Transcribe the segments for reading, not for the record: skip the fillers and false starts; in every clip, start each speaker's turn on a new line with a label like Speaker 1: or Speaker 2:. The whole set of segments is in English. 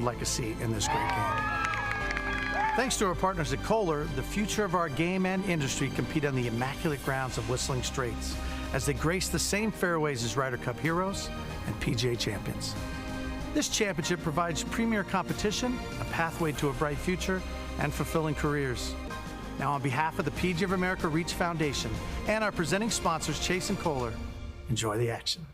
Speaker 1: like a seat in this great game. Thanks to our partners at Kohler, the future of our game and industry compete on the immaculate grounds of Whistling Straits as they grace the same fairways as Ryder Cup heroes and PGA champions. This championship provides premier competition, a pathway to a bright future, and fulfilling careers. Now, on behalf of the PGA of America Reach Foundation and our presenting sponsors, Chase and Kohler, enjoy the action.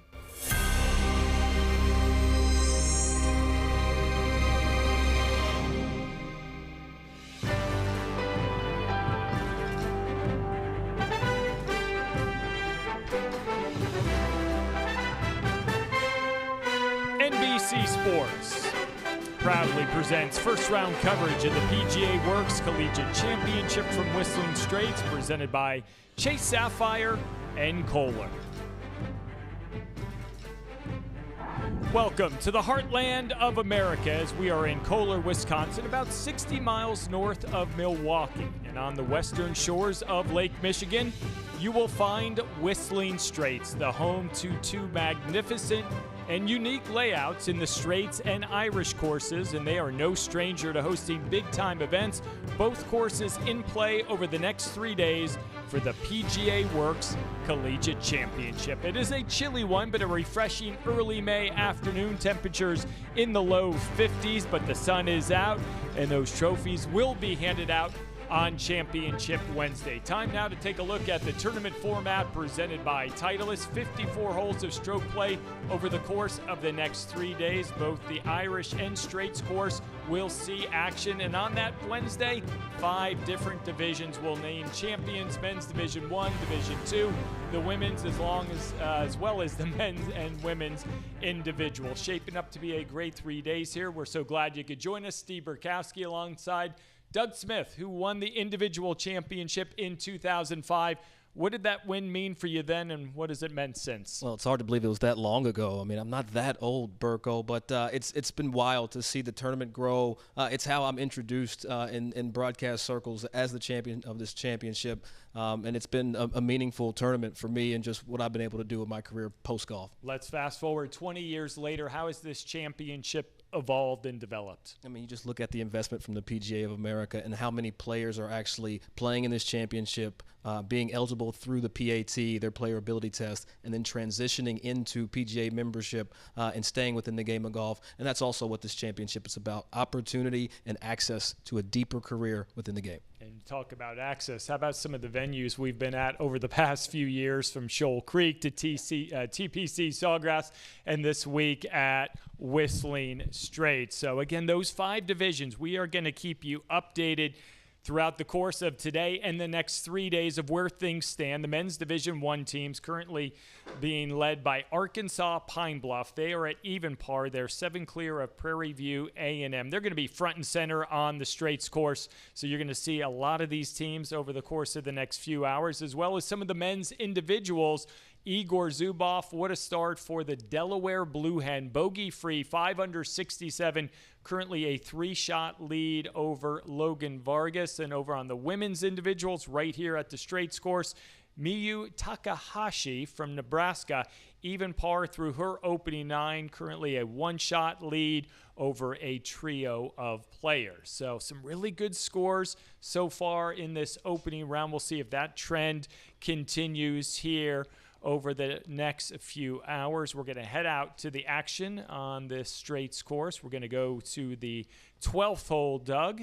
Speaker 2: NBC Sports proudly presents first-round coverage of the PGA Works Collegiate Championship from Whistling Straits, presented by Chase Sapphire and Kohler. Welcome to the heartland of America as we are in Kohler, Wisconsin, about 60 miles north of Milwaukee. And on the western shores of Lake Michigan, you will find Whistling Straits, the home to two magnificent and unique layouts in the Straits and Irish courses, and they are no stranger to hosting big-time events. Both courses in play over the next 3 days for the PGA Works Collegiate Championship. It is a chilly one, but a refreshing early May afternoon. Temperatures in the low 50s, but the sun is out, and those trophies will be handed out on Championship Wednesday. Time now to take a look at the tournament format presented by Titleist. 54 holes of stroke play over the course of the next 3 days. Both the Irish and Straits course will see action. And on that Wednesday, 5 different divisions will name champions. Men's Division 1, Division 2, the women's as well as the men's and women's individual. Shaping up to be a great 3 days here. We're so glad you could join us. Steve Burkowski alongside Doug Smith, who won the individual championship in 2005. What did that win mean for you then, and what has it meant since?
Speaker 3: Well, it's hard to believe it was that long ago. I mean, I'm not that old, Burko, but it's been wild to see the tournament grow. It's how I'm introduced in broadcast circles as the champion of this championship, and it's been a meaningful tournament for me and just what I've been able to do in my career post-golf.
Speaker 2: Let's fast forward 20 years later. How has this championship evolved and developed?
Speaker 3: I mean, you just look at the investment from the PGA of America and how many players are actually playing in this championship, being eligible through the PAT, their player ability test, and then transitioning into PGA membership and staying within the game of golf. And that's also what this championship is about, opportunity and access to a deeper career within the game.
Speaker 2: And talk about access. How about some of the venues we've been at over the past few years, from Shoal Creek to TPC Sawgrass, and this week at Whistling Straits. So again, those 5 divisions, we are going to keep you updated throughout the course of today and the next 3 days of where things stand. The men's Division 1 teams currently being led by Arkansas Pine Bluff. They are at even par. They're 7 clear of Prairie View A&M. They're going to be front and center on the Straits course, so you're going to see a lot of these teams over the course of the next few hours, as well as some of the men's individuals. Igor Zubov, what a start for the Delaware Blue Hen. Bogey-free, 5 under 67, currently a 3-shot lead over Logan Vargas. And over on the women's individuals, right here at the Straits course, Miyu Takahashi from Nebraska, even par through her opening 9, currently a 1-shot lead over a trio of players. So some really good scores so far in this opening round. We'll see if that trend continues here over the next few hours. We're going to head out to the action on this Straits course. We're going to go to the 12th hole, Doug.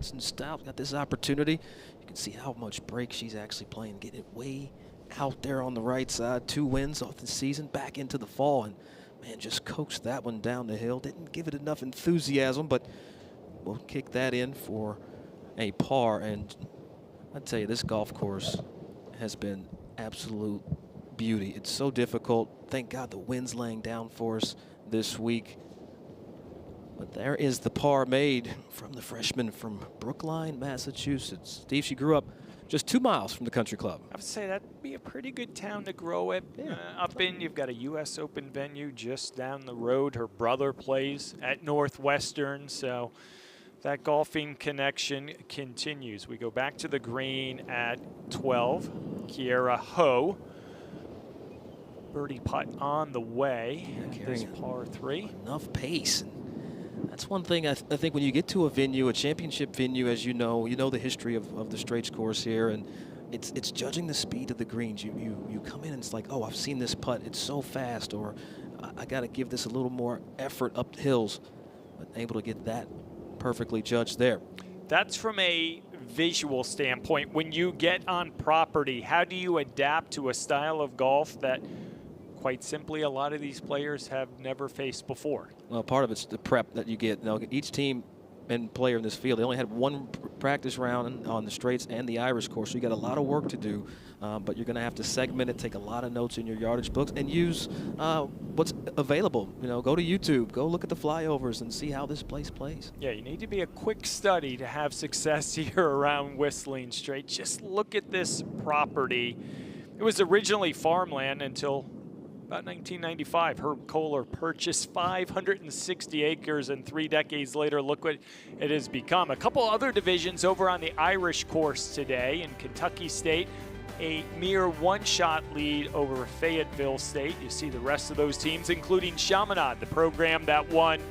Speaker 3: Stout got this opportunity. You can see how much break she's actually playing, getting it way out there on the right side. 2 wins off the season, back into the fall, and man, just coaxed that one down the hill. Didn't give it enough enthusiasm, but we'll kick that in for a par. And I tell you, this golf course has been absolute beauty. It's so difficult. Thank God the wind's laying down for us this week. But there is the par made from the freshman from Brookline, Massachusetts. Steve, she grew up just 2 miles from the country club.
Speaker 2: I would say that'd be a pretty good town to grow up in. You've got a U.S. Open venue just down the road. Her brother plays at Northwestern, so that golfing connection continues. We go back to the green at 12. Kiera Ho birdie putt on the way. This
Speaker 3: Carrying
Speaker 2: par 3.
Speaker 3: enough pace. And that's one thing I think when you get to a venue, a championship venue, as you know the history of the Straits course here, and it's judging the speed of the greens. You come in and it's like, oh, I've seen this putt. It's so fast, or I got to give this a little more effort up the hills. But able to get that perfectly judged there.
Speaker 2: That's from a visual standpoint. When you get on property, how do you adapt to a style of golf that, quite simply, a lot of these players have never faced before?
Speaker 3: Well, part of it's the prep that you get. Now, each team and player in this field, they only had one practice round on the Straits and the Irish course, so you got a lot of work to do. But you're going to have to segment it, take a lot of notes in your yardage books, and use what's available. Go to YouTube, go look at the flyovers, and see how this place plays.
Speaker 2: Yeah, you need to be a quick study to have success here around Whistling Straits. Just look at this property. It was originally farmland until about 1995. Herb Kohler purchased 560 acres, and 3 decades later, look what it has become. A couple other divisions over on the Irish course today. In Kentucky State, a mere 1-shot lead over Fayetteville State. You see the rest of those teams, including Chaminade, the program that won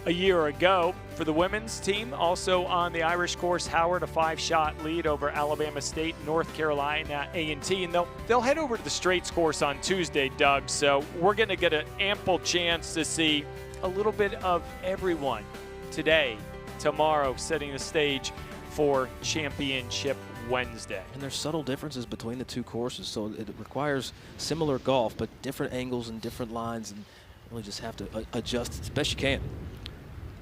Speaker 2: a year ago. For the women's team, also on the Irish course, Howard, a 5-shot lead over Alabama State, North Carolina A&T, and they'll head over to the Straits course on Tuesday, Doug. So we're going to get an ample chance to see a little bit of everyone today, tomorrow, setting the stage for Championship Wednesday.
Speaker 3: And there's subtle differences between the two courses, so it requires similar golf, but different angles and different lines, and really just have to adjust as best you can.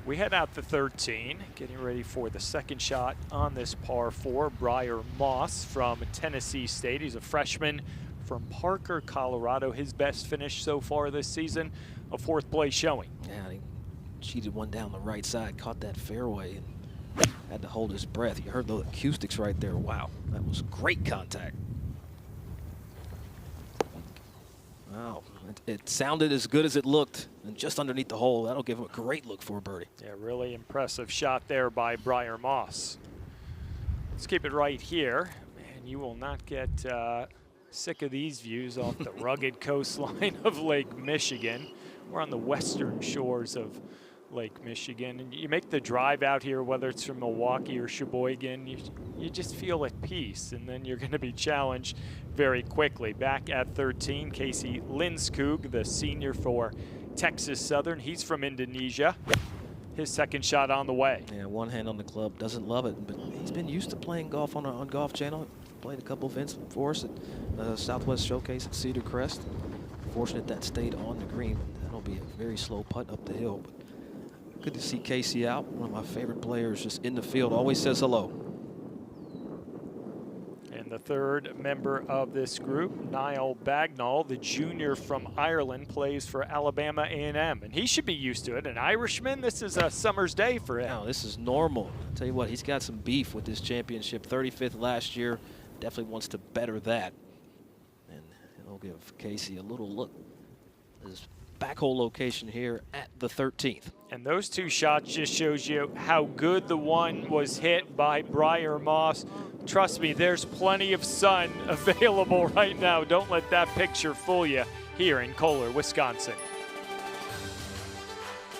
Speaker 2: We head out to 13, getting ready for the second shot on this par 4. Briar Moss from Tennessee State. He's a freshman from Parker, Colorado. His best finish so far this season, a 4th place showing.
Speaker 3: Yeah, he cheated one down the right side, caught that fairway, and had to hold his breath. You heard the acoustics right there. Wow, that was great contact. Wow, it sounded as good as it looked, and just underneath the hole. That'll give him a great look for a birdie.
Speaker 2: Yeah, really impressive shot there by Briar Moss. Let's keep it right here. Man, you will not get sick of these views off the rugged coastline of Lake Michigan. We're on the western shores of Lake Michigan, and you make the drive out here, whether it's from Milwaukee or Sheboygan, you just feel at peace, and then you're going to be challenged very quickly. Back at 13, Casey Linskog, the senior for Texas Southern. He's from Indonesia. His second shot on the way.
Speaker 3: Yeah, one hand on the club, doesn't love it, but he's been used to playing golf on Golf Channel. Played a couple events for us at Southwest Showcase at Cedar Crest. Fortunate that stayed on the green. That'll be a very slow putt up the hill. But good to see Casey out. One of my favorite players, just in the field, always says hello.
Speaker 2: And the third member of this group, Niall Bagnall, the junior from Ireland, plays for Alabama A&M. And he should be used to it. An Irishman, this is a summer's day for him.
Speaker 3: Now, this is normal. I'll tell you what, he's got some beef with this championship. 35th last year. Definitely wants to better that. And it'll give Casey a little look. His back hole location here at the 13th.
Speaker 2: And those 2 shots just shows you how good the one was hit by Briar Moss. Trust me, there's plenty of sun available right now. Don't let that picture fool you here in Kohler, Wisconsin.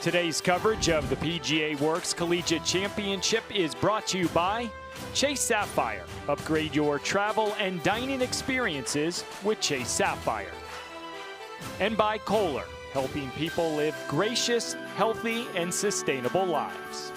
Speaker 2: Today's coverage of the PGA Works Collegiate Championship is brought to you by Chase Sapphire. Upgrade your travel and dining experiences with Chase Sapphire. And by Kohler, helping people live gracious, healthy, and sustainable lives.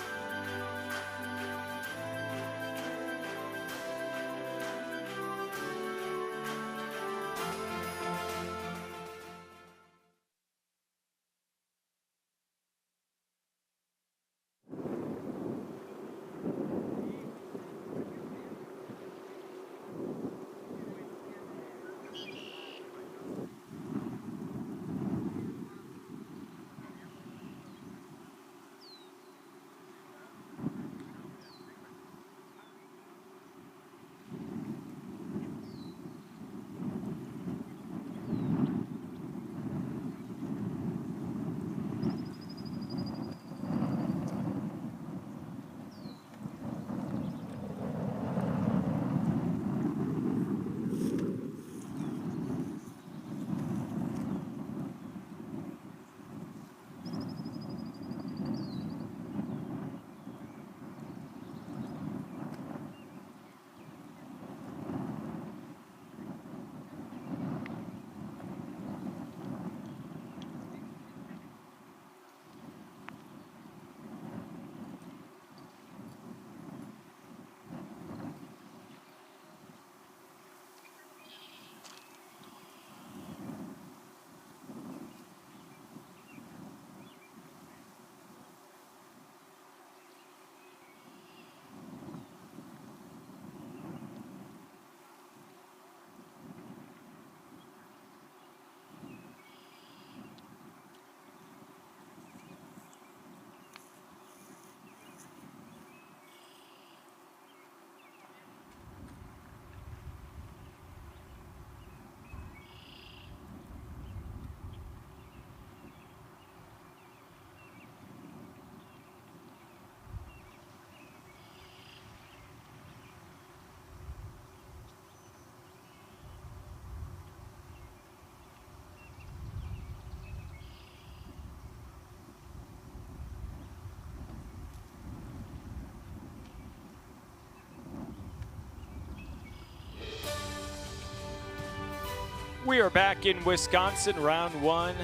Speaker 2: We are back in Wisconsin. Round one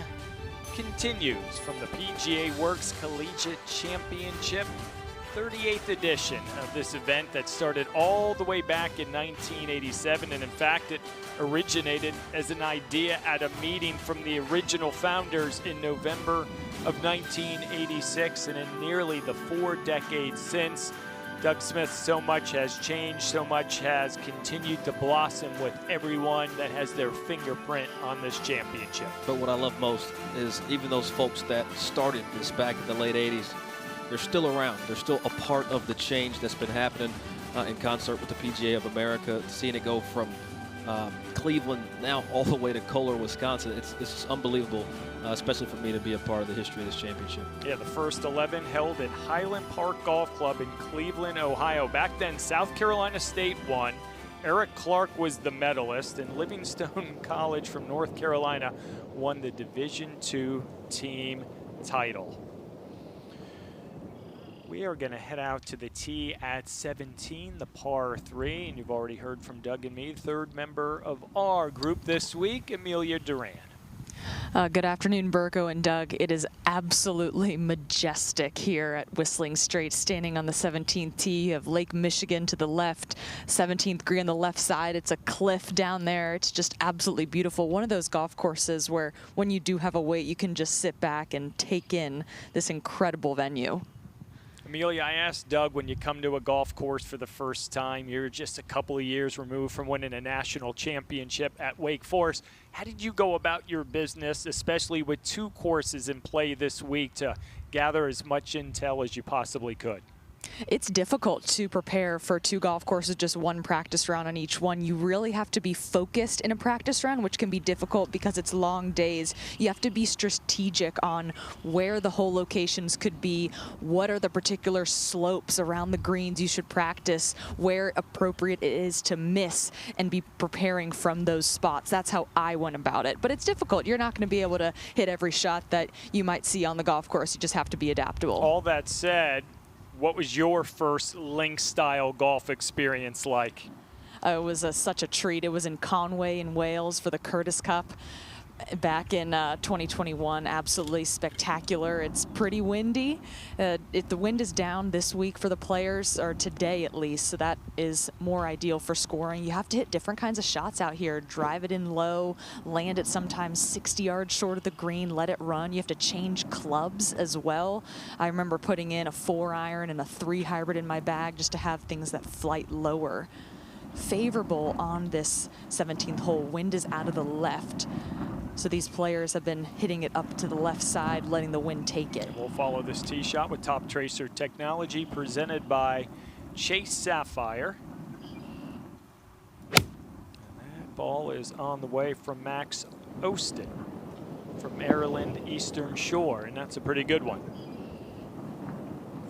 Speaker 2: continues from the PGA Works Collegiate Championship, 38th edition of this event that started all the way back in 1987. And in fact, it originated as an idea at a meeting from the original founders in November of 1986. And in nearly the 4 decades since, Doug Smith, so much has changed, so much has continued to blossom with everyone that has their fingerprint on this championship.
Speaker 3: But what I love most is even those folks that started this back in the late 80s, they're still around. They're still a part of the change that's been happening in concert with the PGA of America. Seeing it go from Cleveland now all the way to Kohler, Wisconsin, it's just unbelievable, especially for me to be a part of the history of this championship.
Speaker 2: Yeah, the first 11 held at Highland Park Golf Club in Cleveland, Ohio. Back then, South Carolina State won. Eric Clark was the medalist, and Livingstone College from North Carolina won the Division II team title. We are going to head out to the tee at 17, the par 3, and you've already heard from Doug and me, third member of our group this week, Amelia Duran.
Speaker 4: Good afternoon, Burko and Doug. It is absolutely majestic here at Whistling Straits, standing on the 17th tee of Lake Michigan to the left, 17th green on the left side. It's a cliff down there. It's just absolutely beautiful. One of those golf courses where when you do have a wait, you can just sit back and take in this incredible venue.
Speaker 2: Amelia, I asked Doug, when you come to a golf course for the first time, you're just a couple of years removed from winning a national championship at Wake Forest. How did you go about your business, especially with 2 courses in play this week, to gather as much intel as you possibly could?
Speaker 4: It's difficult to prepare for 2 golf courses, just 1 practice round on each one. You really have to be focused in a practice round, which can be difficult because it's long days. You have to be strategic on where the hole locations could be, what are the particular slopes around the greens you should practice, where appropriate it is to miss, and be preparing from those spots. That's how I went about it. But it's difficult. You're not going to be able to hit every shot that you might see on the golf course. You just have to be adaptable.
Speaker 2: All that said, what was your first links-style golf experience like?
Speaker 4: It was such a treat. It was in Conway in Wales for the Curtis Cup back in 2021. Absolutely spectacular. It's pretty windy. The wind is down this week for the players, or today at least, so that is more ideal for scoring. You have to hit different kinds of shots out here. Drive it in low, land it sometimes 60 yards short of the green, let it run. You have to change clubs as well. I remember putting in a 4-iron and a 3 hybrid in my bag just to have things that flight lower. Favorable on this 17th hole. Wind is out of the left. So these players have been hitting it up to the left side, letting the wind take it.
Speaker 2: We'll follow this tee shot with Top Tracer technology presented by Chase Sapphire. And that ball is on the way from Max Ostin from Maryland Eastern Shore, and that's a pretty good one.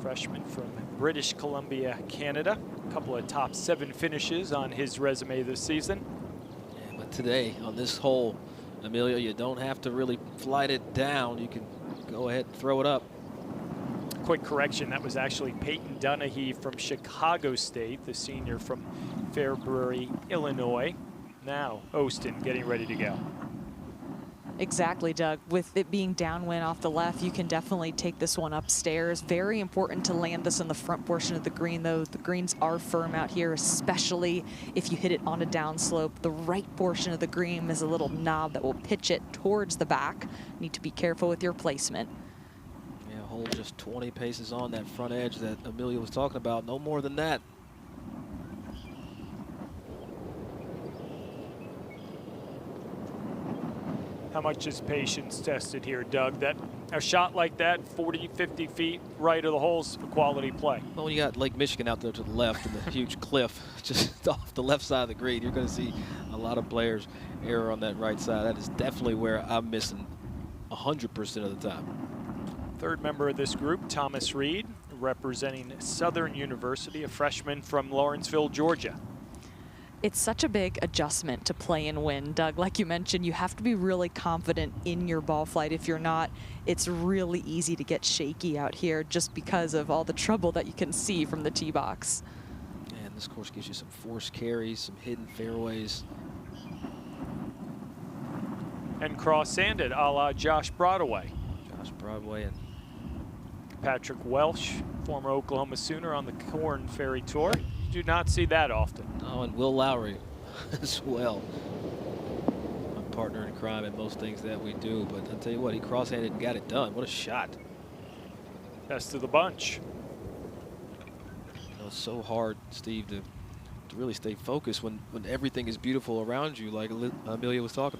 Speaker 2: Freshman from British Columbia, Canada. A couple of top 7 finishes on his resume this season.
Speaker 3: Yeah, but today on this hole, Amelia, you don't have to really flight it down. You can go ahead and throw it up.
Speaker 2: Quick correction, that was actually Peyton Dunahee from Chicago State, the senior from Fairbury, Illinois. Now Ostin getting ready to go.
Speaker 4: Exactly, Doug. With it being downwind off the left, you can definitely take this one upstairs. Very important to land this on the front portion of the green, though. The greens are firm out here, especially if you hit it on a downslope. The right portion of the green is a little knob that will pitch it towards the back. Need to be careful with your placement.
Speaker 3: Yeah, hole just 20 paces on that front edge that Amelia was talking about. No more than that.
Speaker 2: How much is patience tested here, Doug? That a shot like that, 40, 50 feet right of the hole's a quality play.
Speaker 3: Well, when you got Lake Michigan out there to the left and the huge cliff just off the left side of the green, you're going to see a lot of players err on that right side. That is definitely where I'm missing 100% of the time.
Speaker 2: Third member of this group, Thomas Reed, representing Southern University, a freshman from Lawrenceville, Georgia.
Speaker 4: It's such a big adjustment to play and win, Doug. Like you mentioned, you have to be really confident in your ball flight. If you're not, it's really easy to get shaky out here just because of all the trouble that you can see from the tee box.
Speaker 3: And this course gives you some forced carries, some hidden fairways.
Speaker 2: and cross-handed, a la Josh Broadway.
Speaker 3: Josh Broadway and
Speaker 2: Patrick Welsh, former Oklahoma Sooner on the Corn Ferry Tour. You do not see that often.
Speaker 3: oh, and Will Lowry as well. My partner in crime in most things that we do, but I'll tell you what, he cross-handed and got it done. What a shot.
Speaker 2: Best of the bunch.
Speaker 3: You know, it's so hard, Steve, to really stay focused when everything is beautiful around you, like Amelia was talking.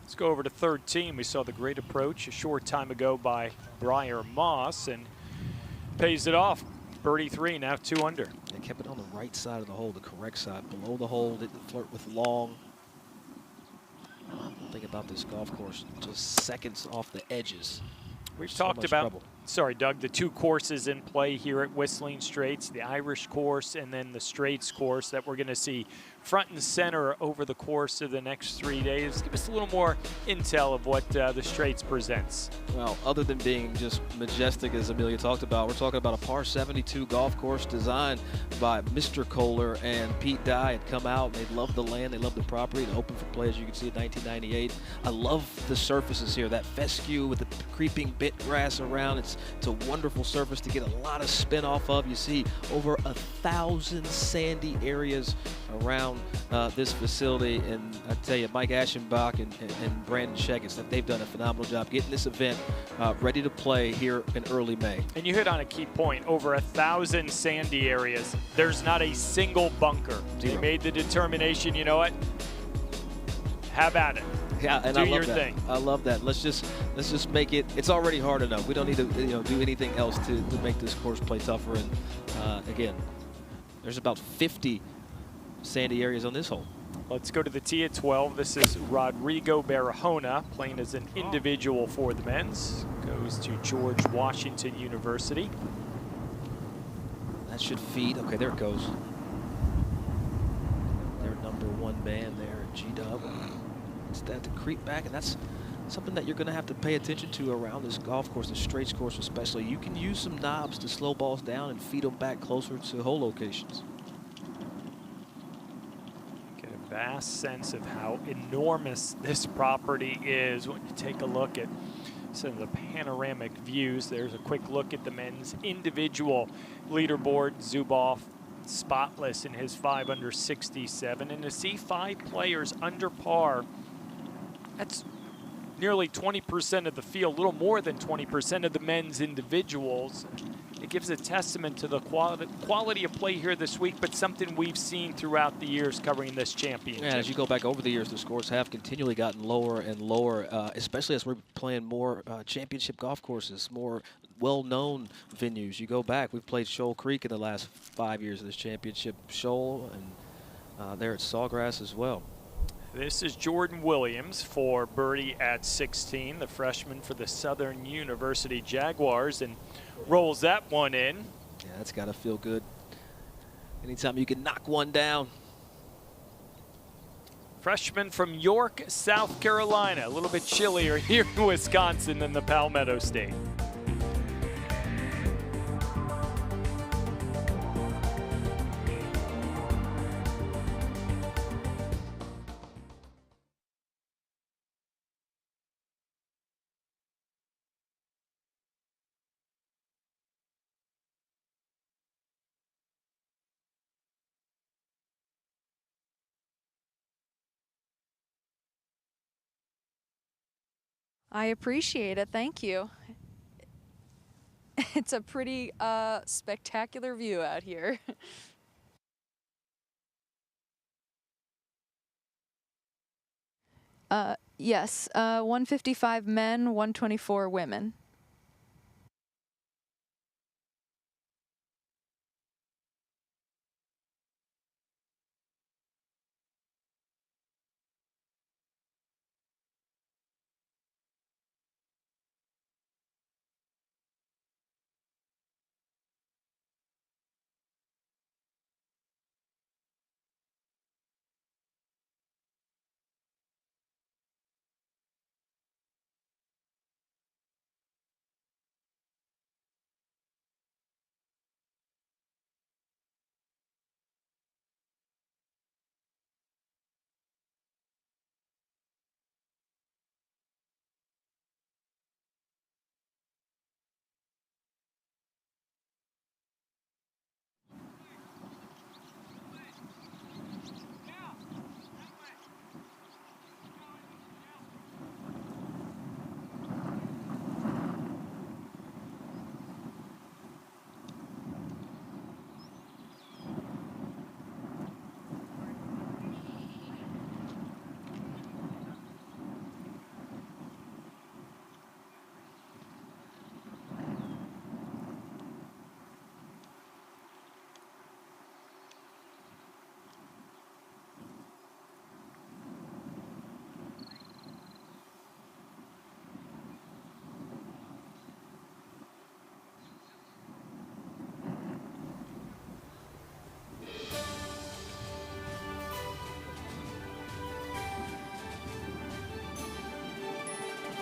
Speaker 2: Let's go over to third team. We saw the great approach a short time ago by Briar Moss and pays it off. Birdie 3, now 2 under.
Speaker 3: They kept it on the right side of the hole, the correct side, below the hole, didn't flirt with long. Think about this golf course, just seconds off the edges.
Speaker 2: We've
Speaker 3: So
Speaker 2: talked
Speaker 3: much
Speaker 2: about,
Speaker 3: trouble.
Speaker 2: sorry, Doug, the 2 courses in play here at Whistling Straits, the Irish course and then the Straits course that we're going to see front and center over the course of the next 3 days. Give us a little more intel of what the Straits presents.
Speaker 3: Well, other than being just majestic, as Amelia talked about, we're talking about a par 72 golf course designed by Mr. Kohler and Pete Dye had come out. They loved the land, they loved the property. It opened for play, as you can see, in 1998. I love the surfaces here, that fescue with the creeping bit grass around. It's a wonderful surface to get a lot of spin off of. You see over 1,000 sandy areas around this facility, and I tell you, Mike Aschenbach and Brandon Sheggins, that they've done a phenomenal job getting this event ready to play here in early May.
Speaker 2: And you hit on a key point, over 1,000 sandy areas. There's not a single bunker. They
Speaker 3: Zero.
Speaker 2: made the determination, you know what? Have at it.
Speaker 3: Yeah, and
Speaker 2: Do
Speaker 3: I love
Speaker 2: your
Speaker 3: that.
Speaker 2: thing.
Speaker 3: I love that. Let's just make it. It's already hard enough. We don't need to do anything else to make this course play tougher. And again, there's about 50 sandy areas on this hole.
Speaker 2: Let's go to the tee at 12. This is Rodrigo Barahona playing as an individual for the men's. Goes to George Washington University.
Speaker 3: That should feed. Okay, there it goes. Their #1 man there at G-Dub. It's that to creep back, and that's something that you're going to have to pay attention to around this golf course, the Straits course especially. You can use some knobs to slow balls down and feed them back closer to hole locations.
Speaker 2: Get a vast sense of how enormous this property is when you take a look at some of the panoramic views. There's a quick look at the men's individual leaderboard. Zubov spotless in his 5 under 67, and to see 5 players under par, that's nearly 20% of the field, a little more than 20% of the men's individuals. It gives a testament to the quality of play here this week, but something we've seen throughout the years covering this championship.
Speaker 3: Yeah, as you go back over the years, the scores have continually gotten lower and lower, especially as we're playing more championship golf courses, more well-known venues. You go back, we've played Shoal Creek in the last 5 years of this championship, Shoal, and there at Sawgrass as well.
Speaker 2: This is Jordan Williams for birdie at 16, the freshman for the Southern University Jaguars, and rolls that one in.
Speaker 3: Yeah, that's got to feel good. Anytime you can knock one down.
Speaker 2: Freshman from York, South Carolina. A little bit chillier here in Wisconsin than the Palmetto State.
Speaker 4: I appreciate it. Thank you. It's a pretty spectacular view out here. Yes, 155 men, 124 women.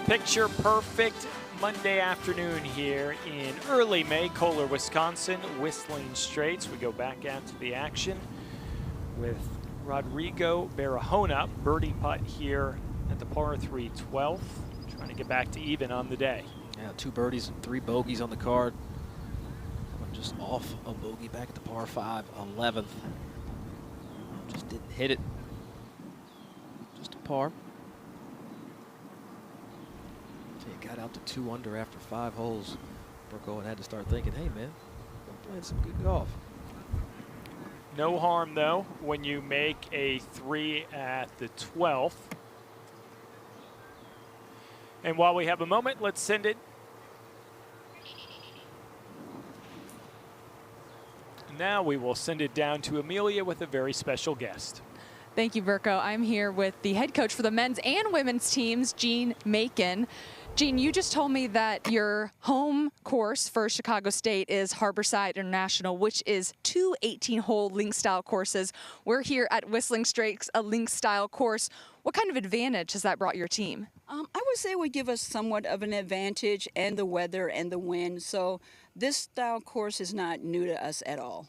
Speaker 2: Picture perfect Monday afternoon here in early May, Kohler, Wisconsin, Whistling Straits. We go back out to the action with Rodrigo Barahona, birdie putt here at the par 3 12th, trying to get back to even on the day.
Speaker 3: Yeah, 2 birdies and 3 bogeys on the card. Just off a bogey back at the par 5, 11th. Just didn't hit it. Just a par. He got out to 2 under after 5 holes. Brooke Owen had to start thinking, hey man, I'm playing some good golf.
Speaker 2: No harm though when you make a 3 at the 12th. And while we have a moment, let's send it. Now we will send it down to Amelia with a very special guest.
Speaker 4: Thank you, Verko. I'm here with the head coach for the men's and women's teams, Gene Macon. Gene, you just told me that your home course for Chicago State is Harborside International, which is 2 18-hole link-style courses. We're here at Whistling Straits, a link-style course. What kind of advantage has that brought your team?
Speaker 5: I would say it would give us somewhat of an advantage, and the weather and the wind. So this style course is not new to us at all.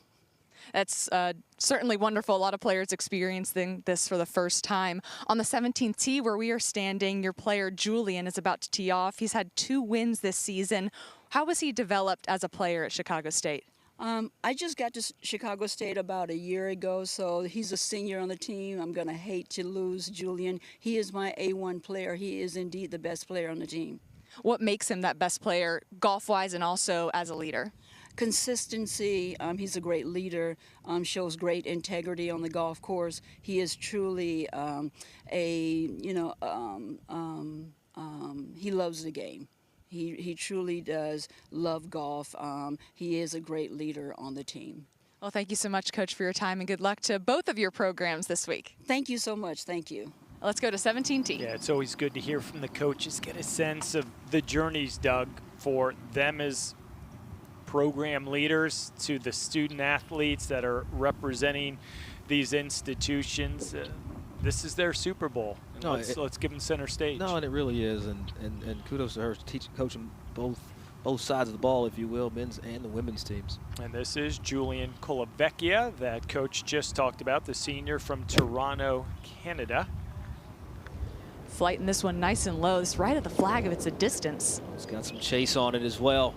Speaker 4: That's certainly wonderful. A lot of players experiencing this for the first time. On the 17th tee where we are standing, your player Julian is about to tee off. He's had 2 wins this season. How was he developed as a player at Chicago State?
Speaker 5: I just got to Chicago State about a year ago, so he's a senior on the team. I'm going to hate to lose Julian. He is my A1 player. He is indeed the best player on the team.
Speaker 4: What makes him that best player golf-wise and also as a leader?
Speaker 5: Consistency. He's a great leader, shows great integrity on the golf course. He is truly he loves the game. He truly does love golf. He is a great leader on the team.
Speaker 4: Well, thank you so much, Coach, for your time, and good luck to both of your programs this week.
Speaker 5: Thank you so much. Thank you.
Speaker 4: Let's go to 17T.
Speaker 2: Yeah, it's always good to hear from the coaches, get a sense of the journeys, Doug, for them as program leaders to the student athletes that are representing these institutions. This is their Super Bowl.
Speaker 3: No,
Speaker 2: let's give them center stage.
Speaker 3: No, and it really is, and kudos to her coaching both sides of the ball, if you will, men's and the women's teams.
Speaker 2: And this is Julian Colavecchia, that coach just talked about, the senior from Toronto, Canada.
Speaker 4: Flighting this one nice and low. It's right at the flag if it's a distance.
Speaker 3: It's got some chase on it as well.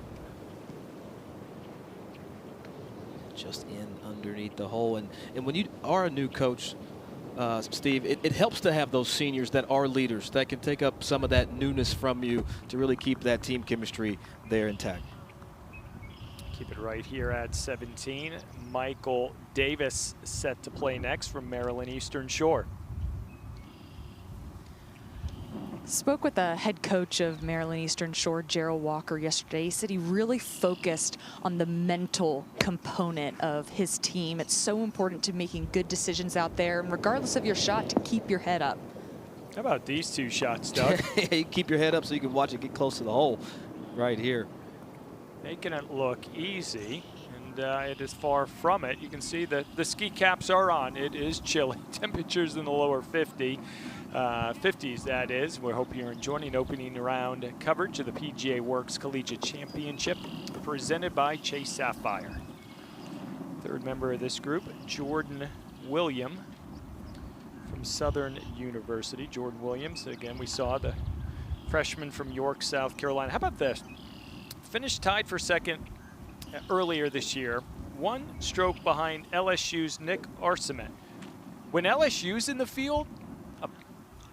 Speaker 3: Just in underneath the hole. And when you are a new coach, Steve, it helps to have those seniors that are leaders that can take up some of that newness from you to really keep that team chemistry there intact.
Speaker 2: Keep it right here at 17. Michael Davis set to play next from Maryland Eastern Shore.
Speaker 4: Spoke with the head coach of Maryland Eastern Shore, Gerald Walker, yesterday. He said he really focused on the mental component of his team. It's so important to making good decisions out there, and regardless of your shot, to keep your head up.
Speaker 2: How about these 2 shots, Doug?
Speaker 3: You keep your head up so you can watch it get close to the hole right here.
Speaker 2: Making it look easy, and it is far from it. You can see that the ski caps are on. It is chilly. Temperatures in the lower 50s, that is. We hope you're enjoying opening round coverage of the PGA Works Collegiate Championship presented by Chase Sapphire. Third member of this group, Jordan William from Southern University. Jordan Williams, again, we saw the freshman from York, South Carolina. How about this? Finished tied for second earlier this year. 1 stroke behind LSU's Nick Arsemet. When LSU's in the field,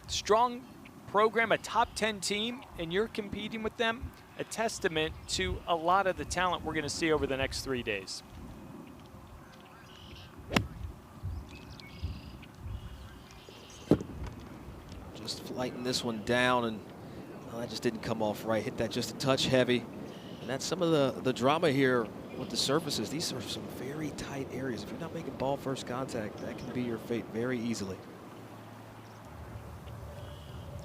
Speaker 2: strong program, a top 10 team, and you're competing with them, a testament to a lot of the talent we're going to see over the next 3 days.
Speaker 3: Just flighting this one down, and that just didn't come off right. Hit that just a touch heavy. And that's some of the drama here with the surfaces. These are some very tight areas. If you're not making ball first contact, that can be your fate very easily.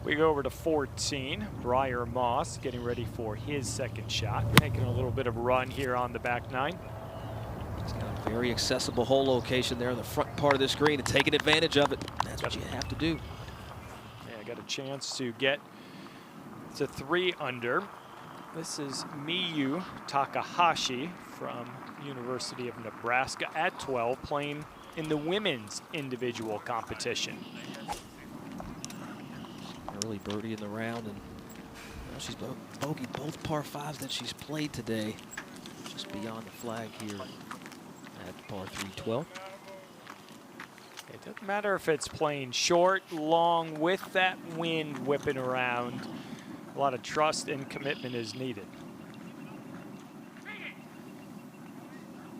Speaker 2: We go over to 14. Briar Moss getting ready for his second shot. Making a little bit of a run here on the back 9.
Speaker 3: He's got a very accessible hole location there in the front part of this green and taking advantage of it. That's what you have to do.
Speaker 2: Yeah, got a chance to get It's a 3 under. This is Miyu Takahashi from University of Nebraska at 12, playing in the women's individual competition.
Speaker 3: Early birdie in the round, and she's bogeyed both par 5s that she's played today. Just beyond the flag here at par 3-12.
Speaker 2: It doesn't matter if it's playing short, long, with that wind whipping around. A lot of trust and commitment is needed.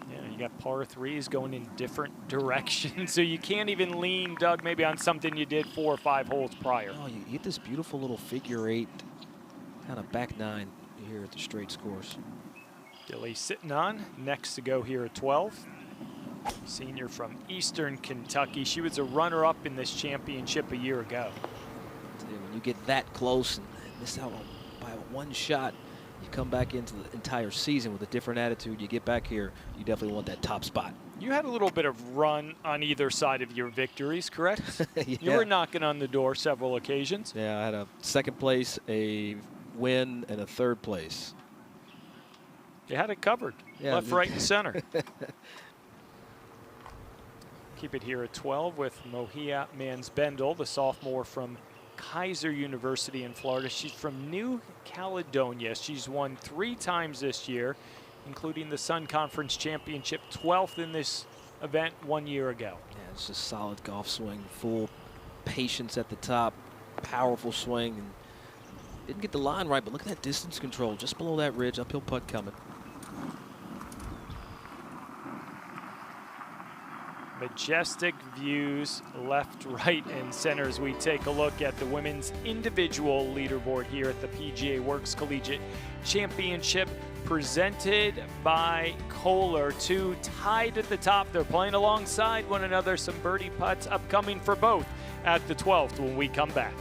Speaker 2: Yeah, you got par 3s going in different directions, so you can't even lean, Doug, maybe on something you did 4 or 5 holes prior.
Speaker 3: Oh, you get this beautiful little figure 8, kind of back 9 here at the Straits course.
Speaker 2: Dilly sitting on, next to go here at 12. Senior from Eastern Kentucky. She was a runner-up in this championship a year ago.
Speaker 3: When you get that close and miss out by one shot, you come back into the entire season with a different attitude. You get back here, you definitely want that top spot.
Speaker 2: You had a little bit of run on either side of your victories, correct?
Speaker 3: Yeah.
Speaker 2: You were knocking on the door several occasions.
Speaker 3: Yeah, I had a 2nd place, a win, and a 3rd place.
Speaker 2: You had it covered,
Speaker 3: yeah,
Speaker 2: left, right, and center. Keep it here at 12 with Mohia Mansbendel, the sophomore from Kaiser University in Florida. She's from New Caledonia. She's won 3 times this year, including the Sun Conference Championship, 12th in this event 1 year ago.
Speaker 3: Yeah, it's a solid golf swing, full patience at the top, powerful swing. And didn't get the line right, but look at that distance control just below that ridge, uphill putt coming.
Speaker 2: Majestic views left, right, and center as we take a look at the women's individual leaderboard here at the PGA Works Collegiate Championship, presented by Kohler. 2 tied at the top. They're playing alongside one another. Some birdie putts upcoming for both at the 12th when we come back.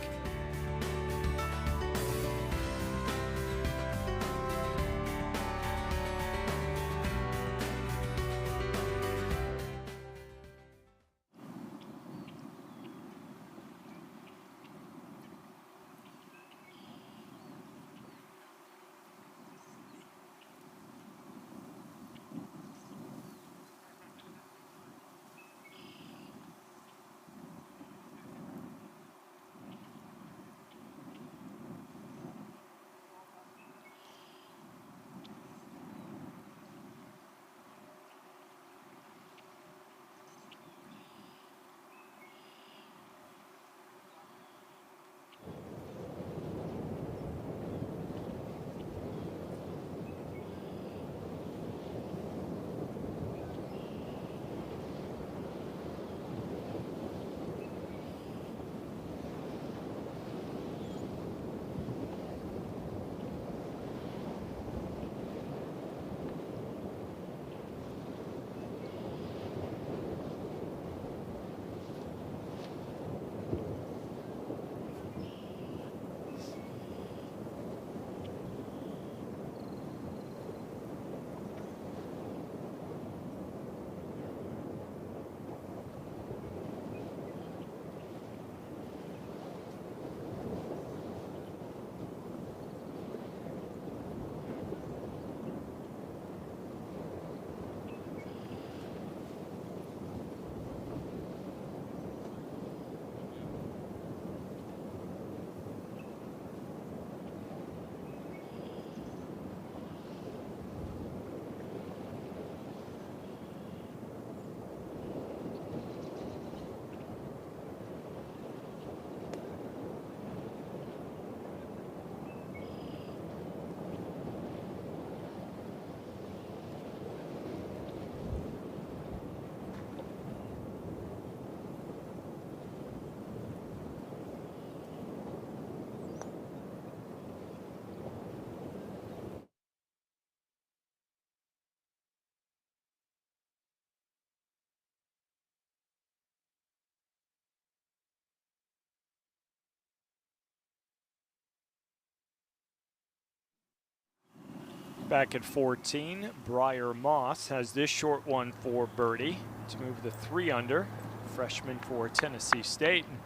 Speaker 2: Back at 14, Briar Moss has this short one for birdie to move the 3 under. Freshman for Tennessee State. And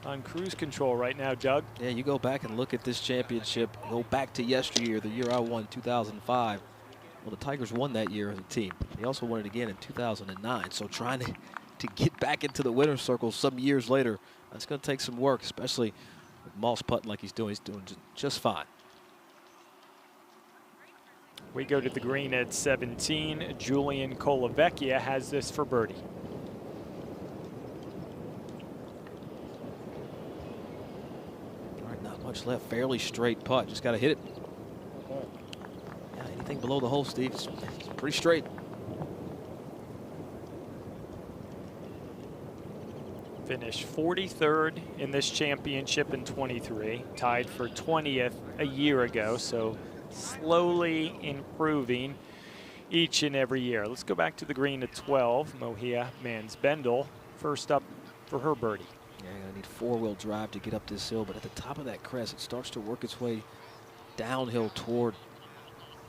Speaker 2: on cruise control right now, Doug.
Speaker 3: Yeah, you go back and look at this championship, go back to yesteryear, the year I won, 2005. Well, the Tigers won that year as a team. They also won it again in 2009. So trying to get back into the winner's circle some years later, that's going to take some work, especially with Moss putting like he's doing. He's doing just fine.
Speaker 2: We go to the green at 17. Julian Colavecchia has this for birdie.
Speaker 3: All right, not much left. Fairly straight putt. Just got to hit it. Yeah, anything below the hole, Steve, it's pretty straight.
Speaker 2: Finished 43rd in this championship in 23. Tied for 20th a year ago, so slowly improving each and every year. Let's go back to the green at 12. Mohia Mansbendel first up for her birdie.
Speaker 3: Yeah, you're gonna need four-wheel drive to get up this hill, but at the top of that crest, it starts to work its way downhill toward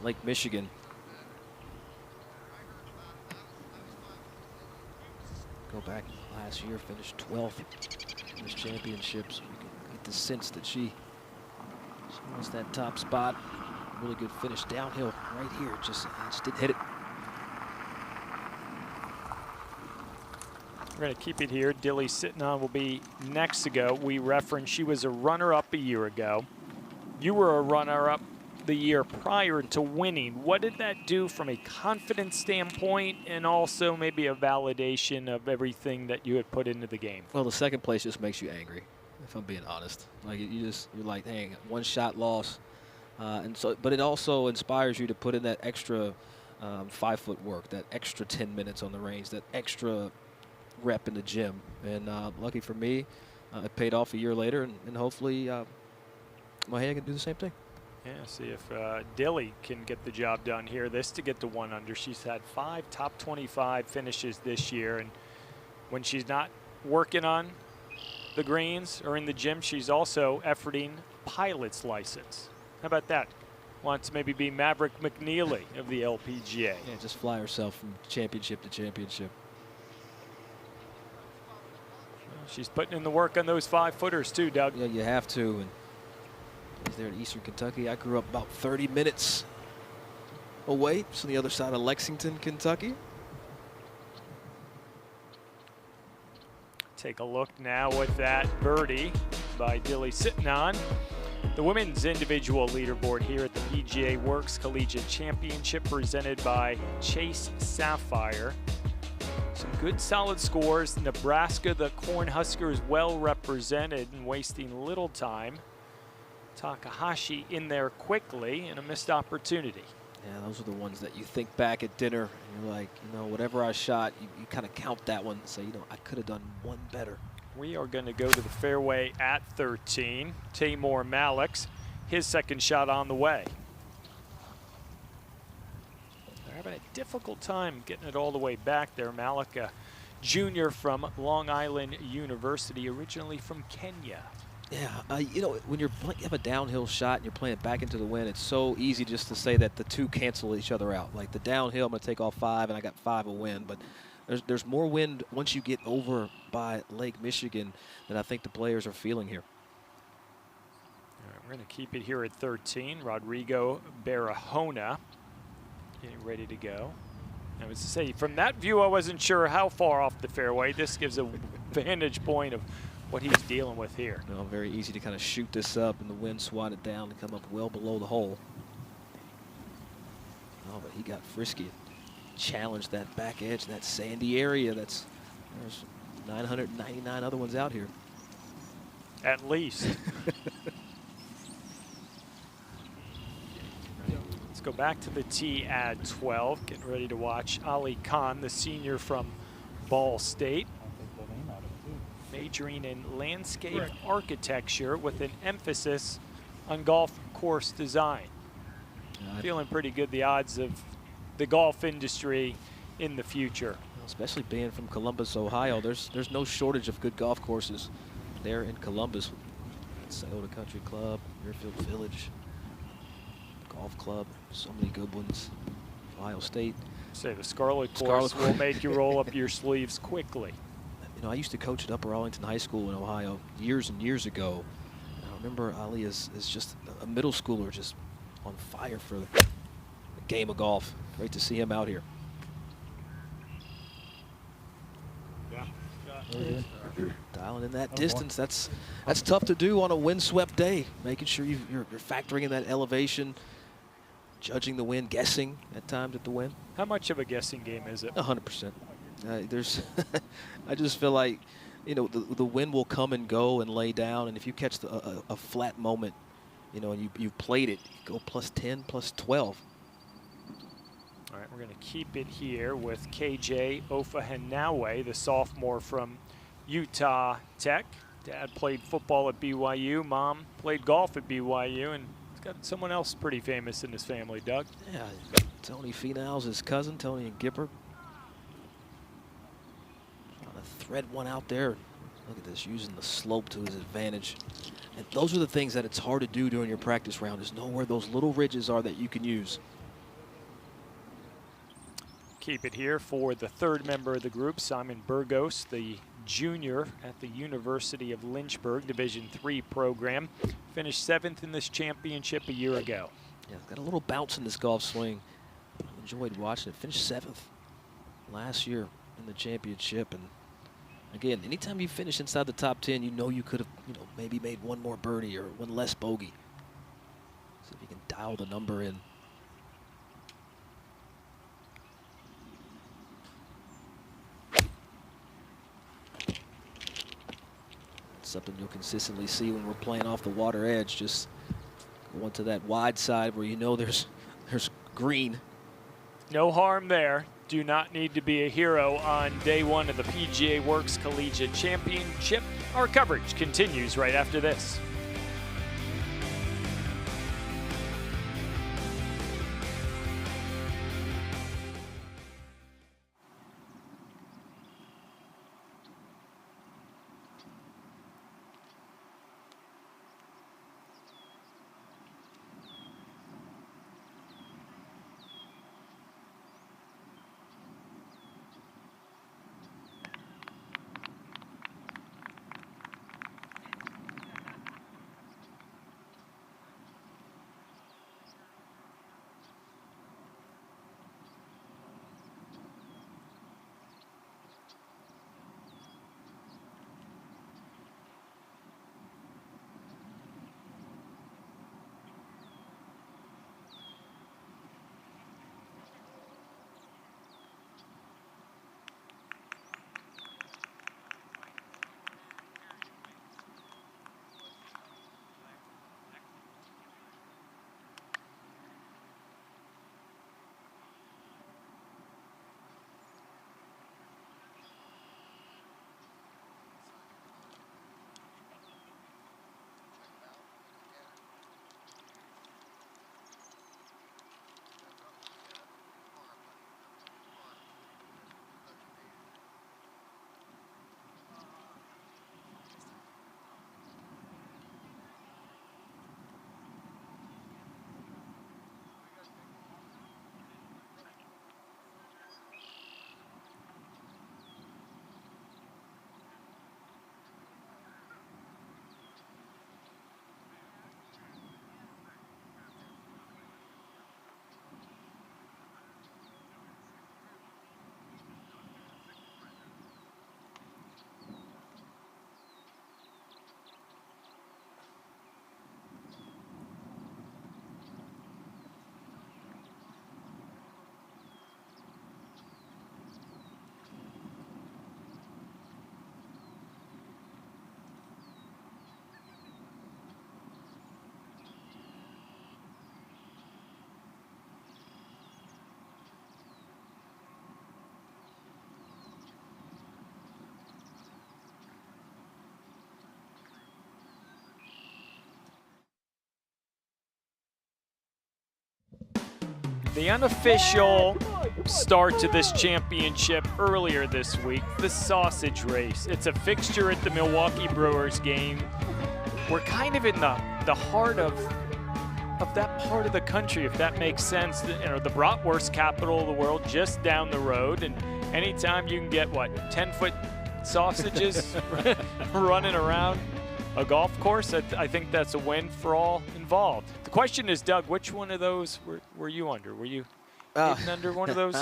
Speaker 3: Lake Michigan. Go back last year, finished 12th in this championship, so you can get the sense that she wants that top spot. Really good finish downhill right here. Just didn't hit it.
Speaker 2: We're going to keep it here. Dilly sitting on will be next to go. We referenced she was a runner-up a year ago. You were a runner-up the year prior to winning. What did that do from a confidence standpoint and also maybe a validation of everything that you had put into the game?
Speaker 3: Well, the second place just makes you angry, if I'm being honest. Like you're like, dang, one shot loss. But it also inspires you to put in that extra 5-foot work, that extra 10 minutes on the range, that extra rep in the gym. And lucky for me, it paid off a year later, and hopefully Mohia can do the same thing.
Speaker 2: Yeah, see if Dilly can get the job done here. This to get to 1 under. She's had 5 top 25 finishes this year, and when she's not working on the greens or in the gym, she's also efforting pilot's license. How about that? Wants to maybe be Maverick McNeely of the LPGA.
Speaker 3: Yeah, just fly herself from championship to championship.
Speaker 2: Well, she's putting in the work on those 5-footers too, Doug.
Speaker 3: Yeah, you have to. And he's there in Eastern Kentucky. I grew up about 30 minutes away. It's on the other side of Lexington, Kentucky.
Speaker 2: Take a look now with that birdie by Dilly sitting on. The women's individual leaderboard here at the PGA Works Collegiate Championship presented by Chase Sapphire. Some good solid scores. Nebraska, the Cornhuskers, well represented and wasting little time. Takahashi in there quickly and a missed opportunity.
Speaker 3: Yeah, those are the ones that you think back at dinner and you're like, whatever I shot, you kind of count that one and say, I could have done one better.
Speaker 2: We are going to go to the fairway at 13. Taymor Malix, his second shot on the way. They're having a difficult time getting it all the way back there. Malik, a junior from Long Island University, originally from Kenya.
Speaker 3: Yeah, when you have a downhill shot and you're playing it back into the wind, it's so easy just to say that the two cancel each other out. Like the downhill, I'm going to take off 5, and I got 5 a win. But there's more wind once you get over by Lake Michigan than I think the players are feeling here.
Speaker 2: All right, we're going to keep it here at 13. Rodrigo Barahona getting ready to go. I was to say, from that view, I wasn't sure how far off the fairway. This gives a vantage point of what he's dealing with here.
Speaker 3: Very easy to kind of shoot this up and the wind swat it down and come up well below the hole. Oh, but he got frisky. Challenged that back edge, that sandy area. There's 999 other ones out here.
Speaker 2: At least. Let's go back to the tee at 12. Getting ready to watch Ali Khan, the senior from Ball State. Majoring in landscape architecture with an emphasis on golf course design. Feeling pretty good the odds of the golf industry in the future.
Speaker 3: Especially being from Columbus, Ohio, there's no shortage of good golf courses there in Columbus. Scioto Country Club, Muirfield Village, Golf Club, so many good ones. Ohio State.
Speaker 2: Say the Scarlet course will make you roll up your sleeves quickly.
Speaker 3: You know, I used to coach at Upper Arlington High School in Ohio years and years ago. And I remember Ali is just a middle schooler, just on fire for the game of golf. Great to see him out here. Dialing in that distance, that's tough to do on a windswept day. Making sure you're factoring in that elevation, judging the wind, guessing at times at the wind.
Speaker 2: How much of a guessing game is it?
Speaker 3: 100%. There's, I just feel like, you know, the wind will come and go and lay down, and if you catch a flat moment, you know, and you played it, you go +10, +12.
Speaker 2: All right, we're going to keep it here with KJ Ofahennawe, the sophomore from Utah Tech. Dad played football at BYU. Mom played golf at BYU, and he's got someone else pretty famous in his family, Doug.
Speaker 3: Yeah, Tony Finau's his cousin, Tony and Gipper. Trying to thread one out there. Look at this, using the slope to his advantage. And those are the things that it's hard to do during your practice round, is know where those little ridges are that you can use.
Speaker 2: Keep it here for the third member of the group, Simon Burgos, the junior at the University of Lynchburg Division III program. Finished 7th in this championship a year ago.
Speaker 3: Yeah, got a little bounce in this golf swing. Enjoyed watching it. Finished 7th last year in the championship. And again, anytime you finish inside the top 10, you know you could have, you know, maybe made one more birdie or one less bogey. See if you can dial the number in. Something you'll consistently see when we're playing off the water edge. Just go to that wide side where you know there's green.
Speaker 2: No harm there. Do not need to be a hero on day one of the PGA Works Collegiate Championship. Our coverage continues right after this. The unofficial start to this championship earlier this week, the sausage race. It's a fixture at the Milwaukee Brewers game. We're kind of in the heart of that part of the country, if that makes sense. You know, the bratwurst capital of the world, just down the road. And anytime you can get, what, 10-foot sausages running around a golf course. I think that's a win for all involved. The question is, Doug, which one of those were you under? Were you hidden under one of those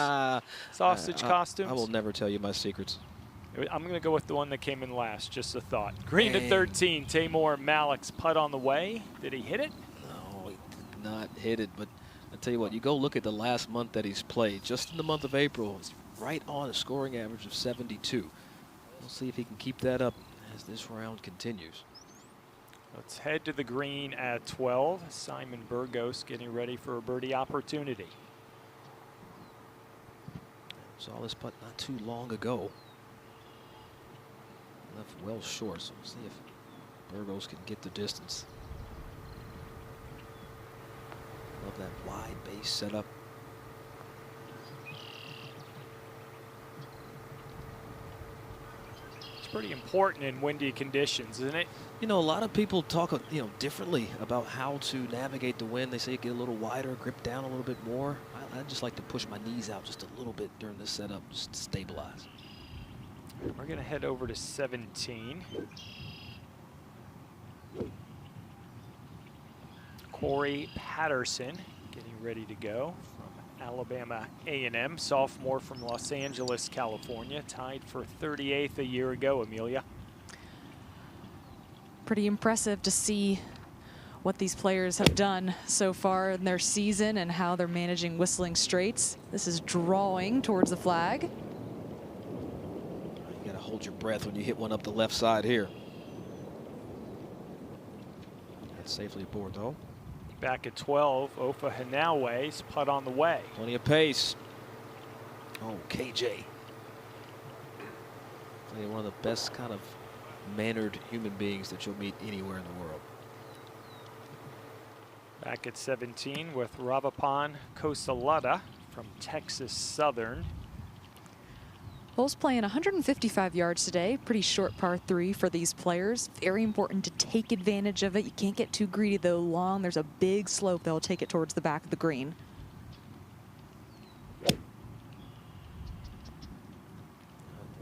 Speaker 2: sausage costumes?
Speaker 3: I will never tell you my secrets.
Speaker 2: I'm going to go with the one that came in last, just a thought. Green at 13, Taimur Malik's putt on the way. Did he hit it?
Speaker 3: No, he did not hit it, but I tell you what, you go look at the last month that he's played. Just in the month of April, it's right on a scoring average of 72. We'll see if he can keep that up as this round continues.
Speaker 2: Let's head to the green at 12. Simon Burgos getting ready for a birdie opportunity.
Speaker 3: Saw this putt not too long ago. Left well short, so we'll see if Burgos can get the distance. Love that wide base setup.
Speaker 2: It's pretty important in windy conditions, isn't it?
Speaker 3: You know, a lot of people talk, differently about how to navigate the wind. They say get a little wider, grip down a little bit more. I just like to push my knees out just a little bit during this setup, just to stabilize.
Speaker 2: We're going to head over to 17. Corey Patterson getting ready to go from Alabama A&M, sophomore from Los Angeles, California, tied for 38th a year ago, Amelia.
Speaker 4: Pretty impressive to see what these players have done so far in their season and how they're managing Whistling Straits. This is drawing towards the flag.
Speaker 3: You got to hold your breath when you hit one up the left side here. That's safely aboard, though.
Speaker 2: Back at 12, Ofa Hinawe's putt on the way.
Speaker 3: Plenty of pace. Oh, KJ. One of the best kind of mannered human beings that you'll meet anywhere in the world.
Speaker 2: Back at 17 with Ravapan Kosalada from Texas Southern.
Speaker 4: Hole's playing 155 yards today. Pretty short par 3 for these players. Very important to take advantage of it. You can't get too greedy though. Long, there's a big slope. They'll take it towards the back of the green.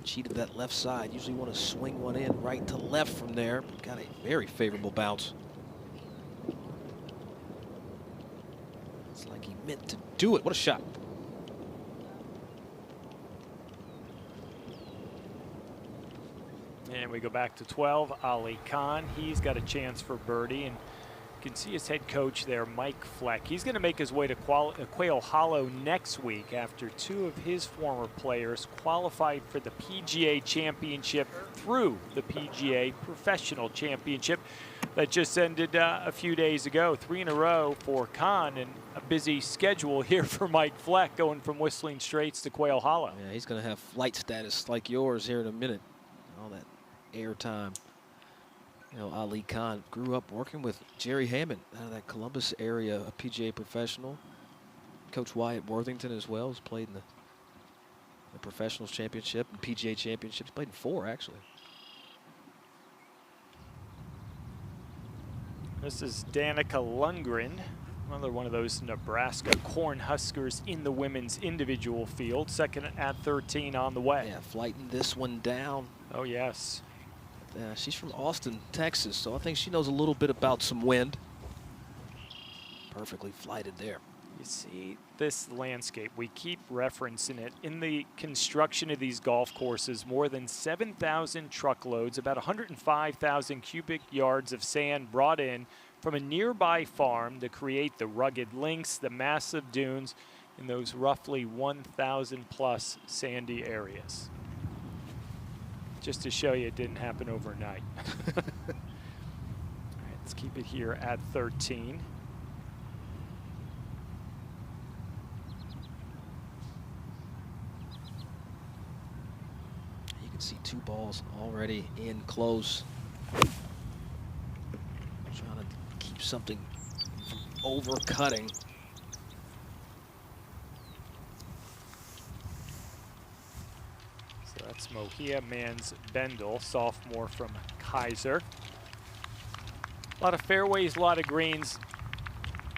Speaker 3: Cheated that left side. Usually want to swing one in right to left from there. But got a very favorable bounce. It's like he meant to do it. What a shot.
Speaker 2: And we go back to 12, Ali Khan. He's got a chance for birdie, and you can see his head coach there, Mike Fleck. He's going to make his way to Quail Hollow next week after 2 of his former players qualified for the PGA Championship through the PGA Professional Championship that just ended a few days ago. 3 in a row for Khan, and a busy schedule here for Mike Fleck going from Whistling Straits to Quail Hollow.
Speaker 3: Yeah, he's going to have flight status like yours here in a minute. All that air time. You know, Ali Khan grew up working with Jerry Hammond out of that Columbus area, a PGA professional. Coach Wyatt Worthington as well has played in the Professionals Championship and PGA Championships. Played in 4 actually.
Speaker 2: This is Danica Lundgren, another one of those Nebraska Cornhuskers in the women's individual field. Second at 13 on the way.
Speaker 3: Yeah, flighting this one down.
Speaker 2: Oh, yes.
Speaker 3: She's from Austin, Texas, so I think she knows a little bit about some wind. Perfectly flighted there.
Speaker 2: You see this landscape, we keep referencing it. In the construction of these golf courses, more than 7,000 truckloads, about 105,000 cubic yards of sand brought in from a nearby farm to create the rugged links, the massive dunes, in those roughly 1,000 plus sandy areas. Just to show you it didn't happen overnight. All right, let's keep it here at 13.
Speaker 3: You can see 2 balls already in close. Trying to keep something from overcutting.
Speaker 2: That's Mohia Mans-Bendel, sophomore from Kaiser. A lot of fairways, a lot of greens.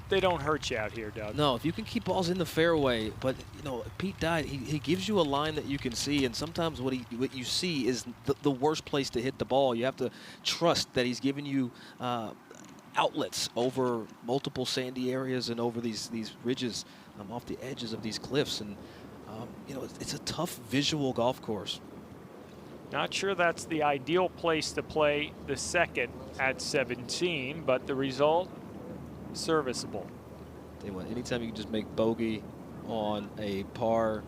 Speaker 2: they don't hurt you out here, Doug.
Speaker 3: No, if you can keep balls in the fairway, but you know, Pete Dye, he gives you a line that you can see, and sometimes what you see is the worst place to hit the ball. You have to trust that he's giving you outlets over multiple sandy areas and over these ridges off the edges of these cliffs, and you know, it's a tough visual golf course.
Speaker 2: Not sure that's the ideal place to play the second at 17, but the result, serviceable.
Speaker 3: Tell you what, anytime you can just make bogey on a par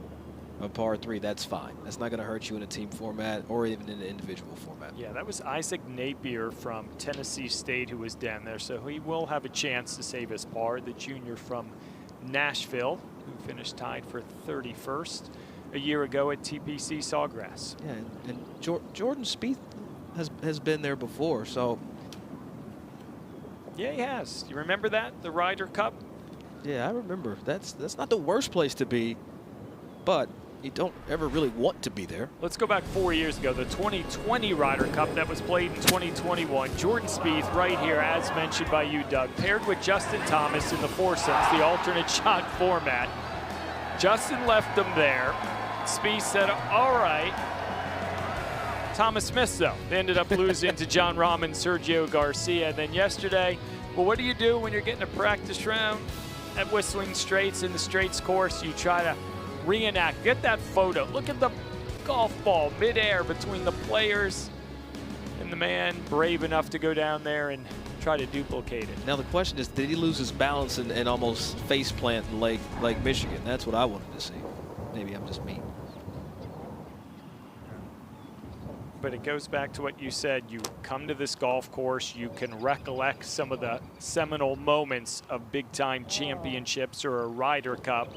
Speaker 3: 3, that's fine. That's not going to hurt you in a team format or even in an individual format.
Speaker 2: Yeah, that was Isaac Napier from Tennessee State who was down there, so he will have a chance to save his par. The junior from Nashville, who finished tied for 31st a year ago at TPC Sawgrass.
Speaker 3: Yeah, and Jordan Spieth has been there before, so.
Speaker 2: Yeah, he has. You remember that, the Ryder Cup?
Speaker 3: Yeah, I remember. That's not the worst place to be, but you don't ever really want to be there.
Speaker 2: Let's go back 4 years ago, the 2020 Ryder Cup that was played in 2021. Jordan Spieth right here, as mentioned by you, Doug, paired with Justin Thomas in the foursomes, the alternate shot format. Justin left them there. Spieth said, all right. Thomas missed, though. They ended up losing to John Rahm and Sergio Garcia. And then yesterday, well, what do you do when you're getting a practice round at Whistling Straits in the Straits course? You try to reenact, get that photo. Look at the golf ball midair between the players and the man brave enough to go down there and try to duplicate it.
Speaker 3: Now the question is, did he lose his balance and almost face plant in Lake Michigan? That's what I wanted to see. Maybe I'm just mean.
Speaker 2: But it goes back to what you said. You come to this golf course, you can recollect some of the seminal moments of big-time championships or a Ryder Cup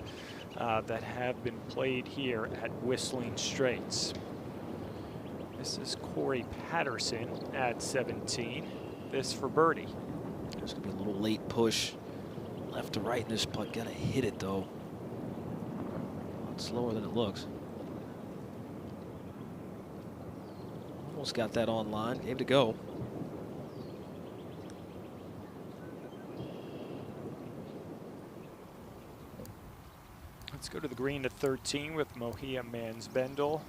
Speaker 2: that have been played here at Whistling Straits. This is Corey Patterson at 17. This for birdie.
Speaker 3: There's going to be a little late push left to right in this putt. Got to hit it, though. A lot slower than it looks. Almost got that on line. Game to go.
Speaker 2: Let's go to the green at 13 with Mohia Mansbendel.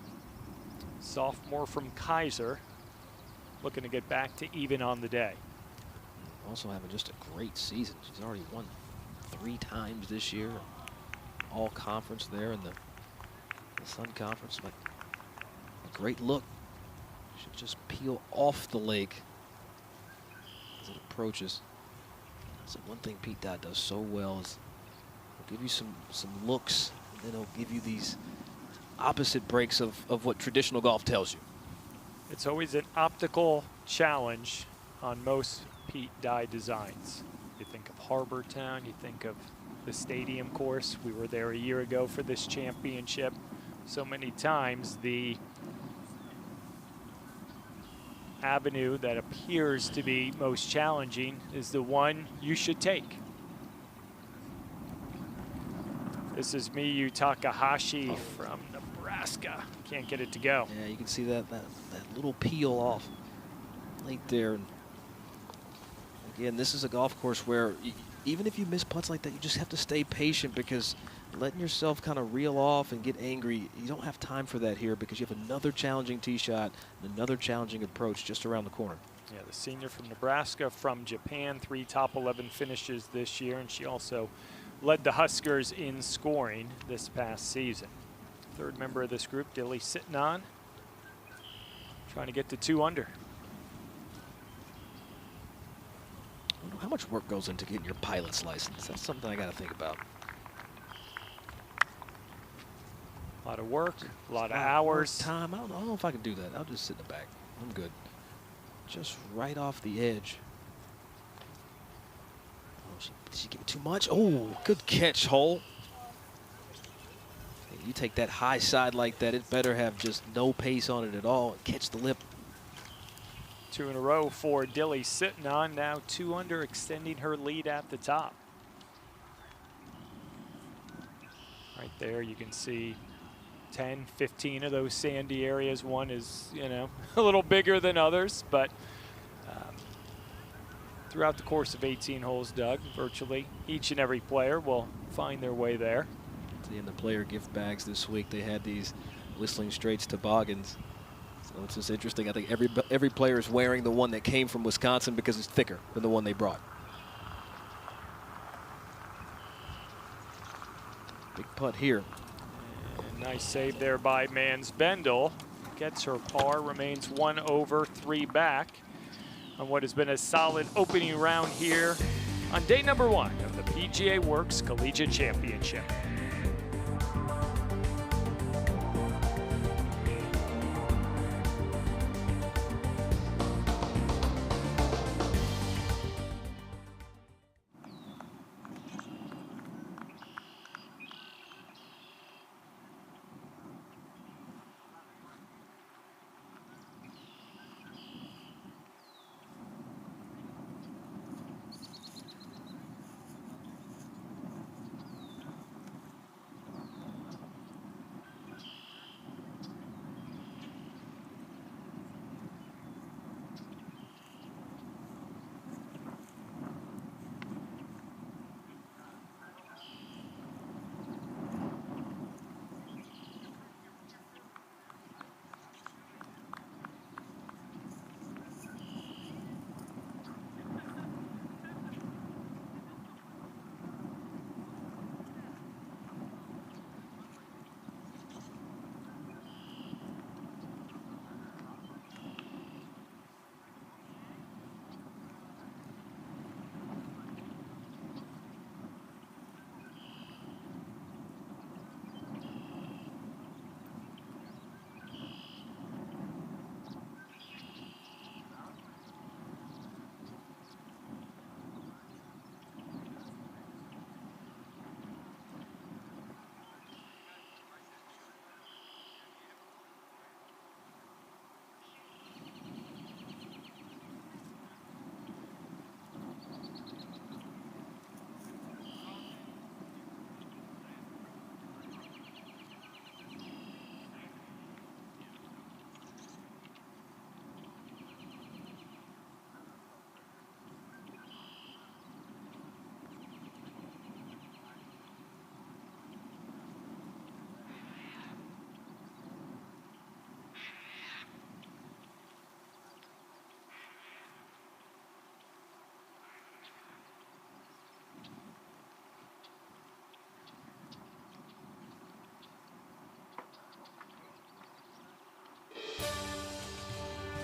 Speaker 2: Sophomore from Kaiser. Looking to get back to even on the day.
Speaker 3: Also having just a great season. She's already won 3 times this year. All conference there in the Sun Conference. But a great look. Should just peel off the lake as it approaches. So one thing Pete Dye does so well is he'll give you some looks, and then he'll give you these opposite breaks of what traditional golf tells you.
Speaker 2: It's always an optical challenge on most Pete Dye designs. You think of Harbor Town, you think of the stadium course. We were there a year ago for this championship. So many times the avenue that appears to be most challenging is the one you should take. This is Miyu Takahashi from Nebraska. Can't get it to go.
Speaker 3: Yeah, you can see that little peel off late there. And again, this is a golf course where even if you miss putts like that, you just have to stay patient, because letting yourself kind of reel off and get angry, you don't have time for that here, because you have another challenging tee shot and another challenging approach just around the corner.
Speaker 2: Yeah, the senior from Nebraska, from Japan, 3 top 11 finishes this year, and she also led the Huskers in scoring this past season. Third member of this group, Dilly sitting on, trying to get to 2 under.
Speaker 3: I wonder how much work goes into getting your pilot's license. That's something I got to think about.
Speaker 2: A lot of work, a lot of hours.
Speaker 3: Time. I don't know if I can do that. I'll just sit in the back. I'm good. Just right off the edge. Oh, did she get too much? Oh, good catch, Hole. Hey, you take that high side like that, it better have just no pace on it at all and catch the lip.
Speaker 2: 2 in a row for Dilly sitting on, now 2 under, extending her lead at the top. Right there you can see 10, 15 of those sandy areas. One is, you know, a little bigger than others, but throughout the course of 18 holes, Doug. Virtually each and every player will find their way there.
Speaker 3: In the player gift bags this week, they had these Whistling Straits toboggans. So it's just interesting. I think every player is wearing the one that came from Wisconsin because it's thicker than the one they brought. Big putt here.
Speaker 2: And nice save there by Mansbendel. Gets her par, remains 1 over, 3 back on what has been a solid opening round here on day number 1 of the PGA Works Collegiate Championship.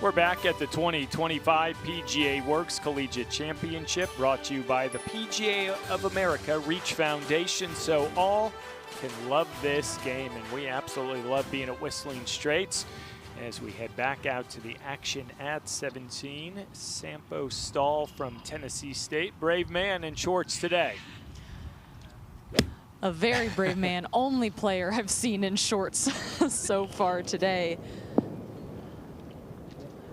Speaker 2: We're back at the 2025 PGA Works Collegiate Championship, brought to you by the PGA of America Reach Foundation, so all can love this game, and we absolutely love being at Whistling Straits as we head back out to the action at 17. Sampo Stahl from Tennessee State, brave man in shorts today.
Speaker 4: A very brave man, only player I've seen in shorts so far today.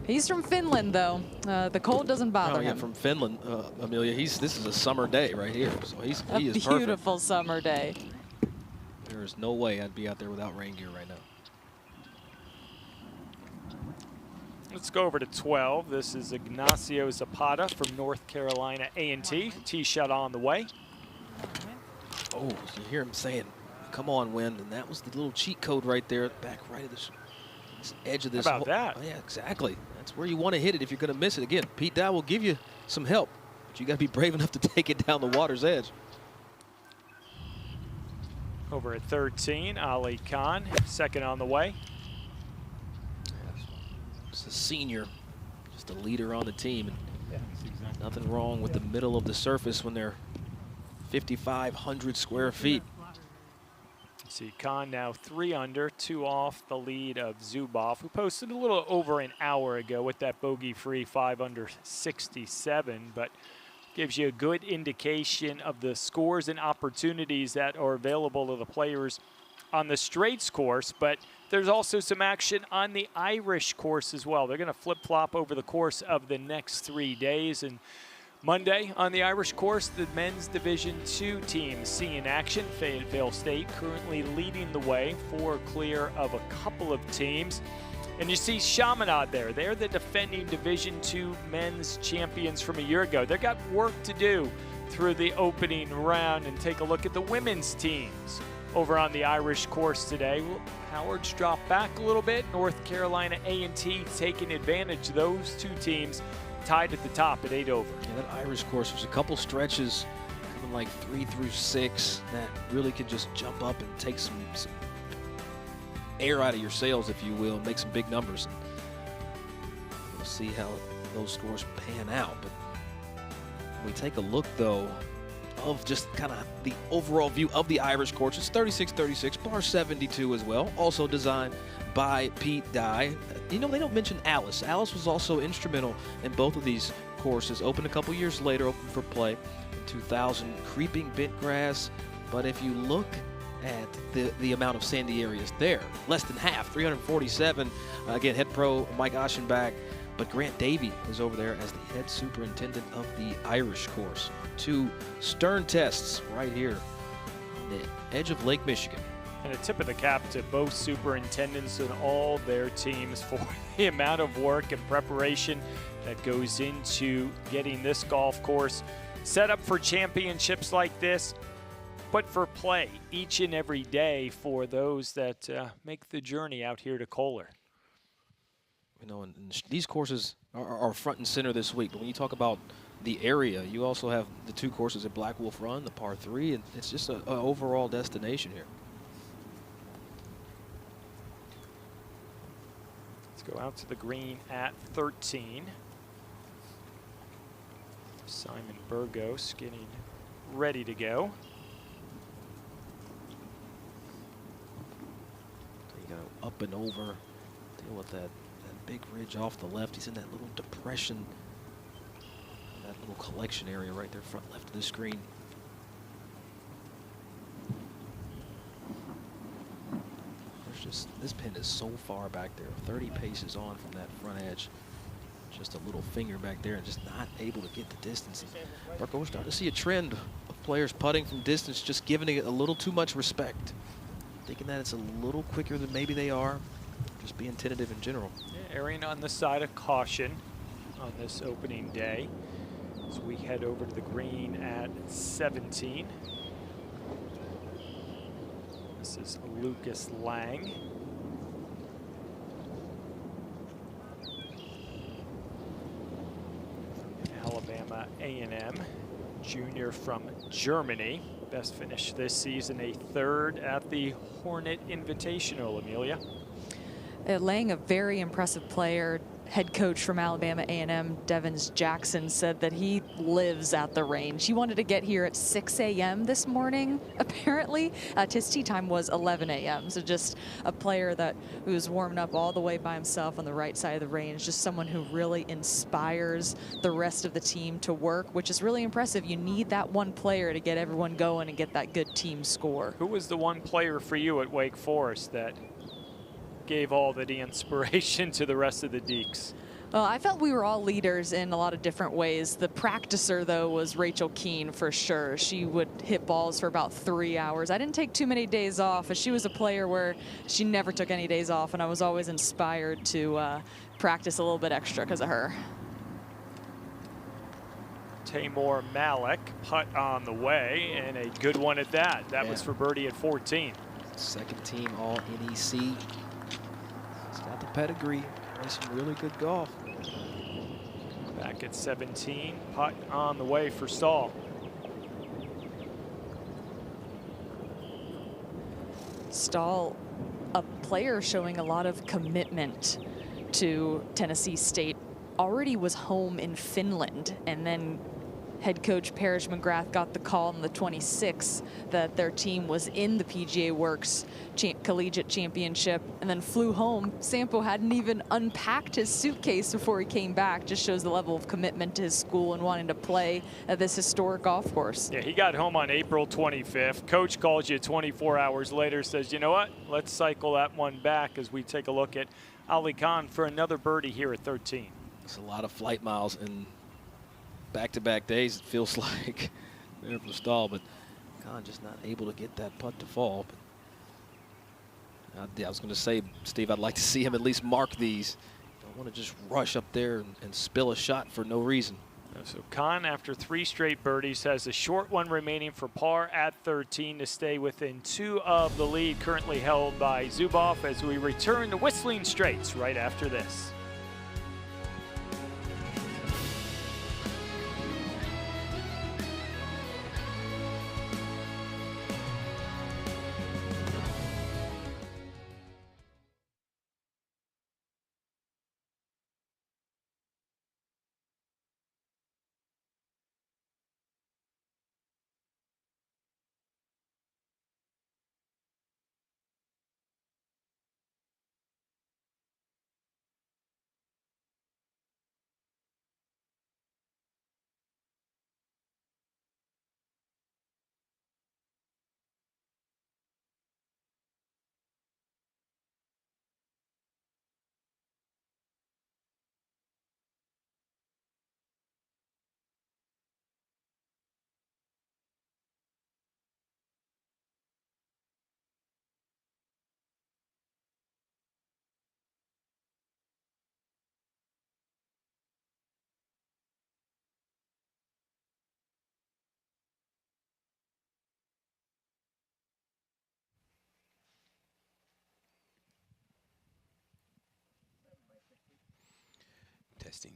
Speaker 4: He's from Finland, though. The cold doesn't bother him.
Speaker 3: From Finland, Amelia. This is a summer day right here, so he is perfect.
Speaker 4: A beautiful summer day.
Speaker 3: There is no way I'd be out there without rain gear right now.
Speaker 2: Let's go over to 12. This is Ignacio Zapata from North Carolina A&T. Tee shot on the way.
Speaker 3: Oh, you hear him saying, "Come on, wind," and that was the little cheat code right there, back right at this edge of this.
Speaker 2: How about that?
Speaker 3: Oh, yeah, exactly. That's where you want to hit it if you're going to miss it. Again, Pete Dye will give you some help, but you got to be brave enough to take it down the water's edge.
Speaker 2: Over at 13, Ali Khan, second on the way.
Speaker 3: It's a senior, just a leader on the team. And nothing wrong with the middle of the surface when they're 5,500 square feet.
Speaker 2: See Khan now 3 under, 2 off the lead of Zubov, who posted a little over an hour ago with that bogey-free 5 under 67, but gives you a good indication of the scores and opportunities that are available to the players on the Straits course. But there's also some action on the Irish course as well. They're going to flip-flop over the course of the next 3 days, and Monday on the Irish course, the men's Division II team see in action. Fayetteville State currently leading the way, 4 clear of a couple of teams. And you see Chaminade there. They're the defending Division II men's champions from a year ago. They've got work to do through the opening round. And take a look at the women's teams over on the Irish course today. Well, Howard's dropped back a little bit. North Carolina A&T taking advantage. Those two teams tied at the top at 8 over.
Speaker 3: Yeah, that Irish course, there's a couple stretches coming like 3 through 6 that really could just jump up and take some air out of your sails, if you will, and make some big numbers. And we'll see how those scores pan out. But when we take a look, though, of just kind of the overall view of the Irish course, it's 36-36, par 72 as well, also designed by Pete Dye. You know, they don't mention Alice. Alice was also instrumental in both of these courses. Opened a couple years later, opened for play in 2000, creeping bent grass. But if you look at the amount of sandy areas there, less than half, 347. Again, head pro Mike Aschenbach, but Grant Davey is over there as the head superintendent of the Irish course. 2 stern tests right here on the edge of Lake Michigan.
Speaker 2: And a tip of the cap to both superintendents and all their teams for the amount of work and preparation that goes into getting this golf course set up for championships like this, but for play each and every day for those that make the journey out here to Kohler.
Speaker 3: You know, and these courses are front and center this week. But when you talk about the area, you also have the 2 courses at Black Wolf Run, the par 3, and it's just an overall destination here.
Speaker 2: Let's go out to the green at 13. Simon Burgos getting ready to go.
Speaker 3: You go up and over, deal with that big ridge off the left. He's in that little depression, that little collection area right there front left of the screen. There's just, this pin is so far back there, 30 paces on from that front edge. Just a little finger back there and just not able to get the distance. Marco, we're starting to see a trend of players putting from distance, just giving it a little too much respect. Thinking that it's a little quicker than maybe they are. Just being tentative in general.
Speaker 2: Yeah, erring on the side of caution on this opening day as we head over to the green at 17. This is Lucas Lang. Alabama A&M, junior from Germany. Best finish this season, a 3rd at the Hornet Invitational, Amelia.
Speaker 4: Lang, a very impressive player. Head coach from Alabama A&M, Devins Jackson, said that he lives at the range. He wanted to get here at 6 a.m. this morning, apparently. His tee time was 11 a.m. So just a player who was warming up all the way by himself on the right side of the range. Just someone who really inspires the rest of the team to work, which is really impressive. You need that one player to get everyone going and get that good team score.
Speaker 2: Who was the one player for you at Wake Forest that gave all the inspiration to the rest of the Deeks?
Speaker 4: Well, I felt we were all leaders in a lot of different ways. The practicer, though, was Rachel Keene for sure. She would hit balls for about 3 hours. I didn't take too many days off, as she was a player where she never took any days off, and I was always inspired to practice a little bit extra because of her.
Speaker 2: Tamor Malik, putt on the way, and a good one at that. That was for birdie at 14.
Speaker 3: Second team all NEC. He's got the pedigree. Plays some really good golf.
Speaker 2: Back at 17, putt on the way for Stahl.
Speaker 4: Stahl, a player showing a lot of commitment to Tennessee State, already was home in Finland, and then head coach Parrish McGrath got the call on the 26th that their team was in the PGA Works Collegiate Championship, and then flew home. Sampo hadn't even unpacked his suitcase before he came back. Just shows the level of commitment to his school and wanting to play at this historic golf course.
Speaker 2: Yeah, he got home on April 25th. Coach calls you 24 hours later, says, you know what, let's cycle that one back as we take a look at Ali Khan for another birdie here at 13.
Speaker 3: It's a lot of flight miles in back-to-back days, it feels like, there for Stahl, but Khan just not able to get that putt to fall. But I was going to say, Steve, I'd like to see him at least mark these. Don't want to just rush up there and spill a shot for no reason.
Speaker 2: So Kahn, after 3 straight birdies, has a short one remaining for par at 13 to stay within 2 of the lead currently held by Zubov as we return to Whistling Straits right after this.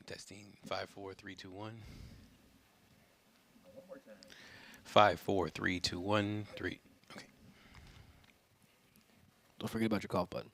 Speaker 6: Testing. 5, 4, 3, 2, 1. 5, 4, 3, 2, 1, 3. Okay.
Speaker 3: Don't forget about your cough button.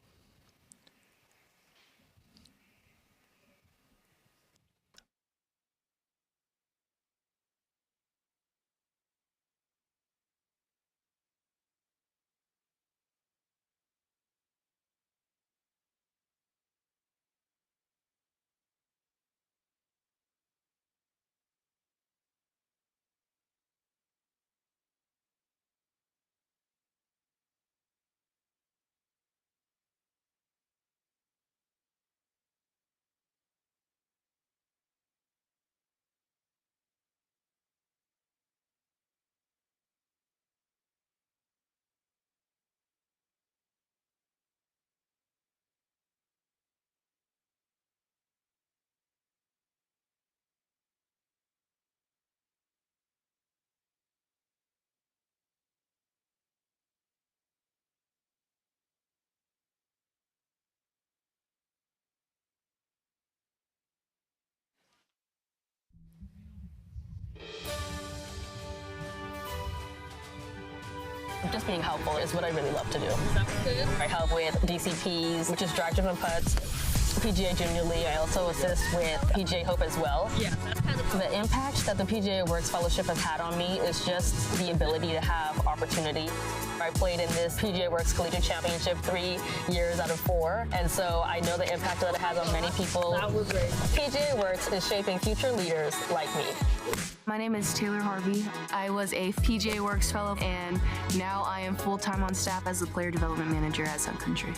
Speaker 7: Just being helpful is what I really love to do. I help with DCPs, which is drive-driven putts, PGA Junior League. I also assist with PGA Hope as well. Yeah, that's kind of the impact that the PGA Works Fellowship has had on me is just the ability to have opportunity. I played in this PGA Works Collegiate Championship 3 years out of 4, and so I know the impact that it has on many people. That was great. PGA Works is shaping future leaders like me.
Speaker 8: My name is Taylor Harvey. I was a PGA Works fellow, and now I am full-time on staff as the player development manager at Sun Country.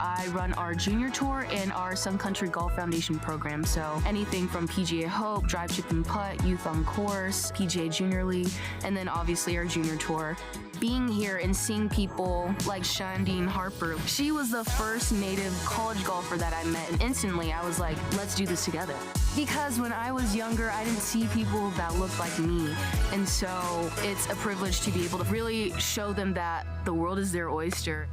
Speaker 8: I run our junior tour and our Sun Country Golf Foundation program, so anything from PGA Hope, Drive, Chip, and Putt, Youth on Course, PGA Junior League, and then obviously our junior tour. Being here and seeing people like Shandine Harper, she was the first native college golfer that I met, and instantly I was like, let's do this together. Because when I was younger, I didn't see people that looked like me, and so it's a privilege to be able to really show them that the world is their oyster.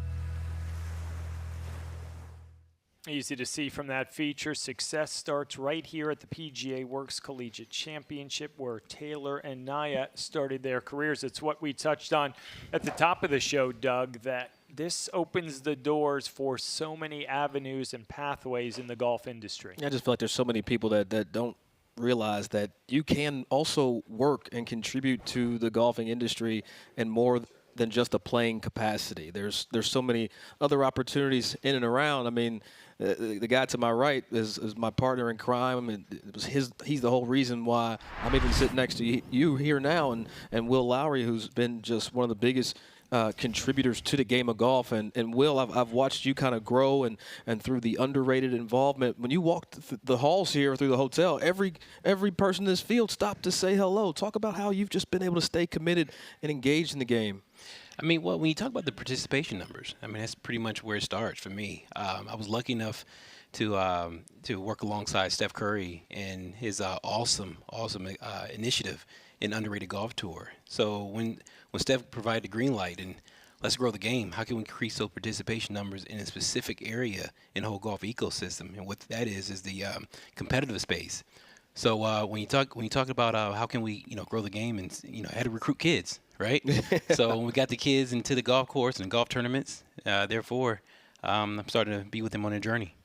Speaker 2: Easy to see from that feature. Success starts right here at the PGA Works Collegiate Championship, where Taylor and Naya started their careers. It's what we touched on at the top of the show, Doug, that this opens the doors for so many avenues and pathways in the golf industry.
Speaker 3: I just feel like there's so many people that don't realize that you can also work and contribute to the golfing industry in more than just a playing capacity. There's so many other opportunities in and around. I mean, the guy to my right is my partner in crime, and it was he's the whole reason why I'm even sitting next to you here now, and Will Lowry, who's been just one of the biggest contributors to the game of golf. And Will, I've watched you kind of grow and through the underrated involvement. When you walked the halls here through the hotel, every person in this field stopped to say hello. Talk about how you've just been able to stay committed and engaged in the game.
Speaker 6: I mean, well, when you talk about the participation numbers, I mean, that's pretty much where it starts for me. I was lucky enough to work alongside Steph Curry in his awesome initiative in Underrated Golf Tour. So when Steph provided the green light and let's grow the game, how can we increase those participation numbers in a specific area in the whole golf ecosystem? And what that is the competitive space. So when you talk about how can we grow the game and how to recruit kids, right? So when we got the kids into the golf course and golf tournaments, therefore I'm starting to be with them on a journey.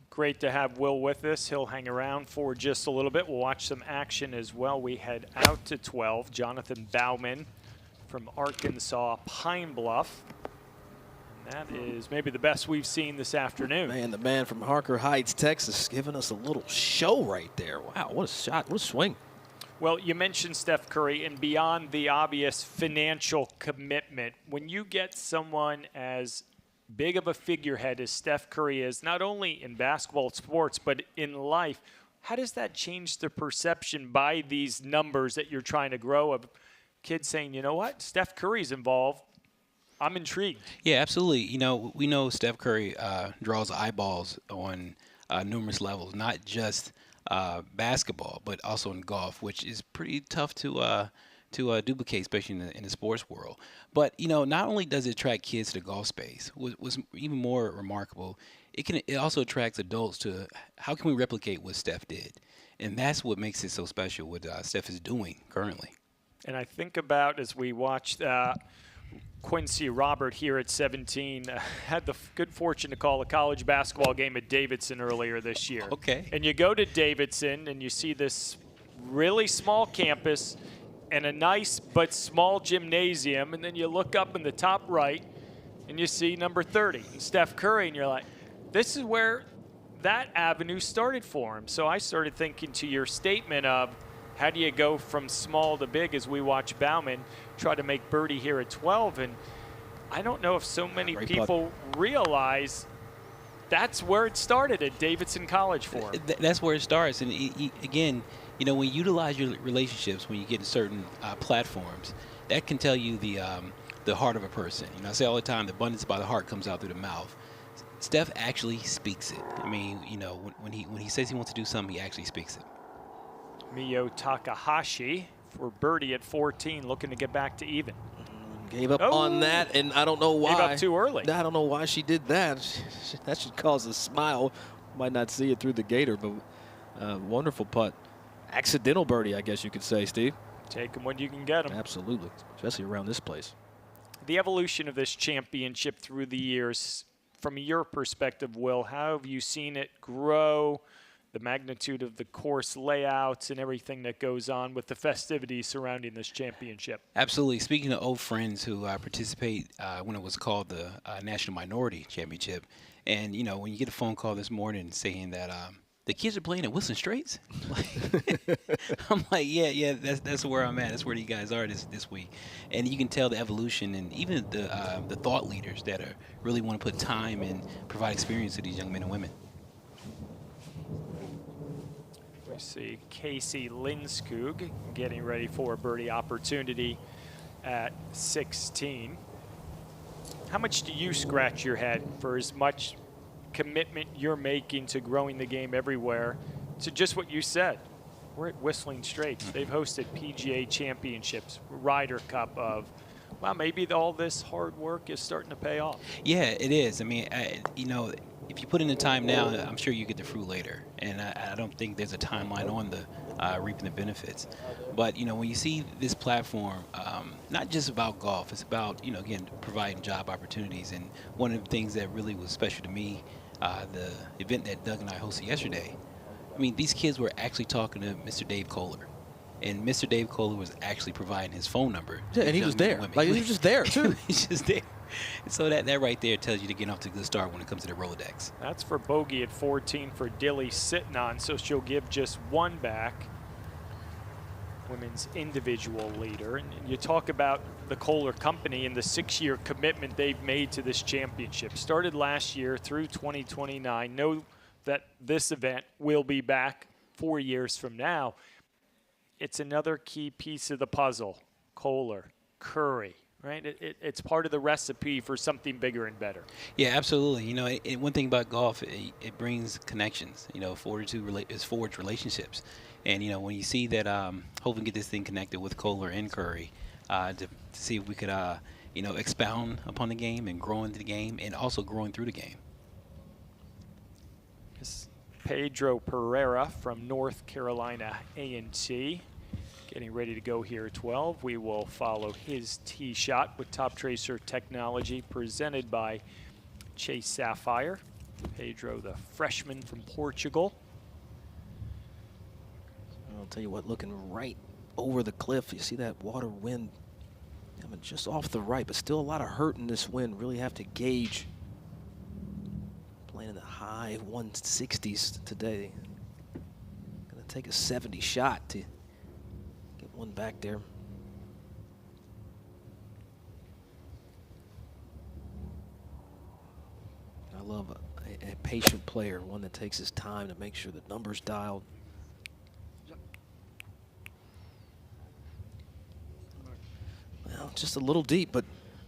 Speaker 2: Great to have Will with us. He'll hang around for just a little bit. We'll watch some action as well. We head out to 12. Jonathan Bauman from Arkansas Pine Bluff. And that is maybe the best we've seen this afternoon.
Speaker 3: Man, the man from Harker Heights, Texas, giving us a little show right there. Wow, what a shot, what a swing.
Speaker 2: Well, you mentioned Steph Curry, and beyond the obvious financial commitment, when you get someone as big of a figurehead as Steph Curry is, not only in basketball sports, but in life, how does that change the perception by these numbers that you're trying to grow of kids saying, you know what, Steph Curry's involved, I'm intrigued?
Speaker 6: Yeah, absolutely. We know Steph Curry draws eyeballs on numerous levels, not just basketball, but also in golf, which is pretty tough to duplicate, especially in the sports world. But not only does it attract kids to the golf space, what's even more remarkable, it also attracts adults to how can we replicate what Steph did, and that's what makes it so special. What Steph is doing currently.
Speaker 2: And I think about as we watched Quincy Robert here at 17 had the good fortune to call a college basketball game at Davidson earlier this year.
Speaker 6: Okay.
Speaker 2: And you go to Davidson and you see this really small campus and a nice but small gymnasium, and then you look up in the top right and you see number 30, Steph Curry, and you're like, this is where that avenue started for him. So I started thinking to your statement of how do you go from small to big as we watch Bauman try to make birdie here at 12, and I don't know if so many people realize that's where it started at Davidson College for him.
Speaker 6: That's where it starts, and again, when you utilize your relationships, when you get in certain platforms, that can tell you the heart of a person. I say all the time, the abundance by the heart comes out through the mouth. Steph actually speaks it. I mean, when he says he wants to do something, he actually speaks it.
Speaker 2: Miyo Takahashi for birdie at 14, looking to get back to even.
Speaker 3: Gave up on that, and I don't know why.
Speaker 2: Gave up too early.
Speaker 3: I don't know why she did that. That should cause a smile. Might not see it through the gator, but wonderful putt. Accidental birdie, I guess you could say, Steve.
Speaker 2: Take them when you can get them.
Speaker 3: Absolutely, especially around this place.
Speaker 2: The evolution of this championship through the years, from your perspective, Will, how have you seen it grow? The magnitude of the course layouts and everything that goes on with the festivities surrounding this championship.
Speaker 6: Absolutely. Speaking of old friends who participate when it was called the National Minority Championship, and when you get a phone call this morning saying that the kids are playing at Whistling Straits, I'm like, yeah, that's where I'm at. That's where you guys are this week, and you can tell the evolution and even the thought leaders that are really want to put time and provide experience to these young men and women.
Speaker 2: We see Casey Lindskog getting ready for a birdie opportunity at 16. How much do you scratch your head for as much commitment you're making to growing the game everywhere to just what you said? We're at Whistling Straits. They've hosted PGA Championships, Ryder Cup of, well, maybe all this hard work is starting to pay off.
Speaker 6: Yeah, it is. I mean, if you put in the time now, I'm sure you get the fruit later. And I don't think there's a timeline on the reaping the benefits. But, when you see this platform, not just about golf, it's about, again, providing job opportunities. And one of the things that really was special to me, the event that Doug and I hosted yesterday, I mean, these kids were actually talking to Mr. Dave Kohler. And Mr. Dave Kohler was actually providing his phone number.
Speaker 3: Yeah, and he was there. Like, he was just there, too.
Speaker 6: He's just there. So that right there tells you to get off to a good start when it comes to the Rolodex.
Speaker 2: That's for bogey at 14 for Dilly sitting on, so she'll give just one back. Women's individual leader. And you talk about the Kohler company and the 6-year commitment they've made to this championship. Started last year through 2029. Know that this event will be back 4 years from now. It's another key piece of the puzzle. Kohler, Curry, right? It's part of the recipe for something bigger and better.
Speaker 6: Yeah, absolutely. You know, one thing about golf, it brings connections. You know, forged relationships. And, you know, when you see that, hopefully get this thing connected with Kohler and Curry to see if we could, you know, expound upon the game and grow into the game and also growing through the game.
Speaker 2: This Pedro Pereira from North Carolina A&T getting ready to go here at 12. We will follow his tee shot with Top Tracer technology presented by Chase Sapphire. Pedro, the freshman from Portugal.
Speaker 3: I'll tell you what, looking right over the cliff, you see that water wind coming just off the right, but still a lot of hurt in this wind. Really have to gauge. Playing in the high 160s today. Gonna take a 70 shot to get one back there. I love a patient player, one that takes his time to make sure the numbers dialed. Well, just a little deep, but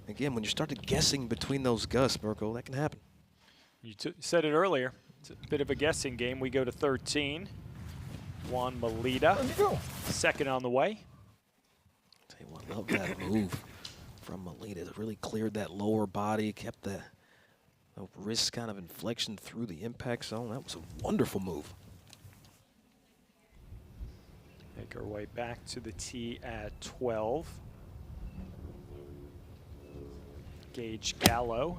Speaker 3: again, when you started guessing between those gusts, Mirko, that can happen.
Speaker 2: You said it earlier. It's a bit of a guessing game. We go to 13. Juan Melita, second on the way.
Speaker 3: Tell you what, love that move from Melita. It really cleared that lower body, kept the wrist kind of inflection through the impact zone. That was a wonderful move.
Speaker 2: Make our way back to the tee at 12. Gage Gallo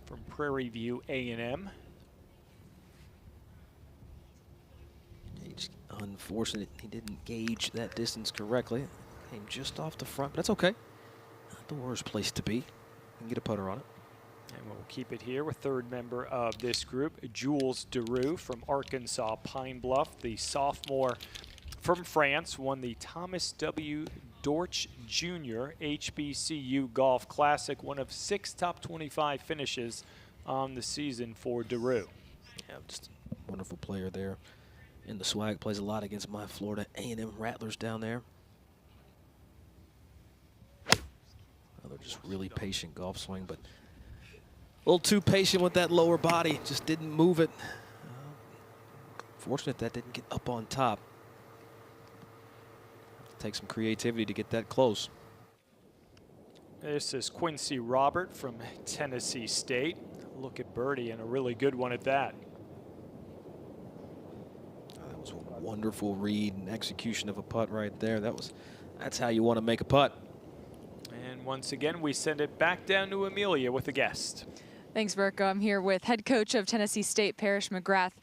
Speaker 2: from Prairie View A&M.
Speaker 3: Gage, unfortunate he didn't gauge that distance correctly. Came just off the front, but that's okay. Not the worst place to be. You can get a putter on it.
Speaker 2: And we'll keep it here with third member of this group, Jules Deroux from Arkansas Pine Bluff, the sophomore from France, won the Thomas W. Dortch Jr. HBCU Golf Classic, one of 6 top 25 finishes on the season for Deroux.
Speaker 3: Yeah, just a wonderful player there. In the swag, plays a lot against my Florida A&M Rattlers down there. Another just really patient golf swing, but a little too patient with that lower body. Just didn't move it. Fortunate that didn't get up on top. Take some creativity to get that close.
Speaker 2: This is Quincy Robert from Tennessee State. Look at birdie, and a really good one at that.
Speaker 3: That was a wonderful read and execution of a putt right there. That's how you want to make a putt.
Speaker 2: And once again, we send it back down to Amelia with a guest.
Speaker 4: Thanks, Mirko. I'm here with head coach of Tennessee State, Parrish McGrath.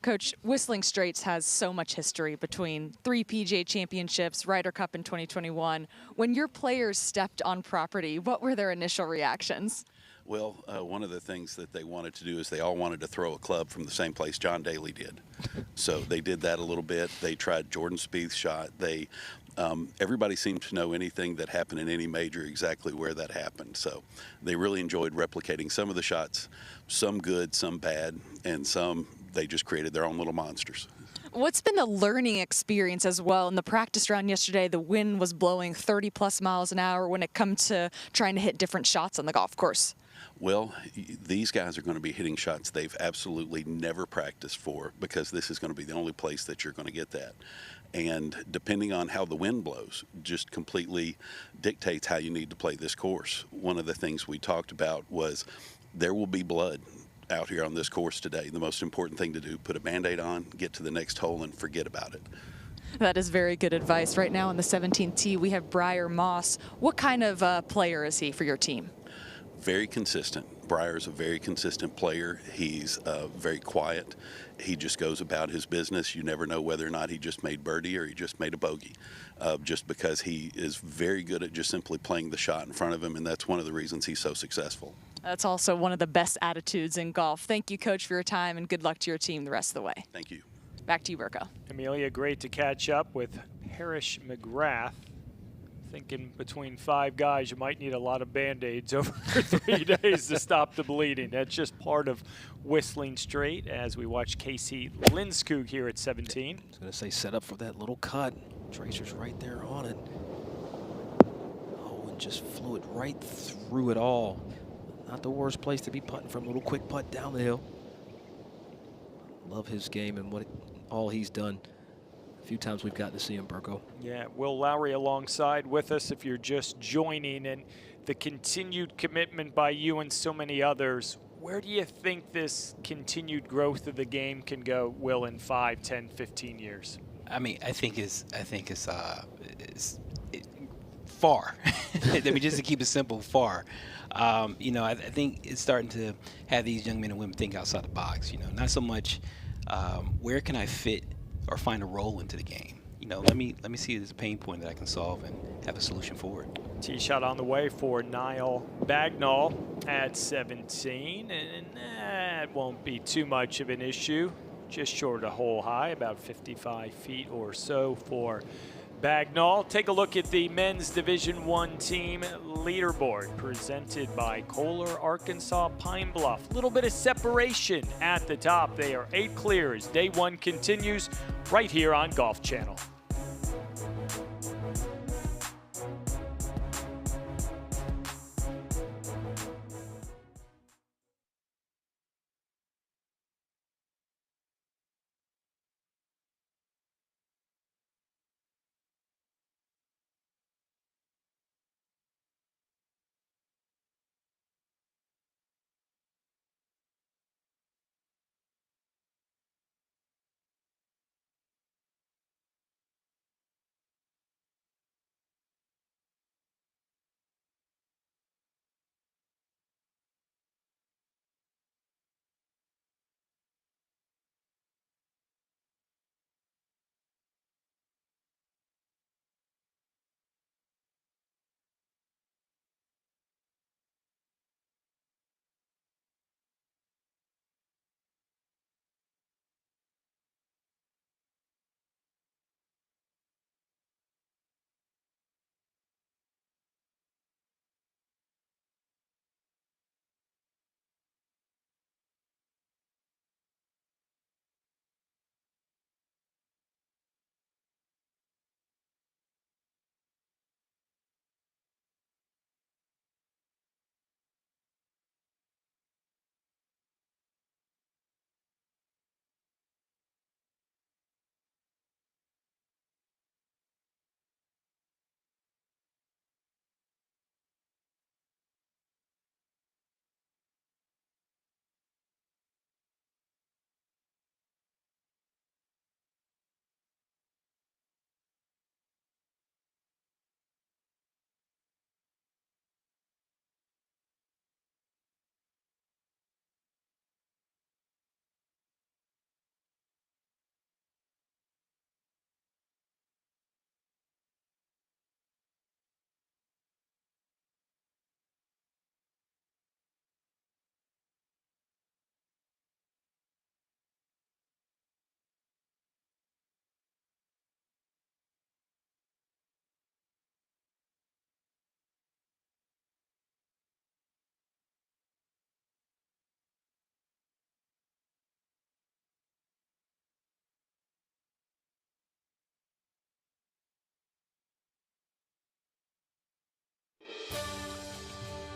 Speaker 4: Coach, Whistling Straits has so much history between 3 PGA Championships, Ryder Cup in 2021. When your players stepped on property, what were their initial reactions?
Speaker 9: Well, one of the things that they wanted to do is they all wanted to throw a club from the same place John Daly did. So they did that a little bit. They tried Jordan Spieth's shot. Everybody seemed to know anything that happened in any major exactly where that happened. So they really enjoyed replicating some of the shots, some good, some bad, and some they just created their own little monsters.
Speaker 4: What's been the learning experience as well? In the practice round yesterday, the wind was blowing 30+ miles an hour when it comes to trying to hit different shots on the golf course.
Speaker 9: Well, these guys are going to be hitting shots they've absolutely never practiced for, because this is going to be the only place that you're going to get that. And depending on how the wind blows, just completely dictates how you need to play this course. One of the things we talked about was there will be blood out here on this course today. The most important thing to do, put a Band-Aid on, get to the next hole, and forget about it.
Speaker 4: That is very good advice. Right now on the 17th tee, we have Briar Moss. What kind of player is he for your team?
Speaker 9: Very consistent. Briar's a very consistent player. He's very quiet. He just goes about his business. You never know whether or not he just made birdie or he just made a bogey, just because he is very good at just simply playing the shot in front of him, and that's one of the reasons he's so successful.
Speaker 4: That's also one of the best attitudes in golf. Thank you, Coach, for your time, and good luck to your team the rest of the way.
Speaker 9: Thank you.
Speaker 4: Back to you, Mirko.
Speaker 2: Amelia, great to catch up with Parrish McGrath. Thinking between 5 guys, you might need a lot of Band-Aids over 3 days to stop the bleeding. That's just part of Whistling Straight as we watch Casey Lindskog here at 17.
Speaker 3: I was going to say set up for that little cut. Tracer's right there on it. Oh, and just flew it right through it all. Not the worst place to be putting from. A little quick putt down the hill. Love his game and all he's done. A few times we've gotten to see him, Burko.
Speaker 2: Yeah, Will Lowry alongside with us if you're just joining, and the continued commitment by you and so many others. Where do you think this continued growth of the game can go, Will, in 5, 10, 15 years?
Speaker 6: I mean, I think it's far. I mean, just to keep it simple, far. You know, I think it's starting to have these young men and women think outside the box. You know, not so much where can I fit or find a role into the game. You know, let me see if there's a pain point that I can solve and have a solution for it.
Speaker 2: Tee shot on the way for Niall Bagnall at 17, and that won't be too much of an issue. Just short of hole high, about 55 feet or so for Bagnall. Take a look at the men's Division I team leaderboard presented by Kohler, Arkansas, Pine Bluff. A little bit of separation at the top. They are 8 clear as day 1 continues right here on Golf Channel.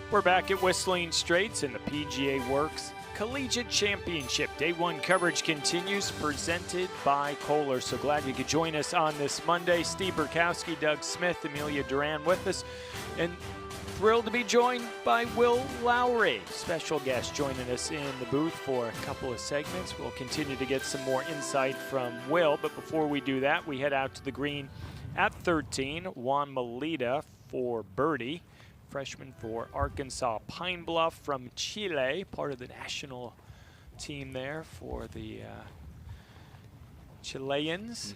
Speaker 2: We're back at Whistling Straits in the PGA Works Collegiate Championship. Day 1 coverage continues, presented by Kohler. So glad you could join us on this Monday. Steve Burkowski, Doug Smith, Amelia Duran with us. And thrilled to be joined by Will Lowry, special guest joining us in the booth for a couple of segments. We'll continue to get some more insight from Will. But before we do that, we head out to the green at 13. Juan Melita for birdie. Freshman for Arkansas, Pine Bluff from Chile, part of the national team there for the Chileans.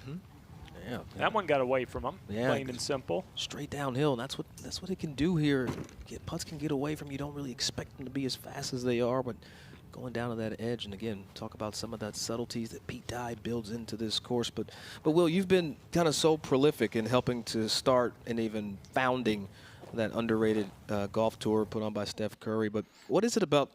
Speaker 3: Yeah,
Speaker 2: that one got away from him,
Speaker 3: yeah,
Speaker 2: plain and simple.
Speaker 3: Straight downhill. That's what it can do here. Putts can get away from you. You don't really expect them to be as fast as they are, but going down to that edge, and again, talk about some of that subtleties that Pete Dye builds into this course. But Will, you've been kind of so prolific in helping to start and even founding that underrated golf tour put on by Steph Curry. But what is it about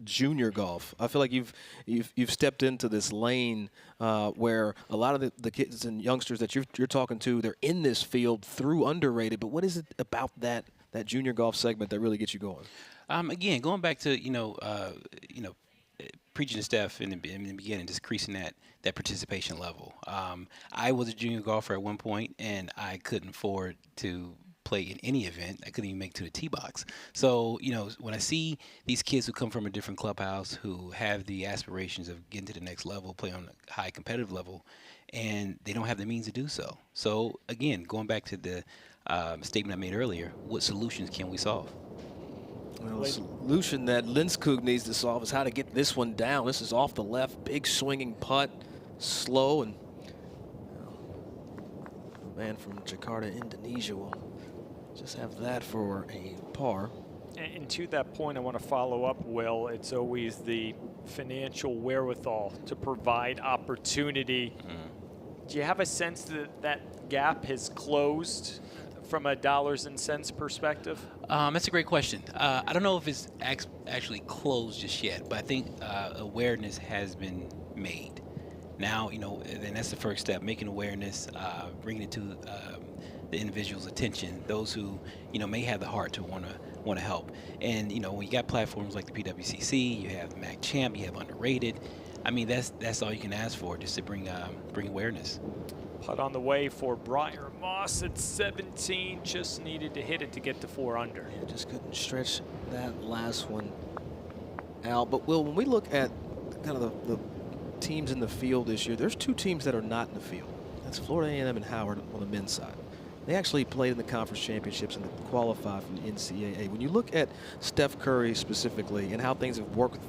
Speaker 3: junior golf? I feel like you've stepped into this lane where a lot of the kids and youngsters that you're talking to, they're in this field through underrated. But what is it about that that junior golf segment that really gets you going?
Speaker 6: Again, going back to preaching to Steph in the beginning, just increasing that participation level. I was a junior golfer at one point, and I couldn't afford to play in any event. I couldn't even make it to the tee box. So, when I see these kids who come from a different clubhouse, who have the aspirations of getting to the next level, play on a high competitive level, and they don't have the means to do so. So, again, going back to the statement I made earlier, what solutions can we solve?
Speaker 3: Well, the solution that Linskog needs to solve is how to get this one down. This is off the left, big swinging putt, slow, and the man from Jakarta, Indonesia will just have that for a par.
Speaker 2: And to that point, I want to follow up, Will. It's always the financial wherewithal to provide opportunity. Do you have a sense that that gap has closed from a dollars and cents perspective?
Speaker 6: That's a great question. I don't know if it's actually closed just yet, but I think awareness has been made. Now, and that's the first step, making awareness, bringing it to the individual's attention, those who, may have the heart to want to help. And, when you got platforms like the PWCC, you have Mac Champ, you have Underrated. I mean, that's all you can ask for, just to bring awareness.
Speaker 2: Putt on the way for Briar Moss at 17. Just needed to hit it to get to 4 under.
Speaker 3: Yeah, just couldn't stretch that last one out. But, Will, when we look at kind of the teams in the field this year, there's 2 teams that are not in the field. That's Florida A&M and Howard on the men's side. They actually played in the conference championships and qualified from the NCAA. When you look at Steph Curry specifically and how things have worked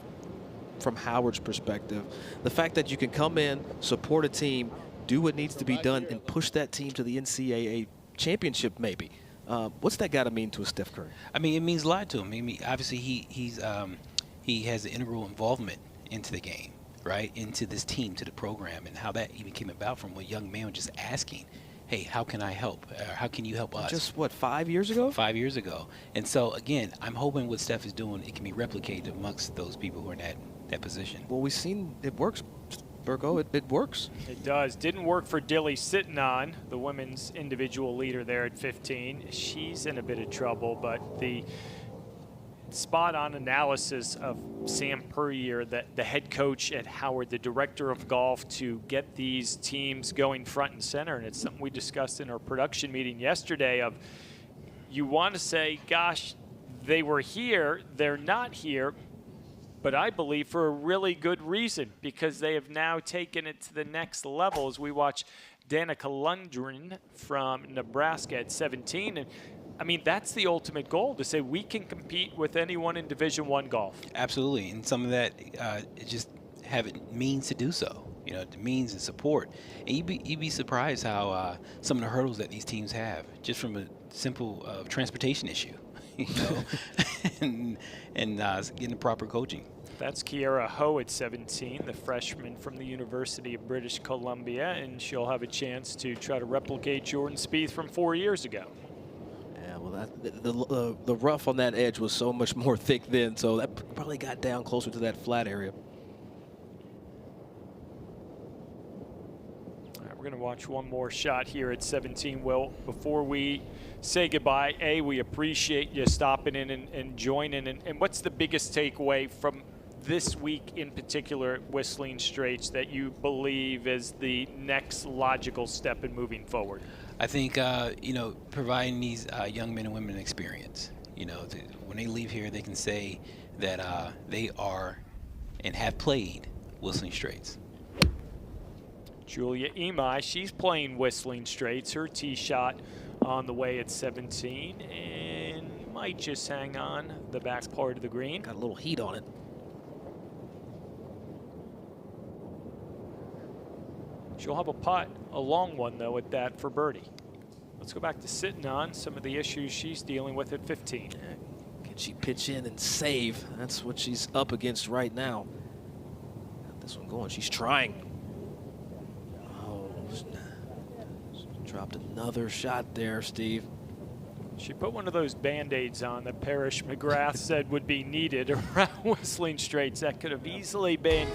Speaker 3: from Howard's perspective, the fact that you can come in, support a team, do what needs to be done, and push that team to the NCAA championship maybe. What's that got to mean to a Steph Curry?
Speaker 6: I mean, it means a lot to him. I mean, obviously he has an integral involvement into the game, right, into this team, to the program, and how that even came about from a young man just asking, hey, how can I help? How can you help us?
Speaker 3: Just, what, 5 years ago?
Speaker 6: 5 years ago. And so, again, I'm hoping what Steph is doing, it can be replicated amongst those people who are in that position.
Speaker 3: Well, we've seen it works, Burko. It works.
Speaker 2: It does. Didn't work for Dilly Sitton, the women's individual leader there at 15. She's in a bit of trouble, but the spot-on analysis of Sam Puryear, the head coach at Howard, the director of golf, to get these teams going front and center. And it's something we discussed in our production meeting yesterday of, you want to say, gosh, they were here, they're not here, but I believe for a really good reason, because they have now taken it to the next level. As we watch Danica Lundgren from Nebraska at 17, and I mean, that's the ultimate goal, to say we can compete with anyone in Division I golf.
Speaker 6: Absolutely, and some of that just have it means to do so. The means and support. And you'd be surprised how some of the hurdles that these teams have, just from a simple transportation issue, and getting the proper coaching.
Speaker 2: That's Kiera Ho at 17, the freshman from the University of British Columbia, and she'll have a chance to try to replicate Jordan Spieth from 4 years ago.
Speaker 3: Yeah, well, the rough on that edge was so much more thick then, so that probably got down closer to that flat area.
Speaker 2: All right, we're going to watch one more shot here at 17. Will, before we say goodbye, we appreciate you stopping in and joining. And what's the biggest takeaway from this week in particular at Whistling Straits that you believe is the next logical step in moving forward?
Speaker 6: I think, providing these young men and women experience. When they leave here, they can say that they are and have played Whistling Straits.
Speaker 2: Julia Imai, she's playing Whistling Straits. Her tee shot on the way at 17, and might just hang on the back part of the green.
Speaker 3: Got a little heat on it.
Speaker 2: She'll have a putt, a long one though at that for birdie. Let's go back to sitting on some of the issues she's dealing with at 15.
Speaker 3: Can she pitch in and save? That's what she's up against right now. Got this one going. She's trying. Oh, dropped another shot there, Steve.
Speaker 2: She put one of those Band-Aids on that Parrish McGrath said would be needed around Whistling Straits. That could have easily been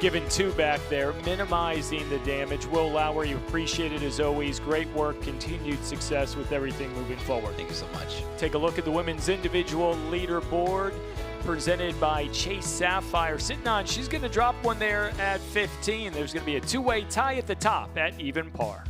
Speaker 2: given two back there, minimizing the damage. Will Lowry, appreciate it as always. Great work, continued success with everything moving forward.
Speaker 6: Thank you so much.
Speaker 2: Take a look at the women's individual leaderboard presented by Chase Sapphire. Sitting on, she's going to drop one there at 15. There's going to be a two-way tie at the top at even par.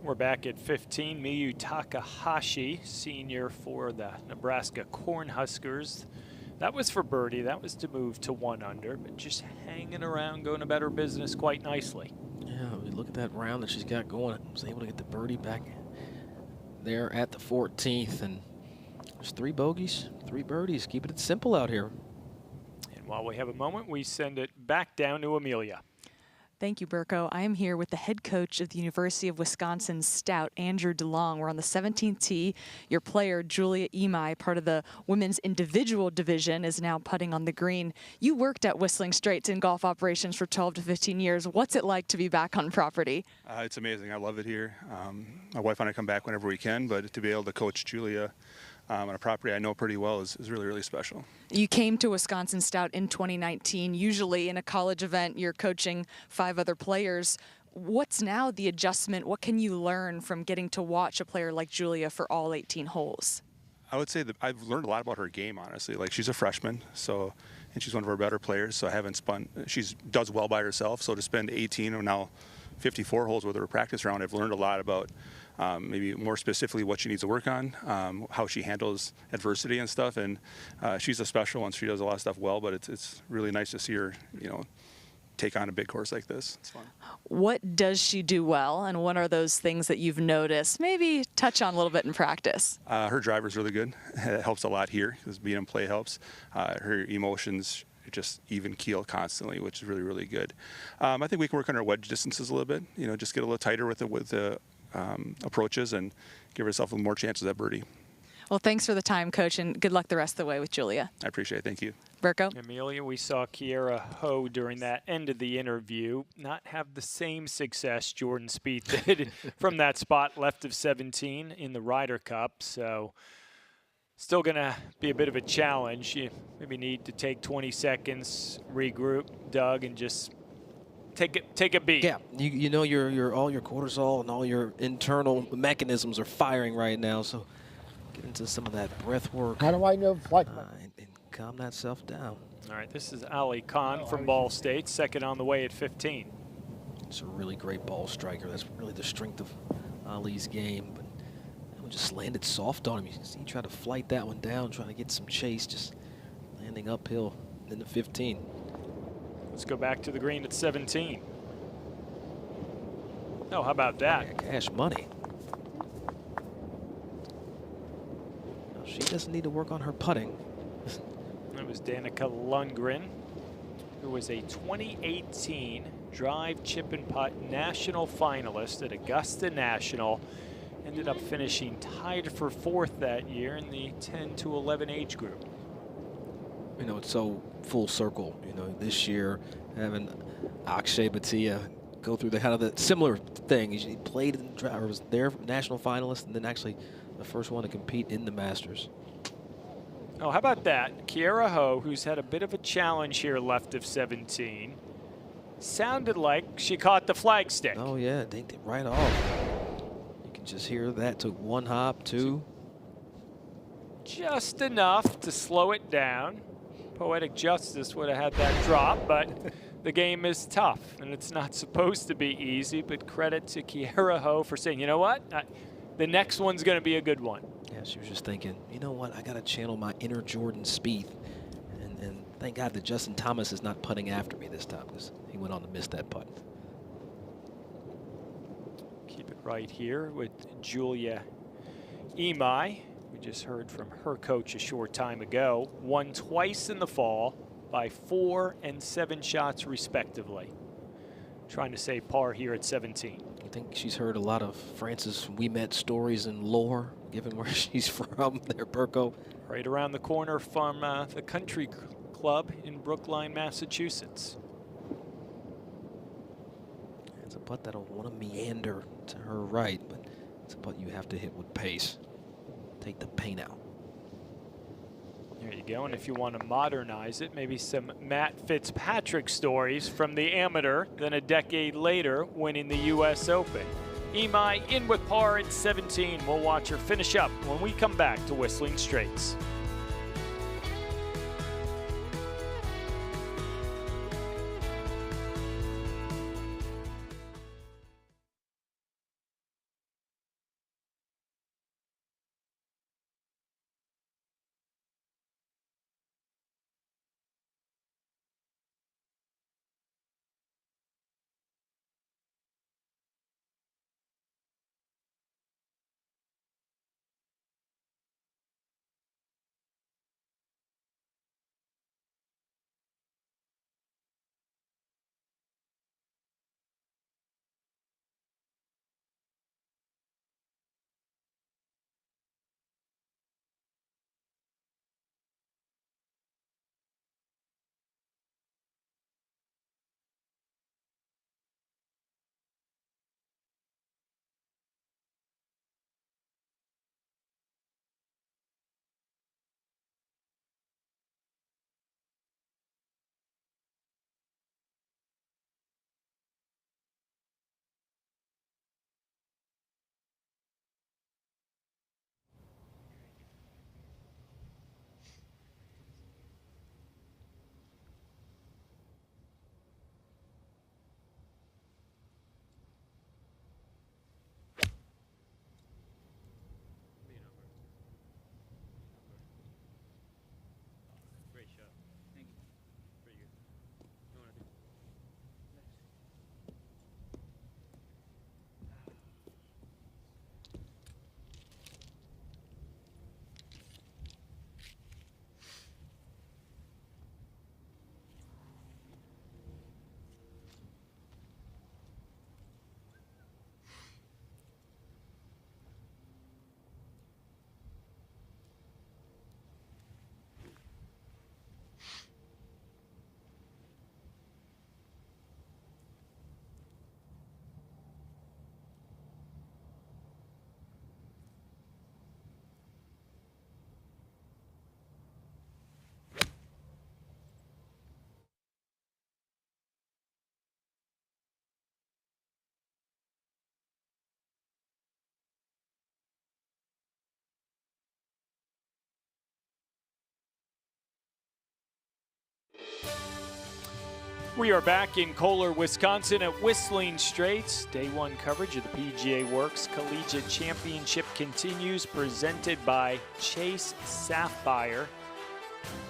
Speaker 2: We're back at 15. Miyu Takahashi, senior for the Nebraska Cornhuskers. That was for birdie. That was to move to 1 under, but just hanging around, going about her business quite nicely.
Speaker 3: Yeah, we look at that round that she's got going. Was able to get the birdie back there at the 14th, and there's 3 bogeys, 3 birdies. Keeping it simple out here.
Speaker 2: And while we have a moment, we send it back down to Amelia.
Speaker 4: Thank you, Burko. I am here with the head coach of the University of Wisconsin Stout, Andrew DeLong. We're on the 17th tee. Your player, Julia Imai, part of the women's individual division, is now putting on the green. You worked at Whistling Straits in golf operations for 12 to 15 years. What's it like to be back on property?
Speaker 10: It's amazing. I love it here. My wife and I come back whenever we can, but to be able to coach Julia on a property I know pretty well is really, really special.
Speaker 4: You came to Wisconsin Stout in 2019. Usually in a college event, you're coaching 5 other players. What's now the adjustment? What can you learn from getting to watch a player like Julia for all 18 holes?
Speaker 10: I would say that I've learned a lot about her game, honestly. Like, she's a freshman, and she's one of our better players, so I haven't she does well by herself, so to spend 18 or now 54 holes with her practice round, I've learned a lot about maybe more specifically what she needs to work on, how she handles adversity and stuff. And she's a special one. She does a lot of stuff well, but it's really nice to see her, take on a big course like this. It's fun.
Speaker 4: What does she do well, and what are those things that you've noticed? Maybe touch on a little bit in practice.
Speaker 10: Her driver's really good. It helps a lot here because being in play helps. Her emotions just even keel constantly, which is really, really good. I think we can work on our wedge distances a little bit. Just get a little tighter with the approaches and give herself more chances at birdie.
Speaker 4: Well, thanks for the time, Coach, and good luck the rest of the way with Julia.
Speaker 10: I appreciate it. Thank you.
Speaker 4: Burko?
Speaker 2: Amelia, we saw Kiera Ho during that end of the interview not have the same success Jordan Spieth did from that spot left of 17 in the Ryder Cup. So still going to be a bit of a challenge. You maybe need to take 20 seconds, regroup, Doug, and just take a beat.
Speaker 3: Yeah, you know your all your cortisol and all your internal mechanisms are firing right now. So get into some of that breath work.
Speaker 11: How do I know flight?
Speaker 3: And calm that self down.
Speaker 2: All right, this is Ali Khan from Ball State, second on the way at 15.
Speaker 3: It's a really great ball striker. That's really the strength of Ali's game. But that one just landed soft on him. You see, he tried to flight that one down, trying to get some chase, just landing uphill in the 15.
Speaker 2: Let's go back to the green at 17. Oh, how about that?
Speaker 3: Yeah, cash money. No, she doesn't need to work on her putting.
Speaker 2: That was Danica Lundgren, who was a 2018 drive, chip, and putt national finalist at Augusta National. Ended up finishing tied for 4th that year in the 10 to 11 age group.
Speaker 3: You know, it's so full circle. You know, this year having Akshay Bhatia go through the kind of the similar thing. He played in the drive, was their national finalist, and then actually the first one to compete in the Masters.
Speaker 2: Oh, how about that? Kiera Ho, who's had a bit of a challenge here left of 17, sounded like she caught the flagstick.
Speaker 3: Oh, yeah, they did right off. You can just hear that. Took one hop, two.
Speaker 2: Just enough to slow it down. Poetic Justice would have had that drop, but the game is tough, and it's not supposed to be easy, but credit to Kiera Ho for saying, you know what? The next one's going to be a good one.
Speaker 3: Yeah, she was just thinking, you know what? I got to channel my inner Jordan Spieth. And thank God that Justin Thomas is not putting after me this time, because he went on to miss that putt.
Speaker 2: Keep it right here with Julia Imai. We just heard from her coach a short time ago. Won twice in the fall by 4 and 7 shots respectively. Trying to save par here at 17.
Speaker 3: I think she's heard a lot of Frances Ouimet stories and lore, given where she's from there, Burko.
Speaker 2: Right around the corner from the country club in Brookline, Massachusetts.
Speaker 3: It's a putt that'll want to meander to her right, but it's a putt you have to hit with pace. Take the pain out.
Speaker 2: There you go, and if you want to modernize it, maybe some Matt Fitzpatrick stories from the amateur, then a decade later winning the U.S. Open. Imai in with par at 17. We'll watch her finish up when we come back to Whistling Straits. We are back in Kohler, Wisconsin at Whistling Straits. Day one coverage of the PGA Works Collegiate Championship continues, presented by Chase Sapphire.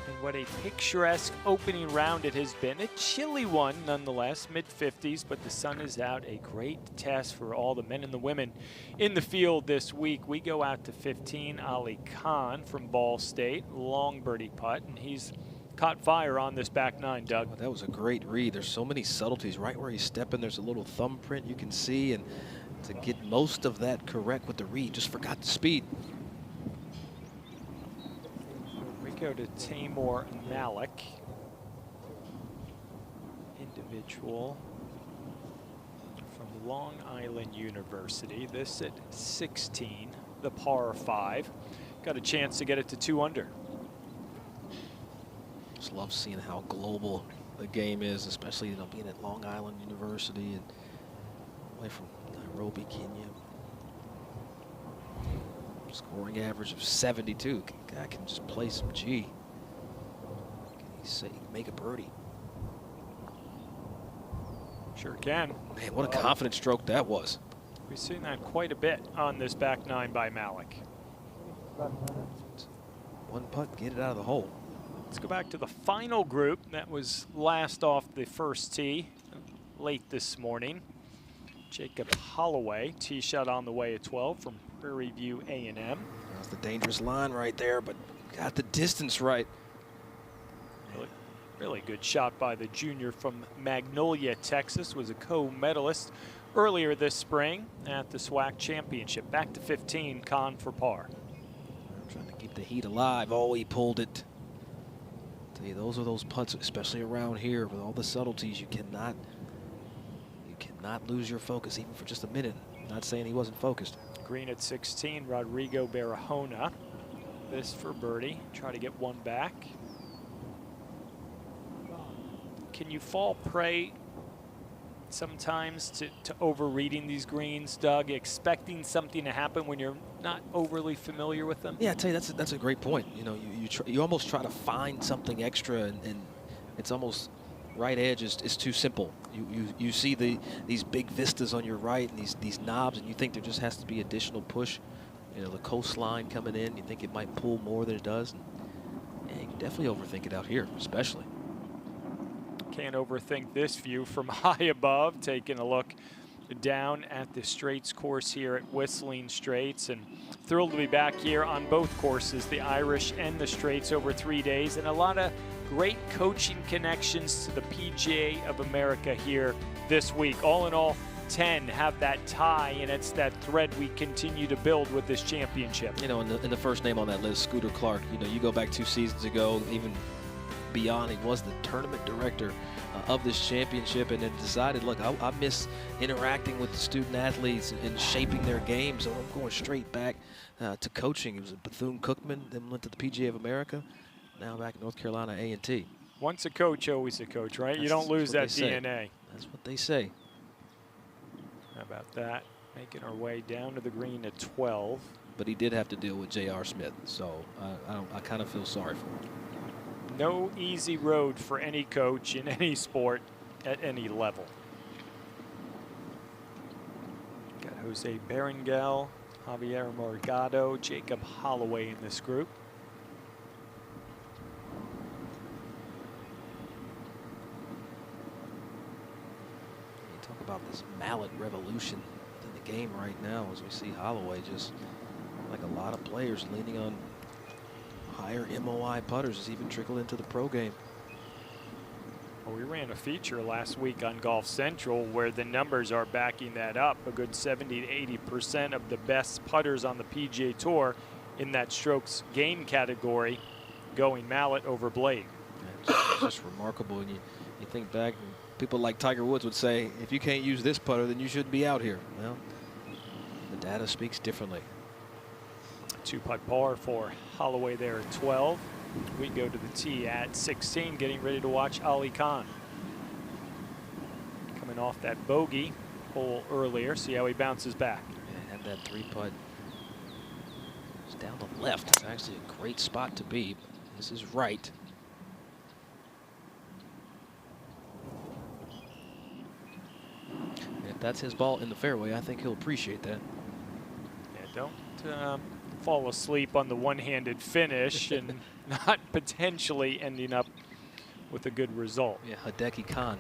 Speaker 2: And what a picturesque opening round it has been. A chilly one nonetheless, mid-50s, but the sun is out. A great test for all the men and the women in the field this week. We go out to 15. Ali Khan from Ball State, long birdie putt, and he's caught fire on this back nine, Doug.
Speaker 3: Well, that was a great read. There's so many subtleties. Right where he's stepping, there's a little thumbprint you can see, and to get most of that correct with the read, just forgot the speed.
Speaker 2: We go to Tamor Malik, individual from Long Island University. This at 16, the par 5. Got a chance to get it to 2 under.
Speaker 3: Just love seeing how global the game is, especially being at Long Island University and away from Nairobi, Kenya. Scoring average of 72. Guy can just play some G. Can he say make a birdie?
Speaker 2: Sure can.
Speaker 3: Man, what a confident stroke that was.
Speaker 2: We've seen that quite a bit on this back nine by Malik.
Speaker 3: One putt, get it out of the hole.
Speaker 2: Let's go back to the final group that was last off the first tee late this morning. Jacob Holloway, tee shot on the way at 12 from Prairie View A&M.
Speaker 3: That's the dangerous line right there, but got the distance right.
Speaker 2: Really good shot by the junior from Magnolia, Texas. Was a co-medalist earlier this spring at the SWAC Championship. Back to 15, Khan for par.
Speaker 3: Trying to keep the heat alive. Oh, he pulled it. Tell you, those are those putts, especially around here with all the subtleties. You cannot lose your focus even for just a minute. Not saying he wasn't focused.
Speaker 2: Green at 16, Rodrigo Barahona. This for birdie. Try to get one back. Can you fall prey sometimes to overreading these greens, Doug, expecting something to happen when you're not overly familiar with them?
Speaker 3: Yeah, I tell you, that's a great point. You know, you almost try to find something extra, and it's almost right edge is too simple. You see these big vistas on your right and these knobs, and you think there just has to be additional push. You know, the coastline coming in, you think it might pull more than it does. And you can definitely overthink it out here, especially.
Speaker 2: Can't overthink this view from high above. Taking a look down at the Straits course here at Whistling Straits, and thrilled to be back here on both courses, the Irish and the Straits, over 3 days, and a lot of great coaching connections to the PGA of America here this week. All in all, 10 have that tie, and it's that thread we continue to build with this championship.
Speaker 3: You know, in the first name on that list, Scooter Clark, you know, you go back 2 seasons ago, even beyond, he was the tournament director of this championship, and then decided, look, I miss interacting with the student athletes and shaping their games, so I'm going straight back to coaching. He was at Bethune-Cookman, then went to the PGA of America, now back in North Carolina A&T.
Speaker 2: Once a coach, always a coach, right? You don't lose that DNA.
Speaker 3: That's what they say.
Speaker 2: How about that? Making our way down to the green at 12.
Speaker 3: But he did have to deal with J.R. Smith, so I kind of feel sorry for him.
Speaker 2: No easy road for any coach in any sport at any level. Got Jose Berenguel, Javier Morgado, Jacob Holloway in this group.
Speaker 3: You talk about this mallet revolution in the game right now, as we see Holloway just like a lot of players leaning on higher MOI putters, has even trickled into the pro game.
Speaker 2: Well, we ran a feature last week on Golf Central where the numbers are backing that up. A good 70 to 80% of the best putters on the PGA Tour in that strokes gain category going mallet over blade.
Speaker 3: Yeah, it's just remarkable. And you think back, and people like Tiger Woods would say, if you can't use this putter, then you shouldn't be out here. Well, the data speaks differently.
Speaker 2: 2-putt par for Holloway there at 12. We go to the tee at 16, getting ready to watch Ali Khan. Coming off that bogey hole earlier, see how he bounces back.
Speaker 3: Yeah, had that 3-putt. It's down the left. It's actually a great spot to be. This is right. that's his ball in the fairway. I think he'll appreciate that.
Speaker 2: Yeah, don't fall asleep on the one-handed finish and not potentially ending up with a good result.
Speaker 3: Yeah, Hideki Khan.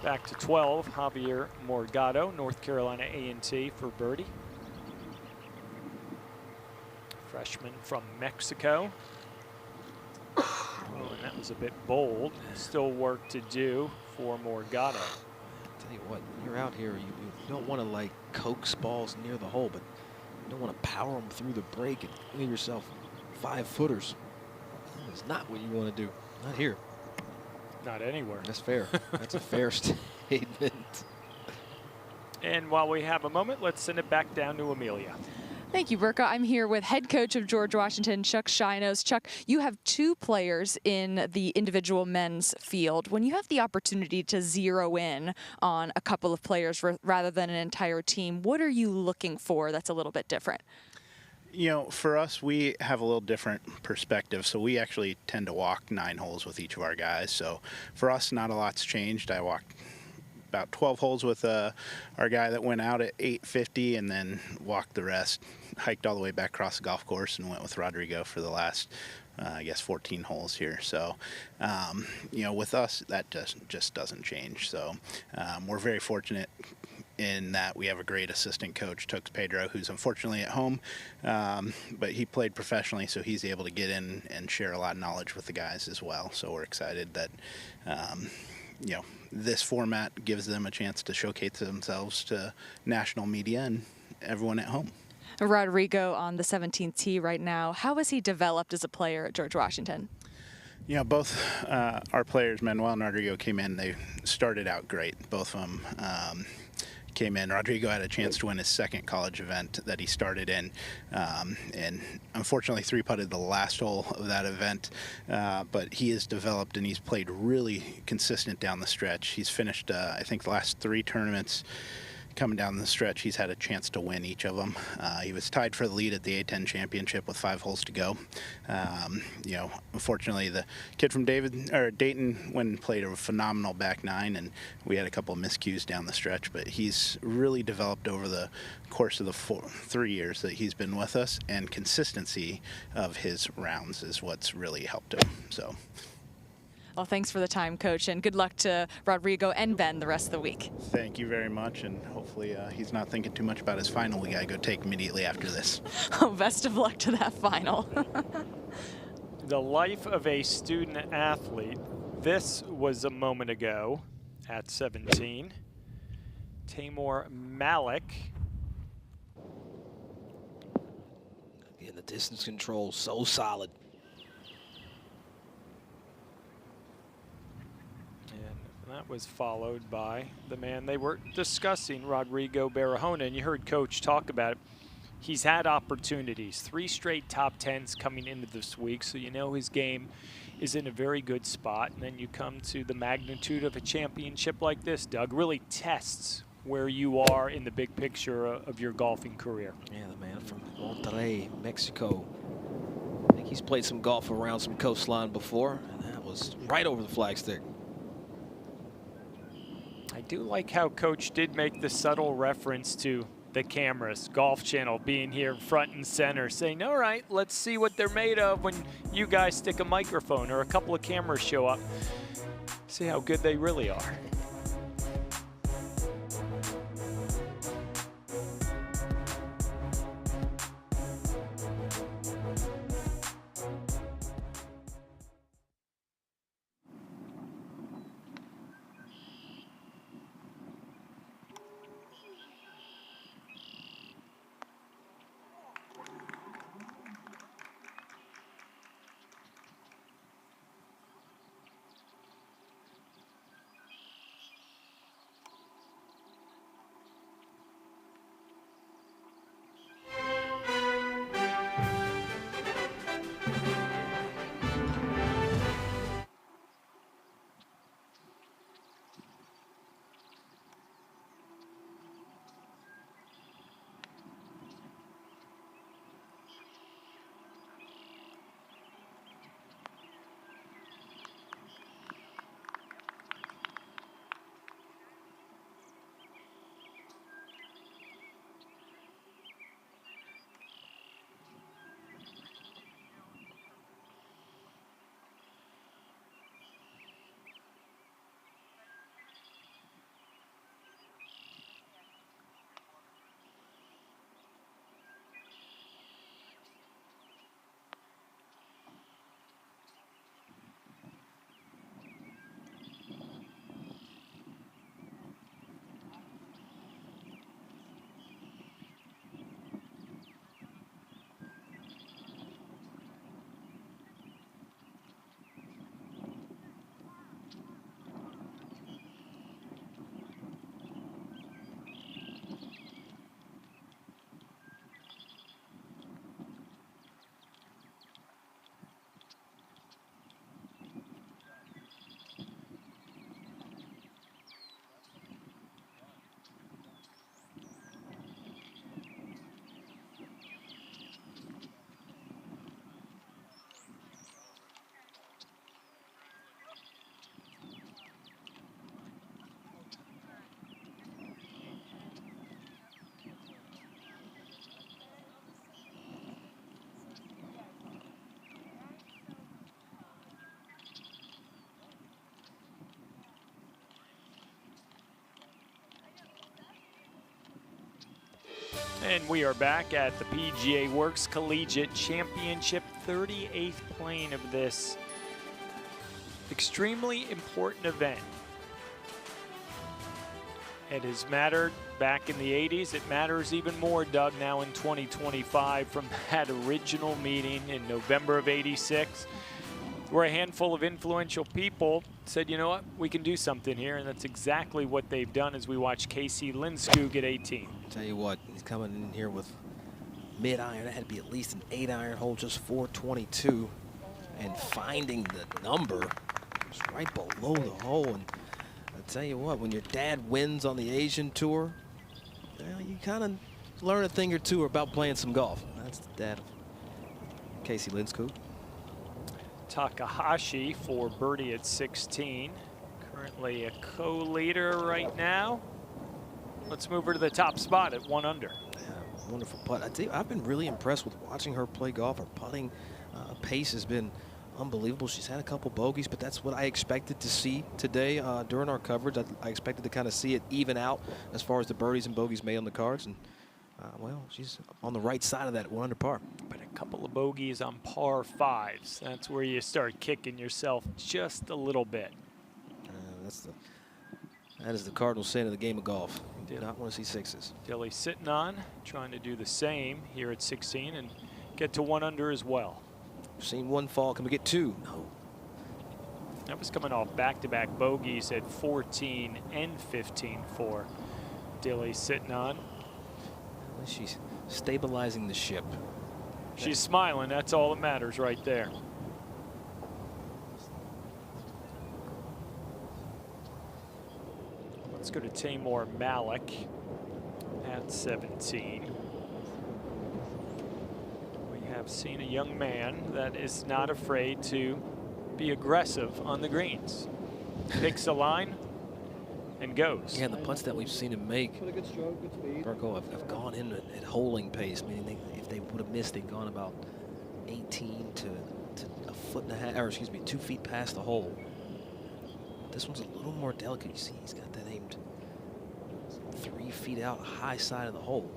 Speaker 2: Back to 12, Javier Morgado, North Carolina A&T for birdie. Freshman from Mexico. Oh, and that was a bit bold. Still work to do for Morgado.
Speaker 3: Tell you what, when you're out here, you don't want to like coax balls near the hole, but you don't want to power them through the break and leave yourself 5-footers. That's not what you want to do. Not here.
Speaker 2: Not anywhere.
Speaker 3: That's fair. That's a fair statement.
Speaker 2: And while we have a moment, let's send it back down to Amelia.
Speaker 4: Thank you, Burka. I'm here with head coach of George Washington, Chuck Shinos. Chuck, you have 2 players in the individual men's field. When you have the opportunity to zero in on a couple of players rather than an entire team, what are you looking for that's a little bit different?
Speaker 11: You know, for us, we have a little different perspective. So we actually tend to walk 9 holes with each of our guys. So for us, not a lot's changed. I walked about 12 holes with our guy that went out at 8:50 and then walked the rest, hiked all the way back across the golf course and went with Rodrigo for the last, I guess, 14 holes here. So, you know, with us, that just doesn't change. So we're very fortunate in that we have a great assistant coach, Tux Pedro, who's unfortunately at home, but he played professionally, so he's able to get in and share a lot of knowledge with the guys as well. So we're excited that, you know, this format gives them a chance to showcase themselves to national media and everyone at home.
Speaker 4: Rodrigo on the 17th tee right now. How has he developed as a player at George Washington?
Speaker 11: You know, both our players, Manuel and Rodrigo, came in. They started out great. Both of them came in. Rodrigo had a chance to win his second college event that he started in, and unfortunately 3-putted the last hole of that event, but he has developed and he's played really consistent down the stretch. He's finished, I think, the last 3 tournaments coming down the stretch, he's had a chance to win each of them. He was tied for the lead at the A10 Championship with 5 holes to go. You know, unfortunately, the kid from Dayton went and played a phenomenal back 9, and we had a couple of miscues down the stretch, but he's really developed over the course of the 3 years that he's been with us, and consistency of his rounds is what's really helped him. So.
Speaker 4: Well, thanks for the time, Coach, and good luck to Rodrigo and Ben the rest of the week.
Speaker 11: Thank you very much, and hopefully he's not thinking too much about his final we got to go take immediately after this.
Speaker 4: Oh, best of luck to that final.
Speaker 2: The life of a student athlete. This was a moment ago at 17. Tamor Malik.
Speaker 3: Again, the distance control so solid.
Speaker 2: That was followed by the man they were discussing, Rodrigo Barahona, and you heard Coach talk about it. He's had opportunities, 3 straight top 10s coming into this week, so you know his game is in a very good spot. And then you come to the magnitude of a championship like this, Doug, really tests where you are in the big picture of your golfing career.
Speaker 3: Yeah, the man from Monterrey, Mexico. I think he's played some golf around some coastline before, and that was right over the flagstick.
Speaker 2: I do like how Coach did make the subtle reference to the cameras, Golf Channel being here front and center, saying, all right, let's see what they're made of when you guys stick a microphone or a couple of cameras show up. See how good they really are. And we are back at the PGA Works Collegiate Championship, 38th playing of this extremely important event. It has mattered back in the 80s. It matters even more, Doug, now in 2025 from that original meeting in November of '86, where a handful of influential people said, you know what, we can do something here, and that's exactly what they've done as we watch Casey Lindskog at 18.
Speaker 3: Tell you what, he's coming in here with mid-iron. That had to be at least an 8-iron hole, just 422, and finding the number just right below the hole. And I tell you what, when your dad wins on the Asian Tour, well, you kind of learn a thing or two about playing some golf. That's the dad of Casey Lindskog.
Speaker 2: Takahashi for birdie at 16. Currently a co-leader right now. Let's move her to the top spot at 1 under.
Speaker 3: Yeah, wonderful putt. I tell you, I've been really impressed with watching her play golf. Her putting pace has been unbelievable. She's had a couple bogeys, but that's what I expected to see today during our coverage. I expected to kind of see it even out as far as the birdies and bogeys made on the cards. And well, she's on the right side of that 1 under par.
Speaker 2: But a couple of bogeys on par 5s. That's where you start kicking yourself just a little bit.
Speaker 3: That is the cardinal sin of the game of golf. You do not want to see 6s.
Speaker 2: Dilly sitting on, trying to do the same here at 16 and get to 1 under as well.
Speaker 3: We've seen 1 fall. Can we get 2? No.
Speaker 2: That was coming off back-to-back bogeys at 14 and 15 for Dilly sitting on.
Speaker 3: She's stabilizing the ship.
Speaker 2: She's smiling. That's all that matters right there. Let's go to Tamor Malik at 17. We have seen a young man that is not afraid to be aggressive on the greens. Picks a line and goes.
Speaker 3: Yeah, the putts that we've seen him make, Burko, have gone in at holing pace, meaning if they would have missed, they'd gone about 18 to a foot and a half, or excuse me, 2 feet past the hole. This one's a little more delicate. You see, he's got that aimed 3 feet out, high side of the hole.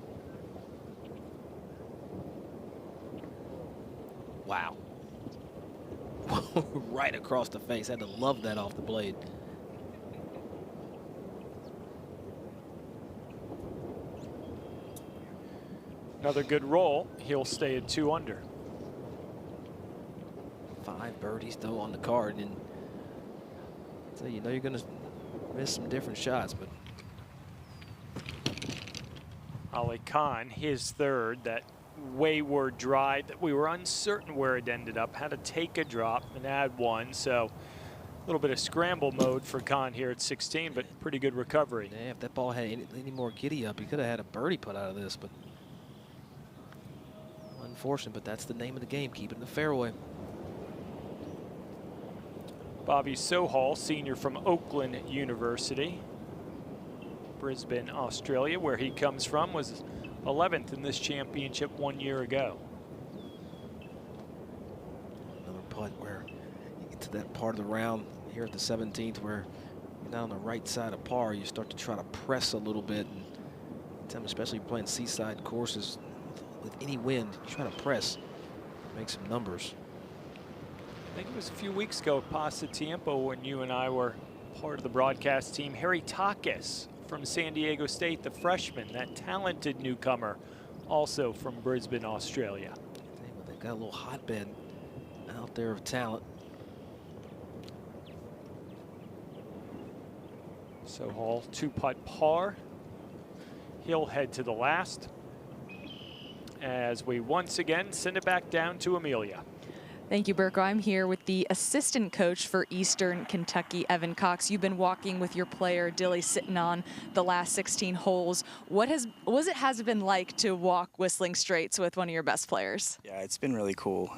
Speaker 3: Wow. Right across the face. Had to love that off the blade.
Speaker 2: Another good roll. He'll stay at 2 under.
Speaker 3: 5 birdies though on the card, and so you know you're going to miss some different shots. But
Speaker 2: Ali Khan, his 3rd, that wayward drive that we were uncertain where it ended up. Had to take a drop and add 1, so a little bit of scramble mode for Khan here at 16, but pretty good recovery.
Speaker 3: yeah, if that ball had any more giddy up, he could have had a birdie put out of this, but unfortunate. But that's the name of the game, keep it in the fairway.
Speaker 2: Bobby Sohal, senior from Oakland University, Brisbane, Australia, where he comes from, was 11th in this championship 1 year ago.
Speaker 3: Another putt where you get to that part of the round here at the 17th where you're not on the right side of par, you start to try to press a little bit. And especially playing seaside courses with any wind, you try to press, make some numbers.
Speaker 2: I think it was a few weeks ago at Pasatiempo when you and I were part of the broadcast team. Harry Takis from San Diego State, the freshman, that talented newcomer, also from Brisbane, Australia.
Speaker 3: They've got a little hotbed out there of talent.
Speaker 2: Sohal, 2-putt par. He'll head to the last as we once again send it back down to Amelia.
Speaker 4: Thank you, Burko. I'm here with the assistant coach for Eastern Kentucky, Evan Cox. You've been walking with your player, Dilly, sitting on the last 16 holes. What has it been like to walk Whistling Straits with one of your best players?
Speaker 12: Yeah, it's been really cool.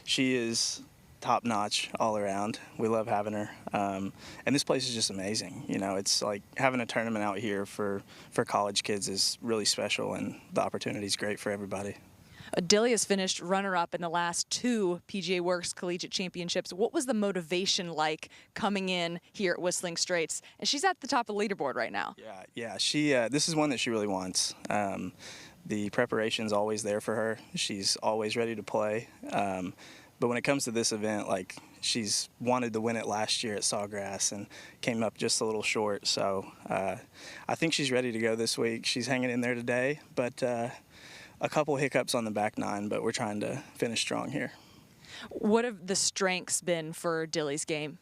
Speaker 12: She is top-notch all around. We love having her. And this place is just amazing. You know, it's like having a tournament out here for college kids is really special, and the opportunity is great for everybody.
Speaker 4: Dilly has finished runner-up in the last 2 PGA Works Collegiate Championships. What was the motivation like coming in here at Whistling Straits? And she's at the top of the leaderboard right now.
Speaker 12: Yeah. She this is one that she really wants. the preparation's always there for her. She's always ready to play. But when it comes to this event, like, she's wanted to win it last year at Sawgrass and came up just a little short. So I think she's ready to go this week. She's hanging in there today, but a couple hiccups on the back nine, but we're trying to finish strong here.
Speaker 4: What have the strengths been for Dilly's game?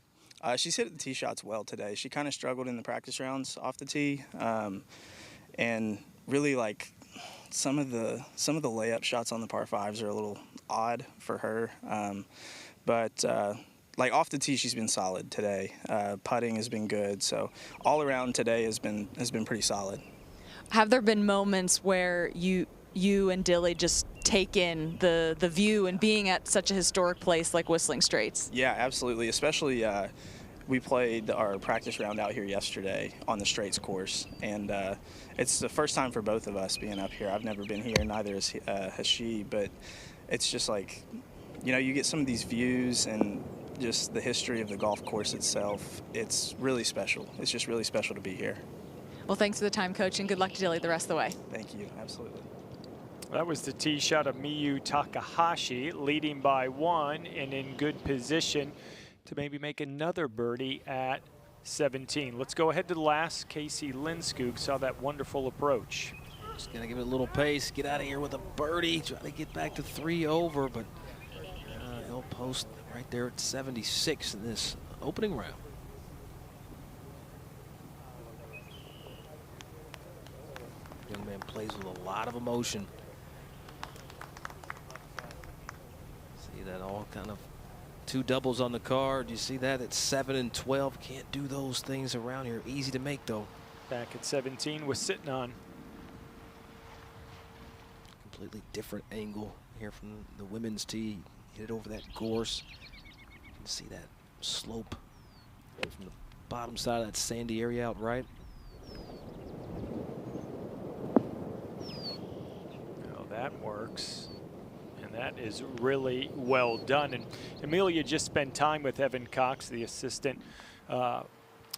Speaker 12: She's hit the tee shots well today. She kind of struggled in the practice rounds off the tee, and really, like, some of the layup shots on the par fives are a little odd for her. But like, off the tee, she's been solid today. Putting has been good. So all around today has been pretty solid.
Speaker 4: Have there been moments where you and Dilly just take in the view and being at such a historic place like Whistling Straits?
Speaker 12: Yeah, absolutely. Especially we played our practice round out here yesterday on the Straits course, and it's the first time for both of us being up here. I've never been here, neither has she, but it's just like, you know, you get some of these views and just the history of the golf course itself. It's really special. It's just really special to be here.
Speaker 4: Well, thanks for the time, Coach, and good luck to Dilly the rest of the way.
Speaker 12: Thank you. Absolutely.
Speaker 2: That was the tee shot of Miyu Takahashi, leading by 1 and in good position to maybe make another birdie at 17. Let's go ahead to the last. Casey Lindskog saw that wonderful approach.
Speaker 3: Just gonna give it a little pace, get out of here with a birdie, try to get back to 3 over, but he'll post right there at 76 in this opening round. Young man plays with a lot of emotion. See that all kind of 2 doubles on the card. You see that at 7 and 12. Can't do those things around here. Easy to make though.
Speaker 2: Back at 17 was sitting on.
Speaker 3: Completely different angle here from the women's tee. Hit it over that gorse. You can see that slope from the bottom side of that sandy area out right.
Speaker 2: Oh, that works. And that is really well done. And Amelia just spent time with Evan Cox, the assistant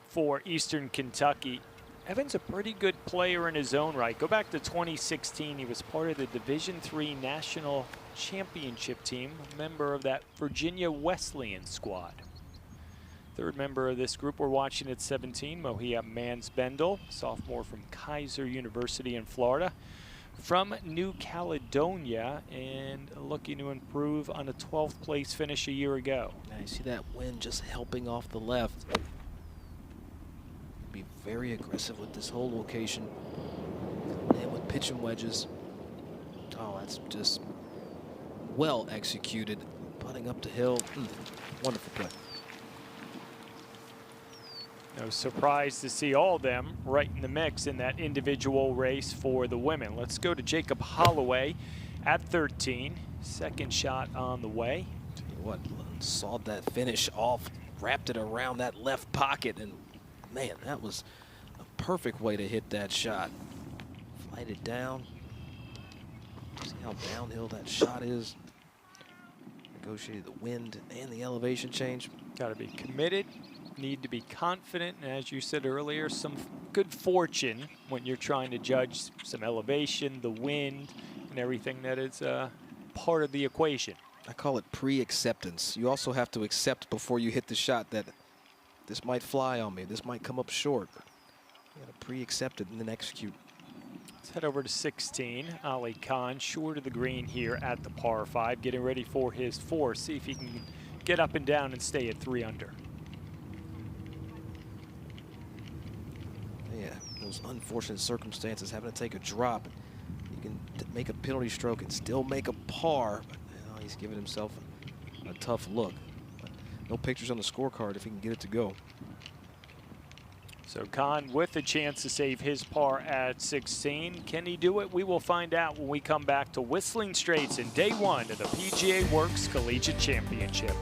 Speaker 2: for Eastern Kentucky. Evan's a pretty good player in his own right. Go back to 2016. He was part of the Division III National Championship team, a member of that Virginia Wesleyan squad. Third member of this group we're watching at 17, Mohia Mansbendel, sophomore from Kaiser University in Florida. From New Caledonia and looking to improve on a 12th place finish a year ago.
Speaker 3: Now you see that wind just helping off the left. Be very aggressive with this whole location and with pitch and wedges. Oh, that's just well executed. Putting up the hill. Wonderful play.
Speaker 2: I was surprised to see all of them right in the mix in that individual race for the women. Let's go to Jacob Holloway at 13. Second shot on the way.
Speaker 3: Tell you what, sawed that finish off, wrapped it around that left pocket, and man, that was a perfect way to hit that shot. Flight it down. See how downhill that shot is. Negotiated the wind and the elevation change.
Speaker 2: Got to be committed. Need to be confident, and as you said earlier, some good fortune when you're trying to judge some elevation, the wind, and everything that is part of the equation.
Speaker 3: I call it pre-acceptance. You also have to accept before you hit the shot that this might fly on me, this might come up short. You gotta pre-accept it and then execute.
Speaker 2: Let's head over to 16. Ali Khan, short of the green here at the par 5, getting ready for his 4. See if he can get up and down and stay at 3 under.
Speaker 3: Yeah, those unfortunate circumstances, having to take a drop. You can make a penalty stroke and still make a par, but you know, he's giving himself a tough look. But no pictures on the scorecard if he can get it to go.
Speaker 2: So Khan with a chance to save his par at 16. Can he do it? We will find out when we come back to Whistling Straits in day 1 of the PGA Works Collegiate Championship.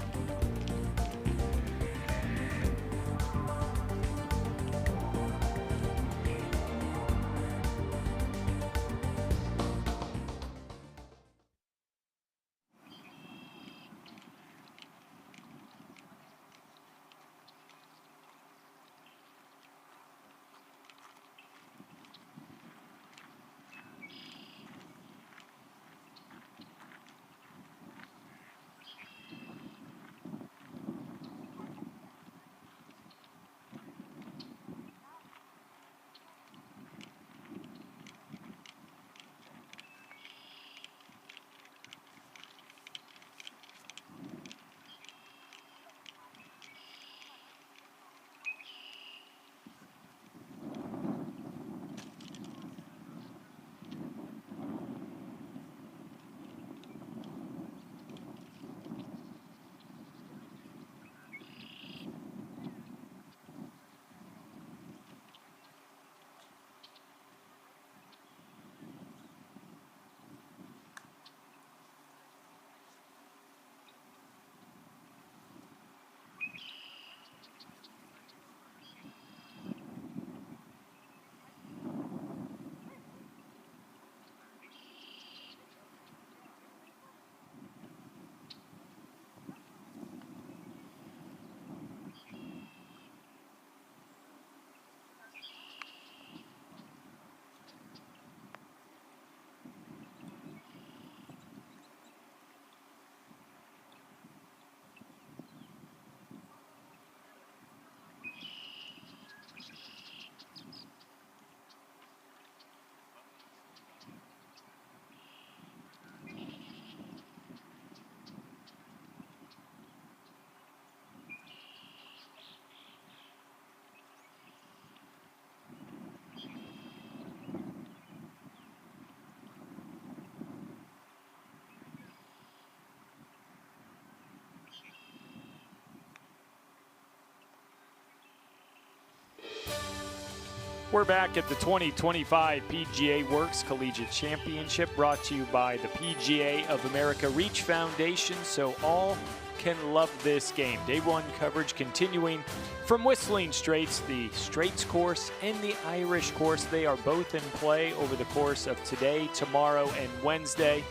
Speaker 2: We're back at the 2025 PGA Works Collegiate Championship, brought to you by the PGA of America Reach Foundation, so all can love this game. Day one coverage continuing from Whistling Straits, the Straits course and the Irish course. They are both in play over the course of today, tomorrow, and Wednesday.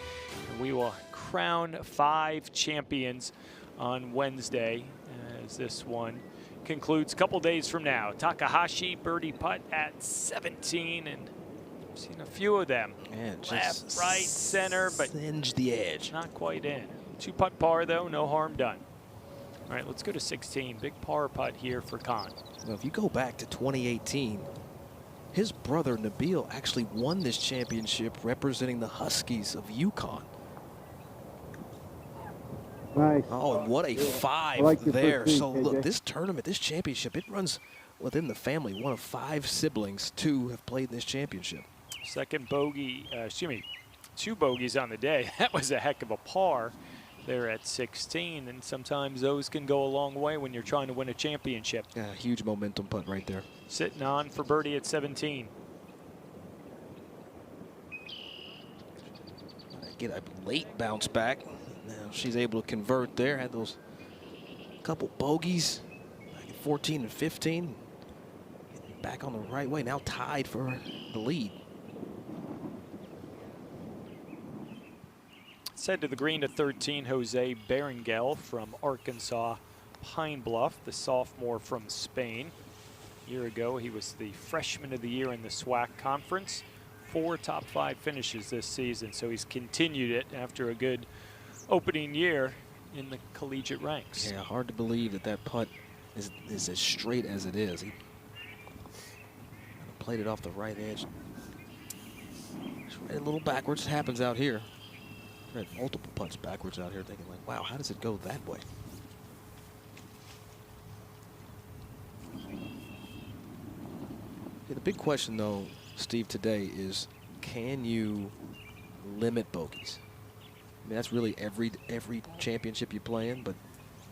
Speaker 2: And we will crown 5 champions on Wednesday as this one concludes a couple days from now. Takahashi birdie putt at 17, and I've seen a few of them. Left, right, center, but
Speaker 3: singe the edge.
Speaker 2: Not quite in. 2-putt par though, no harm done. All right, let's go to 16. Big par putt here for Khan.
Speaker 3: Well, if you go back to 2018, his brother Nabil actually won this championship representing the Huskies of Yukon.
Speaker 13: Nice.
Speaker 3: Oh, and what a 5
Speaker 13: like your
Speaker 3: there.
Speaker 13: 13,
Speaker 3: So look,
Speaker 13: KJ.
Speaker 3: this tournament, this championship, it runs within the family. One of 5 siblings, 2 have played in this championship.
Speaker 2: Second bogey, 2 bogeys on the day. That was a heck of a par there at 16, and sometimes those can go a long way when you're trying to win a championship.
Speaker 3: Yeah, huge momentum putt right there.
Speaker 2: Sitting on for birdie at 17.
Speaker 3: Get a late bounce back. Now she's able to convert there. Had those couple bogeys back at 14 and 15. Getting back on the right way. Now tied for the lead.
Speaker 2: Head to the green to 13, Jose Berenguel from Arkansas Pine Bluff, the sophomore from Spain. A year ago, he was the freshman of the year in the SWAC conference. 4 top 5 finishes this season, so he's continued it after a good opening year in the collegiate ranks.
Speaker 3: Yeah, hard to believe that that putt is as straight as it is. He played it off the right edge. Just right a little backwards. Happens out here. I had multiple putts backwards out here, thinking like, wow, how does it go that way? Yeah, the big question, though, Steve, today is, can you limit bogeys? I mean, that's really every championship you play in, but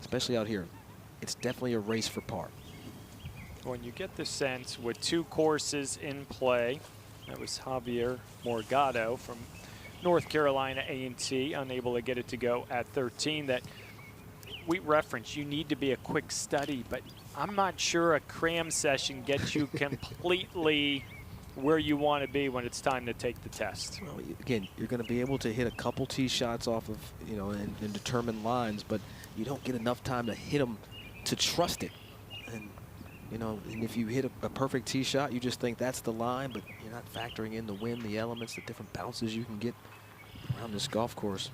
Speaker 3: especially out here, it's definitely a race for par.
Speaker 2: When you get the sense with 2 courses in play, that was Javier Morgado from North Carolina A&T, unable to get it to go at 13, that we referenced, you need to be a quick study, but I'm not sure a cram session gets you completely where you want to be when it's time to take the test.
Speaker 3: Well, again, you're going to be able to hit a couple tee shots off of, you know, and determine lines, but you don't get enough time to hit them to trust it. And, you know, and if you hit a perfect tee shot, you just think that's the line, but you're not factoring in the wind, the elements, the different bounces you can get around this golf course.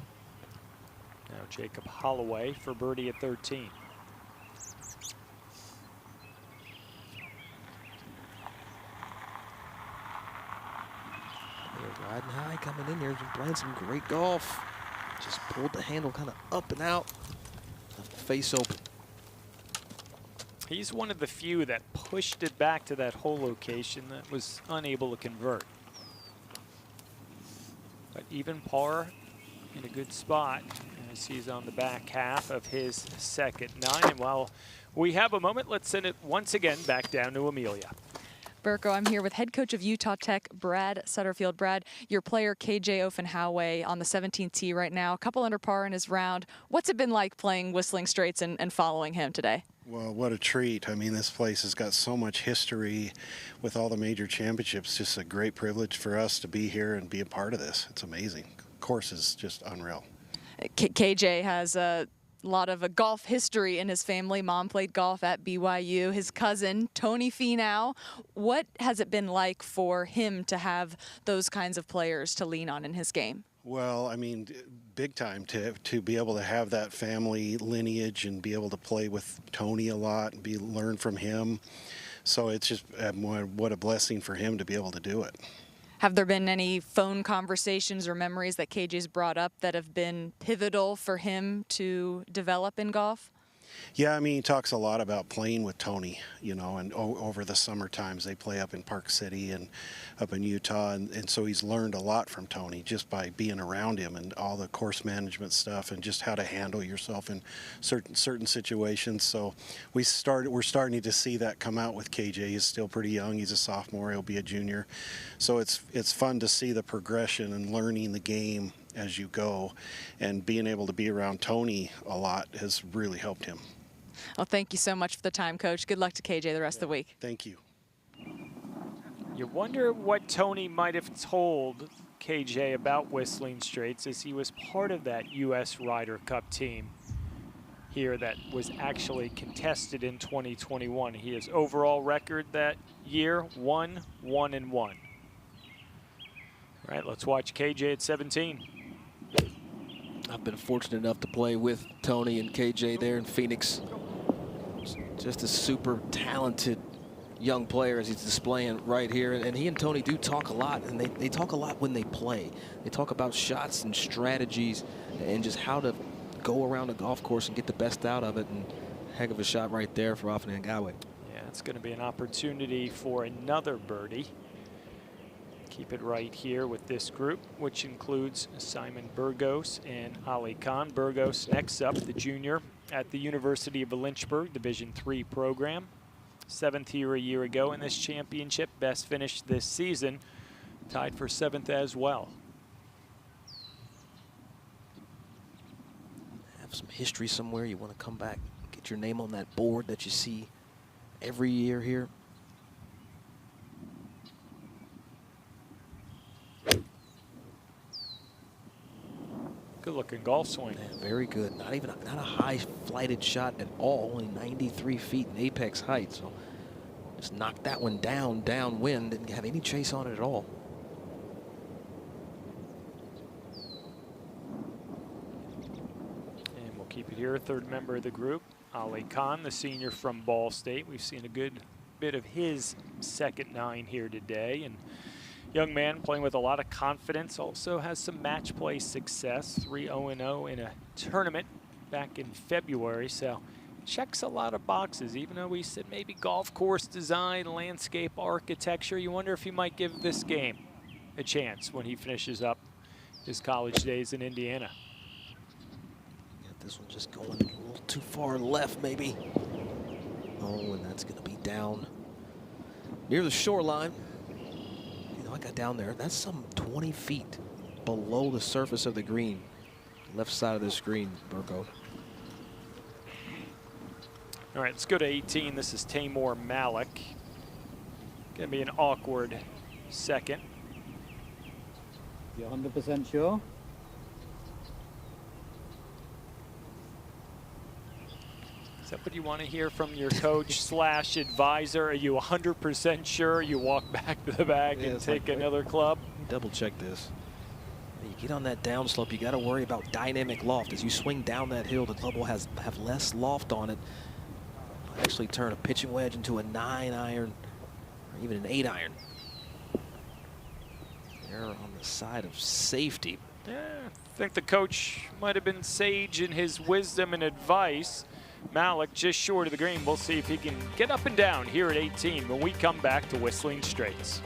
Speaker 2: Now Jacob Holloway for birdie at 13.
Speaker 3: They're riding high, coming in here, playing some great golf. Just pulled the handle kind of up and out, face open.
Speaker 2: He's one of the few that pushed it back to that hole location that was unable to convert. But even par in a good spot as he's on the back half of his second 9. And while we have a moment, let's send it once again back down to Amelia.
Speaker 4: Burko, I'm here with head coach of Utah Tech, Brad Sutterfield. Brad, your player KJ Offenhowe on the 17th tee right now, a couple under par in his round. What's it been like playing Whistling Straits and following him today?
Speaker 13: Well, what a treat. I mean, this place has got so much history with all the major championships. Just a great privilege for us to be here and be a part of this. It's amazing. Course is just unreal.
Speaker 4: KJ has a lot of golf history in his family. Mom played golf at BYU. His cousin, Tony Finau. What has it been like for him to have those kinds of players to lean on in his game?
Speaker 13: Well, I mean, big time to be able to have that family lineage and be able to play with Tony a lot and learn from him. So it's just what a blessing for him to be able to do it.
Speaker 4: Have there been any phone conversations or memories that KJ's brought up that have been pivotal for him to develop in golf?
Speaker 13: Yeah, I mean, he talks a lot about playing with Tony, you know, and over the summer times they play up in Park City and up in Utah. And so he's learned a lot from Tony just by being around him and all the course management stuff and just how to handle yourself in certain situations. So we're starting to see that come out with KJ. He's still pretty young. He's a sophomore. He'll be a junior. So it's fun to see the progression and learning the game as you go, and being able to be around Tony a lot has really helped him.
Speaker 4: Well, thank you so much for the time, Coach. Good luck to KJ the rest of the week.
Speaker 13: Thank you.
Speaker 2: You wonder what Tony might have told KJ about Whistling Straits, as he was part of that U.S. Ryder Cup team here that was actually contested in 2021. His overall record that year, 1-1-1. All right, let's watch KJ at 17.
Speaker 3: I've been fortunate enough to play with Tony and KJ there in Phoenix. Just a super talented young player as he's displaying right here. And he and Tony do talk a lot, and they talk a lot when they play. They talk about shots and strategies and just how to go around a golf course and get the best out of it. And heck of a shot right there for Afan Gawe.
Speaker 2: Yeah, it's going to be an opportunity for another birdie. Keep it right here with this group, which includes Simon Burgos and Ali Khan. Burgos next up, the junior at the University of Lynchburg, Division III program. 7th here a year ago in this championship. Best finish this season. Tied for 7th as well.
Speaker 3: Have some history somewhere. You want to come back, get your name on that board that you see every year here.
Speaker 2: Good looking golf swing.
Speaker 3: Man, very good. Not a high flighted shot at all. Only 93 feet in apex height. So just knocked that one down, downwind. Didn't have any chase on it at all.
Speaker 2: And we'll keep it here. Third member of the group, Ali Khan, the senior from Ball State. We've seen a good bit of his second 9 here today. And young man playing with a lot of confidence, also has some match play success, 3-0-0 in a tournament back in February. So checks a lot of boxes, even though we said maybe golf course design, landscape architecture. You wonder if he might give this game a chance when he finishes up his college days in Indiana.
Speaker 3: Got this one just going a little too far left, maybe. Oh, and that's going to be down near the shoreline. I got down there. That's some 20 feet below the surface of the green. Left side of the screen, Burko.
Speaker 2: All right, let's go to 18. This is Taimur Malik. Going to be an awkward second.
Speaker 14: You're 100% sure?
Speaker 2: Is that what you want to hear from your coach slash advisor? Are you 100% sure you walk back to the bag and take another club?
Speaker 3: Double check this. You get on that downslope, you got to worry about dynamic loft. As you swing down that hill, the club will have less loft on it. Actually turn a pitching wedge into a 9-iron or even an 8-iron. They're on the side of safety.
Speaker 2: Yeah, I think the coach might have been sage in his wisdom and advice. Malik just short of the green. We'll see if he can get up and down here at 18 when we come back to Whistling Straits.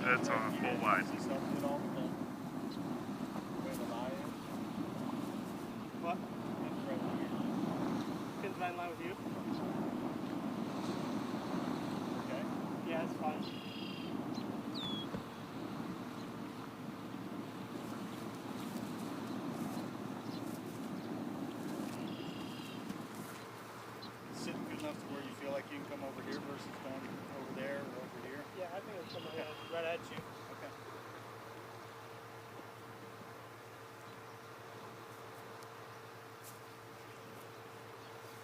Speaker 15: That's on full wide.
Speaker 16: What? Pins right in line with you. Okay. Yeah, it's fine.
Speaker 11: Sitting good enough to where you feel like you can come over here versus going over there or over here?
Speaker 16: Yeah, I think it's coming right at you.
Speaker 11: Okay.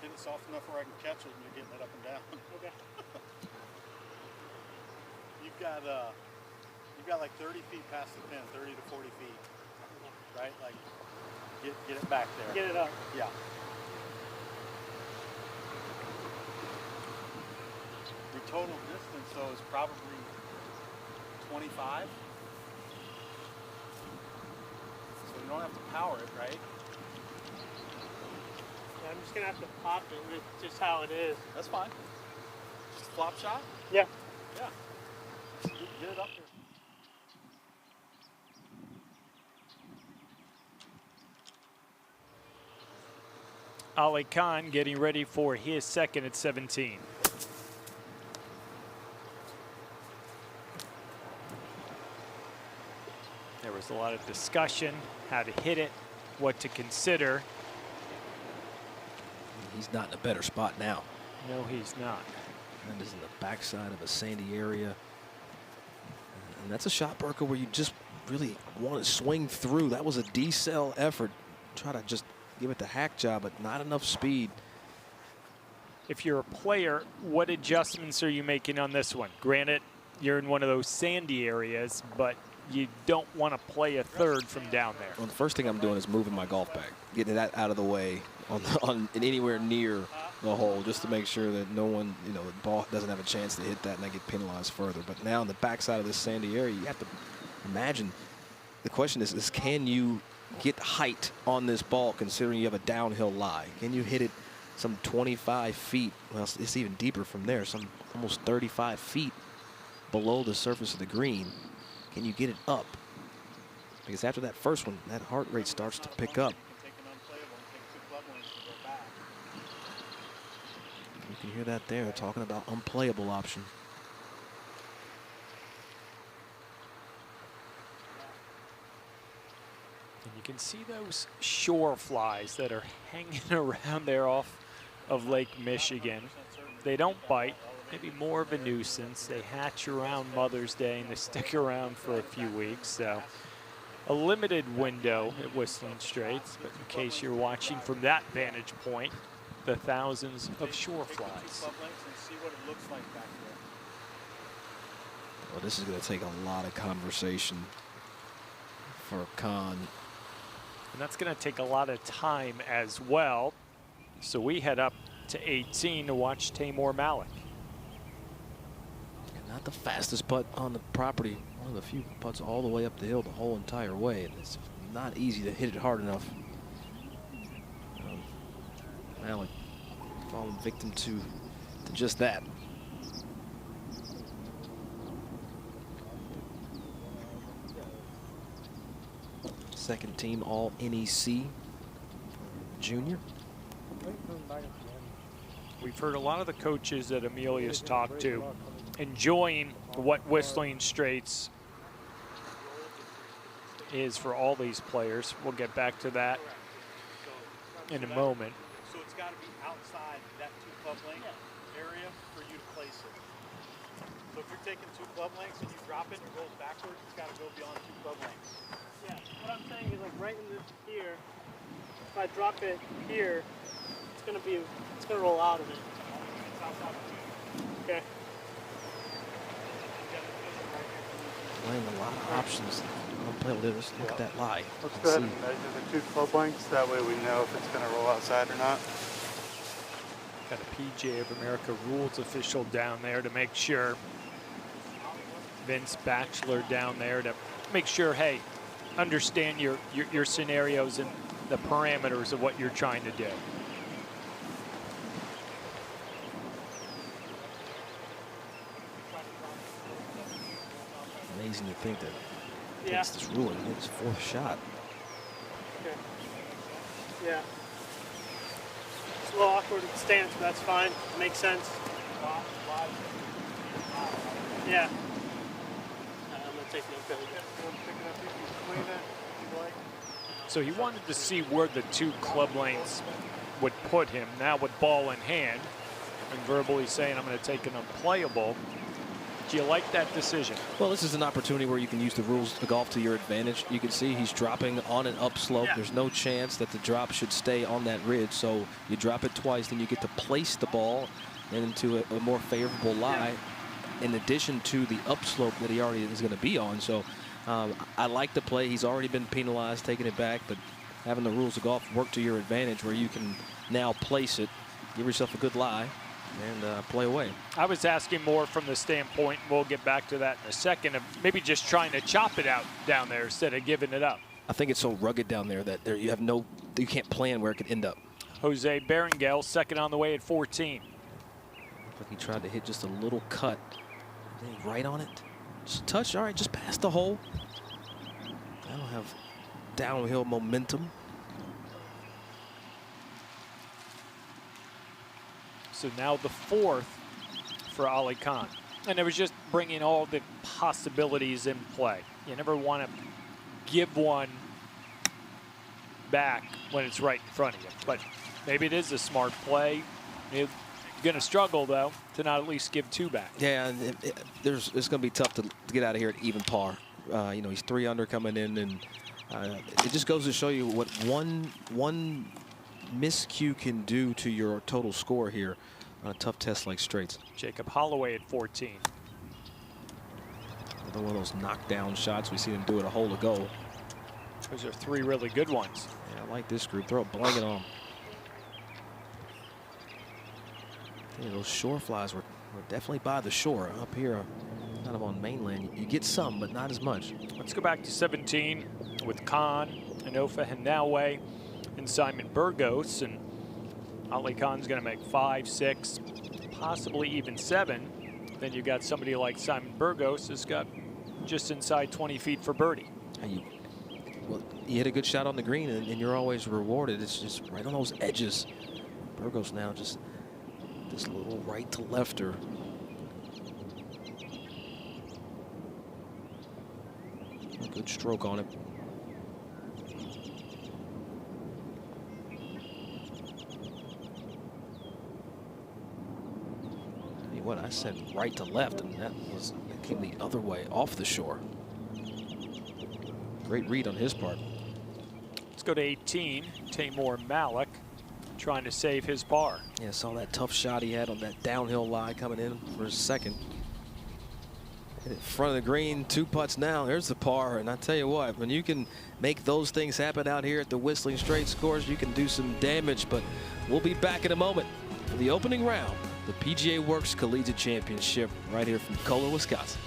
Speaker 11: Get it soft enough where I can catch it and you're getting it up and down.
Speaker 16: Okay.
Speaker 11: You've got like 30 feet past the pin, 30 to 40 feet, right? Like, get it back there.
Speaker 16: Get it up.
Speaker 11: Yeah. Your total distance, though, is probably 25. So you don't have to power it, right?
Speaker 16: Yeah, I'm just gonna have to pop it with just how it is.
Speaker 11: That's fine. Just flop shot?
Speaker 16: Yeah.
Speaker 11: Yeah. Get it up there.
Speaker 2: Ali Khan getting ready for his second at 17. There was a lot of discussion, how to hit it, what to consider.
Speaker 3: He's not in a better spot now.
Speaker 2: No, he's not.
Speaker 3: And is in the backside of a sandy area. And that's a shot, Burka, where you just really want to swing through. That was a decel effort. Try to just give it the hack job, but not enough speed.
Speaker 2: If you're a player, what adjustments are you making on this one? Granted, you're in one of those sandy areas, but you don't want to play a third from down there.
Speaker 3: Well, the first thing I'm doing is moving my golf bag, getting that out of the way on anywhere near the hole, just to make sure that no one, the ball doesn't have a chance to hit that and I get penalized further. But now on the backside of this sandy area, you have to imagine. The question is can you get height on this ball considering you have a downhill lie? Can you hit it some 25 feet? Well, it's even deeper from there, some almost 35 feet below the surface of the green. Can you get it up? Because after that first one, that heart rate starts to pick up. You can hear that there. They're talking about unplayable option.
Speaker 2: And you can see those shore flies that are hanging around there off of Lake Michigan. They don't bite. Maybe more of a nuisance. They hatch around Mother's Day and they stick around for a few weeks. So a limited window at Whistling Straits, but in case you're watching from that vantage point, the thousands of shore flies.
Speaker 3: Well, this is going to take a lot of conversation for Khan.
Speaker 2: And that's going to take a lot of time as well. So we head up to 18 to watch Tamor Malik.
Speaker 3: Not the fastest putt on the property. One of the few putts all the way up the hill the whole entire way. And it's not easy to hit it hard enough. Malik falling victim to just that. Second team all NEC junior.
Speaker 2: We've heard a lot of the coaches that Amelia's talked to enjoying what Whistling Straits is for all these players. We'll get back to that in a moment.
Speaker 11: So it's got to be outside that 2 club length area for you to place it. So if you're taking 2 club lengths and you drop it and it goes backwards, it's got to go beyond 2 club lengths.
Speaker 16: Yeah, what I'm saying is like right in this here, if I drop it here, it's gonna roll out of it. Okay.
Speaker 3: Playing a lot of options. Let's look at that lie.
Speaker 11: Let's go ahead and measure the 2 club lengths. That way we know if it's going to roll outside or not.
Speaker 2: Got a PGA of America rules official down there to make sure. Vince Batchelor down there to make sure, hey, understand your scenarios and the parameters of what you're trying to do.
Speaker 3: Amazing to think that
Speaker 16: Yeah.
Speaker 3: takes this ruling. His 4th shot.
Speaker 16: Okay. Yeah. It's a little awkward with the stance, but that's fine. Makes sense. Yeah. I'm gonna take the okay.
Speaker 2: So he wanted to see where the 2 club lanes would put him. Now with ball in hand and verbally saying, I'm going to take an unplayable. Do you like that decision?
Speaker 3: Well, this is an opportunity where you can use the rules of golf to your advantage. You can see he's dropping on an upslope.
Speaker 2: Yeah.
Speaker 3: There's no chance that the drop should stay on that ridge. So you drop it twice, then you get to place the ball into a more favorable lie, in addition to the upslope that he already is going to be on. So I like the play. He's already been penalized, taking it back, but having the rules of golf work to your advantage where you can now place it, give yourself a good lie, and play away.
Speaker 2: I was asking more from the standpoint, we'll get back to that in a second, of maybe just trying to chop it out down there instead of giving it up.
Speaker 3: I think it's so rugged down there that you can't plan where it could end up.
Speaker 2: Jose Berenguel, second on the way at 14.
Speaker 3: Looked like he tried to hit just a little cut. Right on it. Just a touch. All right, just past the hole. That'll have downhill momentum.
Speaker 2: So now the 4th for Ali Khan. And it was just bringing all the possibilities in play. You never want to give one back when it's right in front of you. But maybe it is a smart play. You're going to struggle, though, to not at least give 2 back.
Speaker 3: Yeah, and it's going to be tough to get out of here at even par. You know, he's 3 under coming in, and it just goes to show you what one miscue can do to your total score here on a tough test like Straits.
Speaker 2: Jacob Holloway at 14.
Speaker 3: Another one of those knockdown shots. We seen him do it a hole ago.
Speaker 2: Those are 3 really good ones.
Speaker 3: Yeah, I like this group. Throw a blanket on them. Yeah, those shore flies were definitely by the shore. Up here, kind of on mainland, you get some, but not as much.
Speaker 2: Let's go back to 17 with Khan, Anofa Hinawe, and Simon Burgos. And Ali Khan's going to make 5, 6, possibly even 7. Then you got somebody like Simon Burgos who's got just inside 20 feet for birdie.
Speaker 3: Well, you hit a good shot on the green, and you're always rewarded. It's just right on those edges. Burgos now just this little right to lefter. A good stroke on it. Tell you what, I said right to left, and that came the other way, off the shore. Great read on his part.
Speaker 2: Let's go to 18. Taimur Malik trying to save his par.
Speaker 3: Yeah, saw that tough shot he had on that downhill lie coming in for his second. Hit it in front of the green, 2 putts now. There's the par, and I tell you what, when you can make those things happen out here at the Whistling Straits course, you can do some damage. But we'll be back in a moment for the opening round, the PGA Works Collegiate Championship, right here from Kohler, Wisconsin.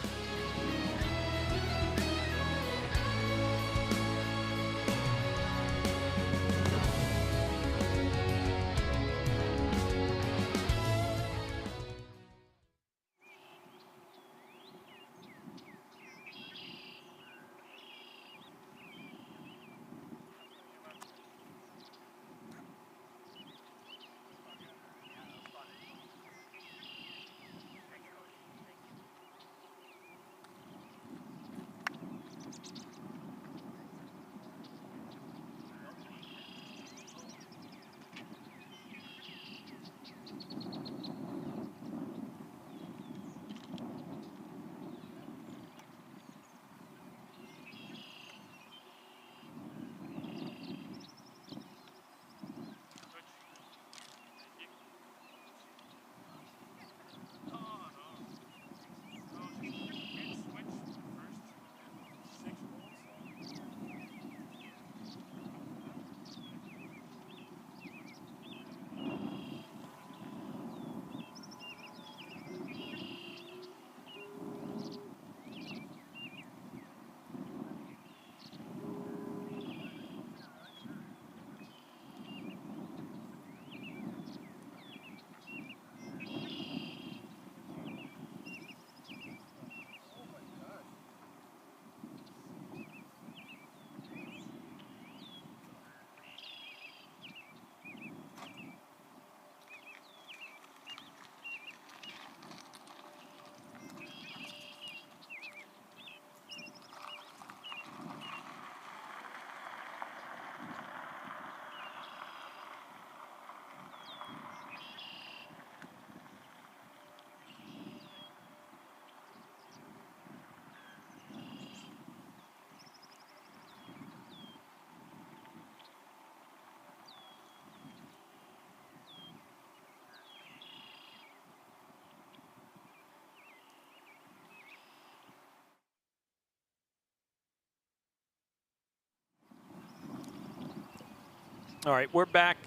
Speaker 2: All right, we're back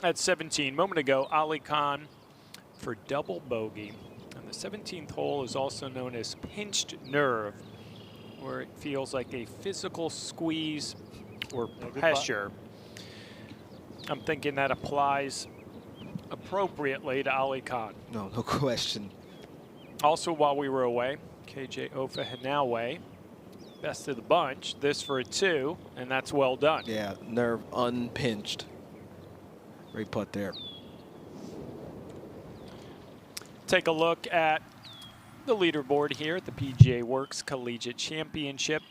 Speaker 2: at 17. A moment ago, Ali Khan for double bogey. And the 17th hole is also known as pinched nerve, where it feels like a physical squeeze or pressure. I'm thinking that applies appropriately to Ali Khan.
Speaker 3: No question.
Speaker 2: Also, while we were away, KJ Ofahenaway, best of the bunch. This for a 2, and that's well done.
Speaker 3: Yeah, nerve unpinched. Great putt there.
Speaker 2: Take a look at the leaderboard here at the PGA Works Collegiate Championship,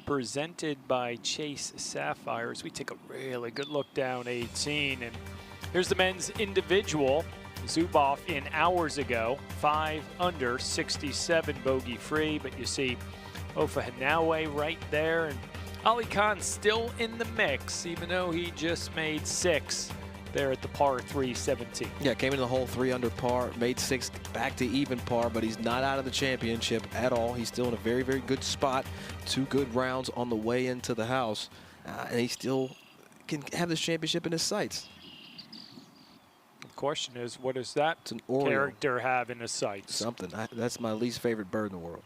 Speaker 2: presented by Chase Sapphire. As we take a really good look down 18, and here's the men's individual. Zubov in hours ago, 5 under, 67 bogey free, but you see Ofahenaway right there, and Ali Khan still in the mix, even though he just made 6 there at the par 3 17.
Speaker 3: Yeah, came into the hole 3 under par, made 6 back to even par, but he's not out of the championship at all. He's still in a very, very good spot. 2 good rounds on the way into the house, and he still can have this championship in his sights.
Speaker 2: The question is, what does that character have in his sights?
Speaker 3: Something. That's my least favorite bird in the world.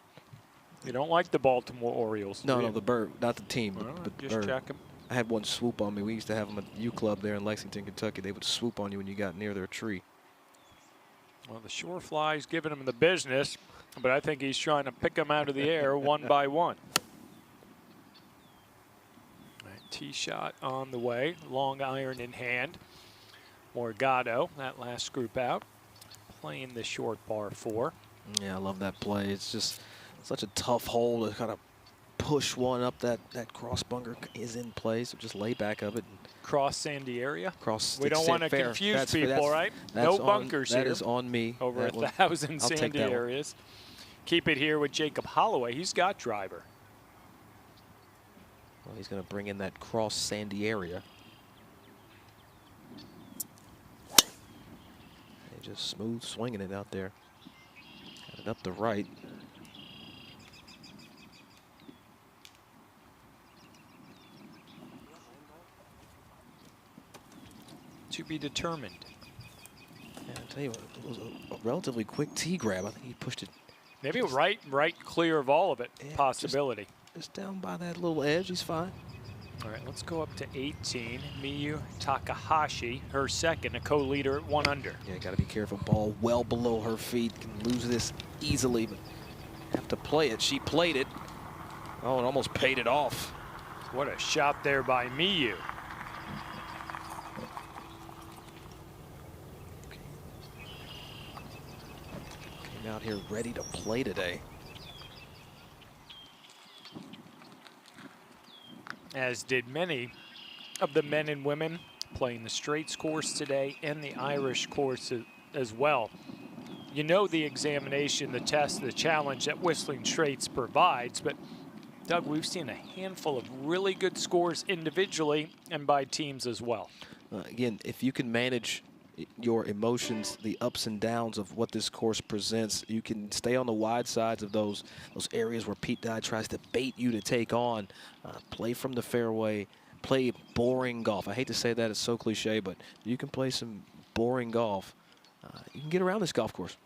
Speaker 2: You don't like the Baltimore Orioles?
Speaker 3: No, no, the bird, not the team, but the
Speaker 2: just
Speaker 3: bird.
Speaker 2: check him.
Speaker 3: I had one swoop on me. We used to have them at U Club there in Lexington, Kentucky. They would swoop on you when you got near their tree.
Speaker 2: Well, the shore fly's giving him the business, but I think he's trying to pick them out of the air one by one. Right, tee shot on the way, long iron in hand. Morgado, that last group out, playing the short par 4.
Speaker 3: Yeah, I love that play. It's just such a tough hole to kind of push one up. That cross bunker is in play, so just lay back of it.
Speaker 2: Cross sandy area.
Speaker 3: Cross.
Speaker 2: We don't want to confuse people, right? No bunkers here.
Speaker 3: That is on me.
Speaker 2: Over 1,000 sandy areas. Keep it here with Jacob Holloway. He's got driver.
Speaker 3: Well, he's going to bring in that cross sandy area. Just smooth swinging it out there. Got it up the right.
Speaker 2: To be determined.
Speaker 3: Yeah, I'll tell you what, it was a relatively quick tee grab. I think he pushed it.
Speaker 2: Maybe right clear of all of it. Yeah, possibility.
Speaker 3: Just down by that little edge, he's fine.
Speaker 2: All right, let's go up to 18. Miyu Takahashi, her second, a co-leader at 1 under.
Speaker 3: Yeah, got to be careful. Ball well below her feet. Can lose this easily, but have to play it. She played it. Oh, and almost paid it off.
Speaker 2: What a shot there by Miyu.
Speaker 3: Came out here ready to play today.
Speaker 2: As did many of the men and women playing the Straits course today and the Irish course as well. You know the examination, the test, the challenge that Whistling Straits provides, but Doug, we've seen a handful of really good scores individually and by teams as well.
Speaker 3: Again, if you can manage your emotions, the ups and downs of what this course presents, you can stay on the wide sides of those areas where Pete Dye tries to bait you to take on. Play from the fairway, play boring golf. I hate to say that, it's so cliche, but you can play some boring golf. You can get around this golf course.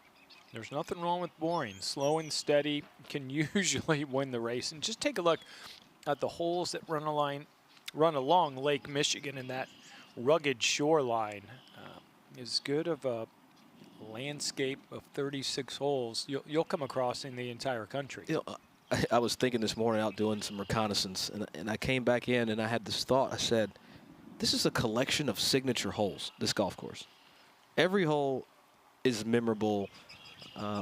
Speaker 2: There's nothing wrong with boring. Slow and steady can usually win the race. And just take a look at the holes that run along Lake Michigan in that rugged shoreline. As good of a landscape of 36 holes you'll come across in the entire country.
Speaker 3: You know, I was thinking this morning out doing some reconnaissance, and I came back in and I had this thought. I said, this is a collection of signature holes, this golf course. Every hole is memorable.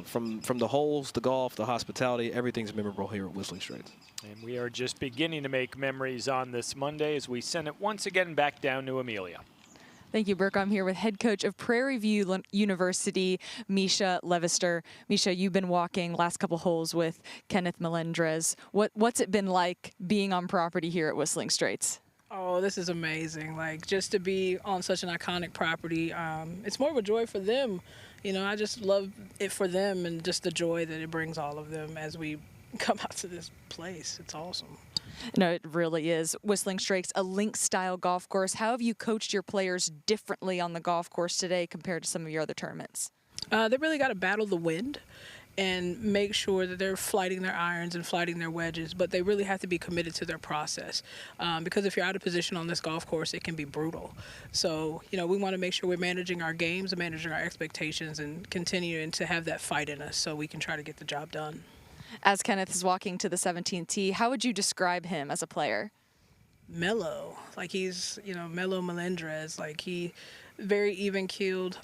Speaker 3: From the holes, the golf, the hospitality, everything's memorable here at Whistling Straits.
Speaker 2: And we are just beginning to make memories on this Monday as we send it once again back down to Amelia.
Speaker 4: Thank you, Burke. I'm here with head coach of Prairie View University, Misha Levister. Misha, you've been walking last couple holes with Kenneth Melendrez. What's it been like being on property here at Whistling Straits?
Speaker 15: Oh, this is amazing. Like, just to be on such an iconic property, it's more of a joy for them. You know, I just love it for them and just the joy that it brings all of them as we come out to this place. It's awesome.
Speaker 4: No, it really is. Whistling Straits, a link-style golf course. How have you coached your players differently on the golf course today compared to some of your other tournaments?
Speaker 15: They really got to battle the wind and make sure that they're flighting their irons and flighting their wedges, but they really have to be committed to their process because if you're out of position on this golf course, it can be brutal. So, you know, we want to make sure we're managing our games and managing our expectations and continuing to have that fight in us so we can try to get the job done.
Speaker 4: As Kenneth is walking to the 17th tee, how would you describe him as a player?
Speaker 15: Mellow, like he's, you know, mellow Melendrez, like he very even-keeled,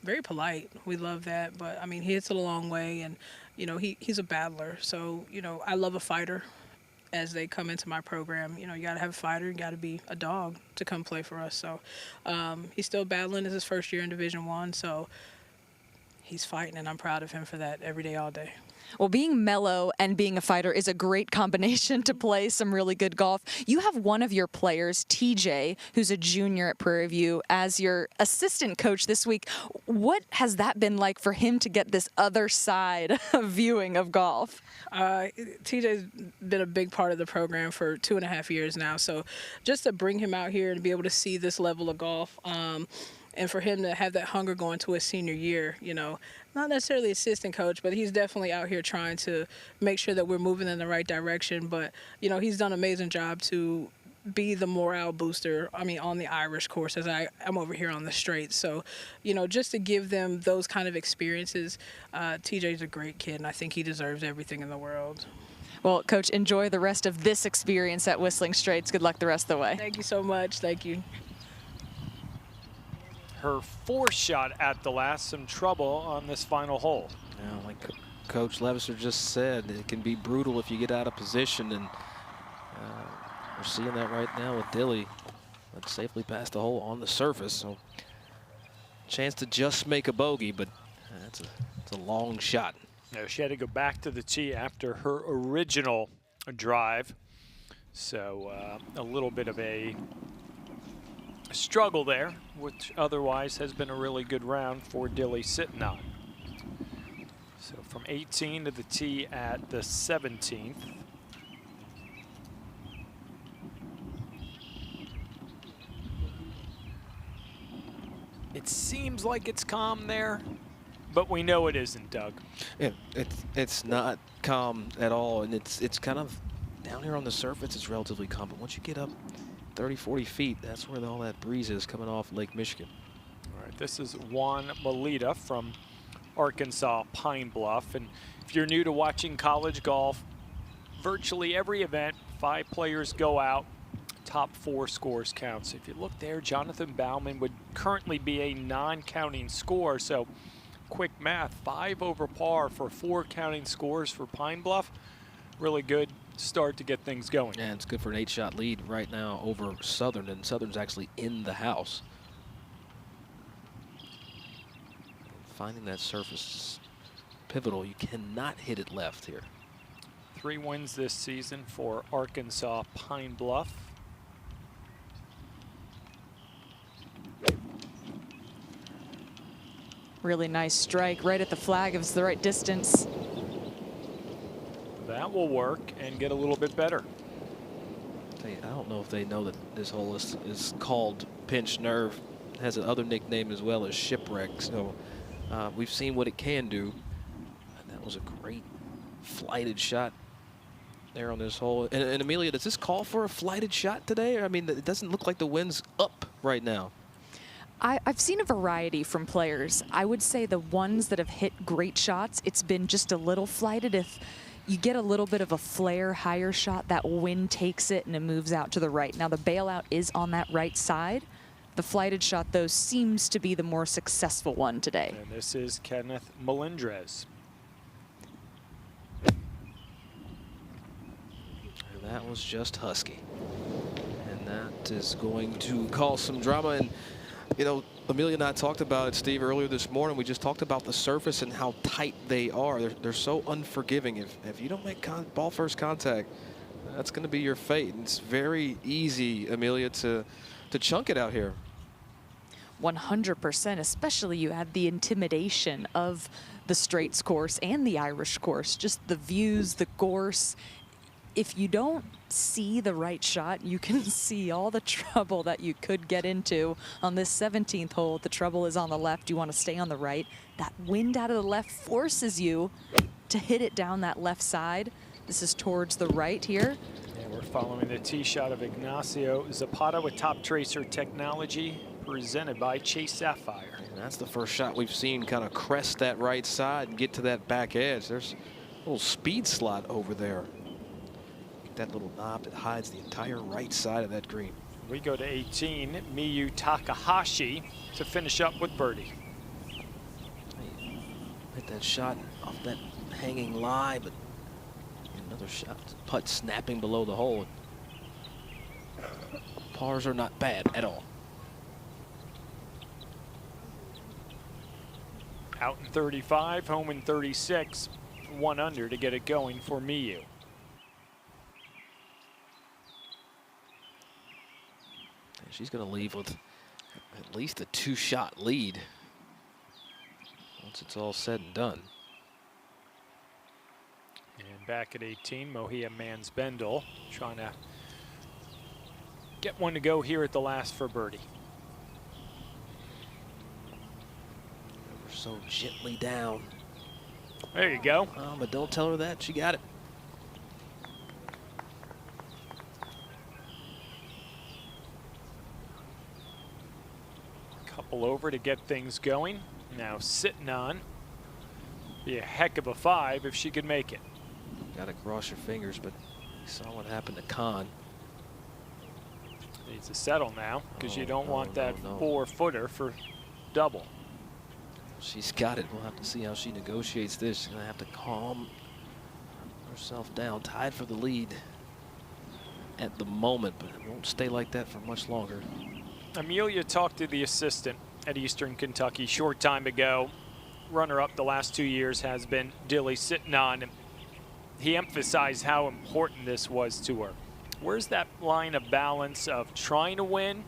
Speaker 15: very polite. We love that, but I mean, he hits it a long way, and you know, he's a battler. So, you know, I love a fighter as they come into my program. You know, you got to have a fighter, you got to be a dog to come play for us. So he's still battling. It's his first year in Division I, so he's fighting, and I'm proud of him for that every day, all day.
Speaker 4: Well, being mellow and being a fighter is a great combination to play some really good golf. You have one of your players, TJ, who's a junior at Prairie View, as your assistant coach this week. What has that been like for him to get this other side of viewing of golf?
Speaker 15: TJ's been a big part of the program for 2.5 years now, so just to bring him out here and be able to see this level of golf, and for him to have that hunger going to his senior year, you know, not necessarily assistant coach, but he's definitely out here trying to make sure that we're moving in the right direction. But, you know, he's done an amazing job to be the morale booster, I mean, on the Irish course as I'm over here on the Straits. So, you know, just to give them those kind of experiences, TJ's a great kid, and I think he deserves everything in the world.
Speaker 4: Well, Coach, enjoy the rest of this experience at Whistling Straits. Good luck the rest of the way.
Speaker 15: Thank you so much. Thank you.
Speaker 2: Her fourth shot at the last, some trouble on this final hole.
Speaker 3: Yeah, like Coach Levister just said, it can be brutal if you get out of position, and we're seeing that right now with Dilly. But safely past the hole on the surface, so chance to just make a bogey, but it's a long shot.
Speaker 2: No, she had to go back to the tee after her original drive, so a little bit of a struggle there, which otherwise has been a really good round for Dilly sitting on. So from 18 to the tee at the 17th. It seems like it's calm there, but we know it isn't, Doug.
Speaker 3: Yeah, it's not calm at all, and it's kind of down here on the surface. It's relatively calm, but once you get up 30, 40 feet, that's where all that breeze is coming off Lake Michigan.
Speaker 2: All right, this is Juan Melita from Arkansas Pine Bluff. And if you're new to watching college golf, virtually every event, 5 players go out, top 4 scores count. So if you look there, Jonathan Bauman would currently be a non-counting score. So quick math, 5 over par for 4 counting scores for Pine Bluff. Really good start to get things going.
Speaker 3: Yeah, it's good for an 8-shot lead right now over Southern, and Southern's actually in the house. Finding that surface is pivotal. You cannot hit it left here.
Speaker 2: 3 wins this season for Arkansas Pine Bluff.
Speaker 4: Really nice strike right at the flag if it's the right distance.
Speaker 2: That will work and get a little bit better.
Speaker 3: I don't know if they know that this hole is called Pinched Nerve. It has another nickname as well as Shipwreck. So we've seen what it can do. And that was a great flighted shot there on this hole. And Amelia, does this call for a flighted shot today? I mean, it doesn't look like the wind's up right now.
Speaker 4: I've seen a variety from players. I would say the ones that have hit great shots, it's been just a little flighted. If you get a little bit of a flare higher shot, that wind takes it and it moves out to the right. Now the bailout is on that right side. The flighted shot, though, seems to be the more successful one today.
Speaker 2: And this is Kenneth Melendrez.
Speaker 3: And that was just husky. And that is going to cause some drama. And you know, Amelia and I talked about it, Steve, earlier this morning. We just talked about the surface and how tight they are. They're so unforgiving. If you don't make ball first contact, that's going to be your fate. And it's very easy, Amelia, to chunk it out here.
Speaker 4: 100%, especially you had the intimidation of the Straits course and the Irish course. Just the views, the course. if you don't see the right shot, you can see all the trouble that you could get into on this 17th hole. The trouble is on the left. You want to stay on the right. That wind out of the left forces you to hit it down that left side. This is towards the right here.
Speaker 2: And we're following the tee shot of Ignacio Zapata with Top Tracer technology, presented by Chase Sapphire.
Speaker 3: And that's the first shot we've seen kind of crest that right side and get to that back edge. There's a little speed slot over there. That little knob that hides the entire right side of that green.
Speaker 2: We go to 18, Miyu Takahashi to finish up with birdie.
Speaker 3: Hit that shot off that hanging lie, but another shot, putt snapping below the hole. Pars are not bad at all.
Speaker 2: Out in 35, home in 36, 1 under to get it going for Miyu.
Speaker 3: She's going to leave with at least a 2-shot lead once it's all said and done.
Speaker 2: And back at 18, Mohia Mansbendel trying to get one to go here at the last for birdie.
Speaker 3: Ever so gently down.
Speaker 2: There you go.
Speaker 3: Oh, but don't tell her that. She got it.
Speaker 2: Couple over to get things going. Now sitting on. Be a heck of a 5 if she could make it.
Speaker 3: Got to cross your fingers, but you saw what happened to Kahn.
Speaker 2: Needs to settle now because you don't want that
Speaker 3: no.
Speaker 2: 4-footer for double.
Speaker 3: She's got it. We'll have to see how she negotiates this. She's going to have to calm herself down. Tied for the lead at the moment, but it won't stay like that for much longer.
Speaker 2: Amelia talked to the assistant at Eastern Kentucky short time ago. Runner-up the last 2 years has been Dilly sitting on. He emphasized how important this was to her. Where's that line of balance of trying to win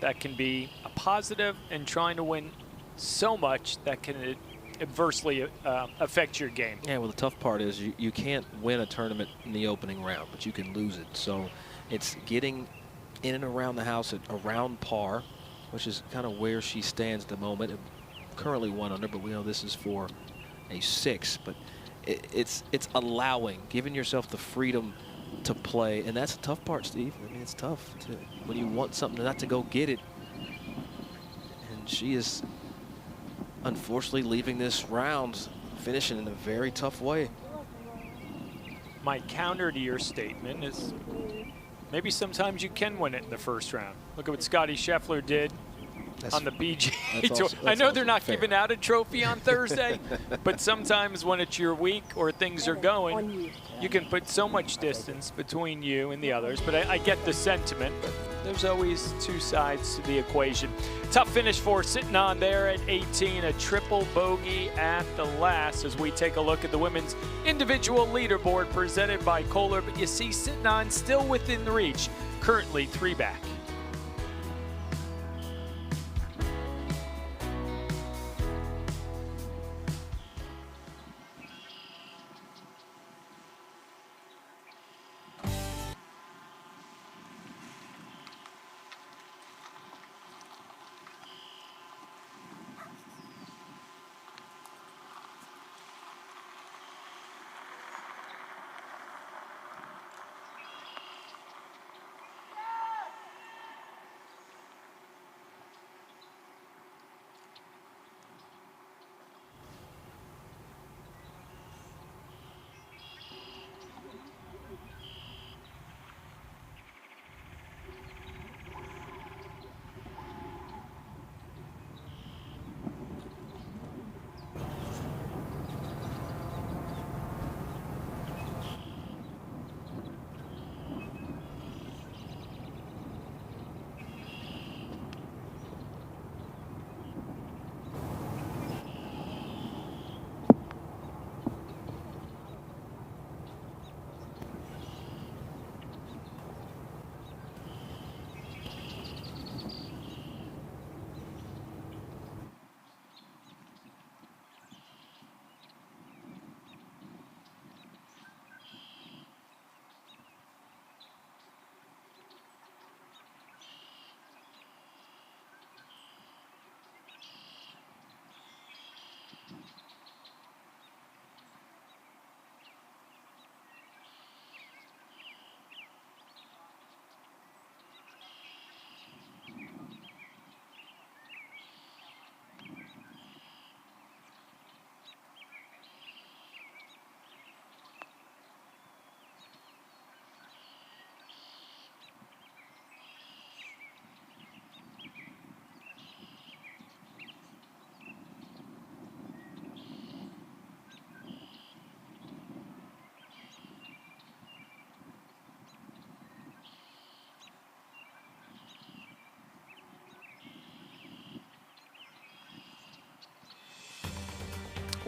Speaker 2: that can be a positive and trying to win so much that can adversely affect your game?
Speaker 3: Yeah, well, the tough part is you can't win a tournament in the opening round, but you can lose it. So it's getting in and around the house at around par, which is kind of where she stands at the moment. Currently 1 under, but we know this is for a 6. But it's allowing, giving yourself the freedom to play, and that's the tough part, Steve. I mean, it's tough when you want something not to go get it. And she is unfortunately leaving this round finishing in a very tough way.
Speaker 2: My counter to your statement is maybe sometimes you can win it in the first round. Look at what Scottie Scheffler did on the PGA Tour. I know they're not giving out a trophy on Thursday, but sometimes when it's your week or things are going, you can put so much distance between you and the others. But I get the sentiment, but there's always two sides to the equation. Tough finish for sitting on there at 18, a triple bogey at the last as we take a look at the women's individual leaderboard presented by Kohler. But you see sitting on still within reach, currently 3 back.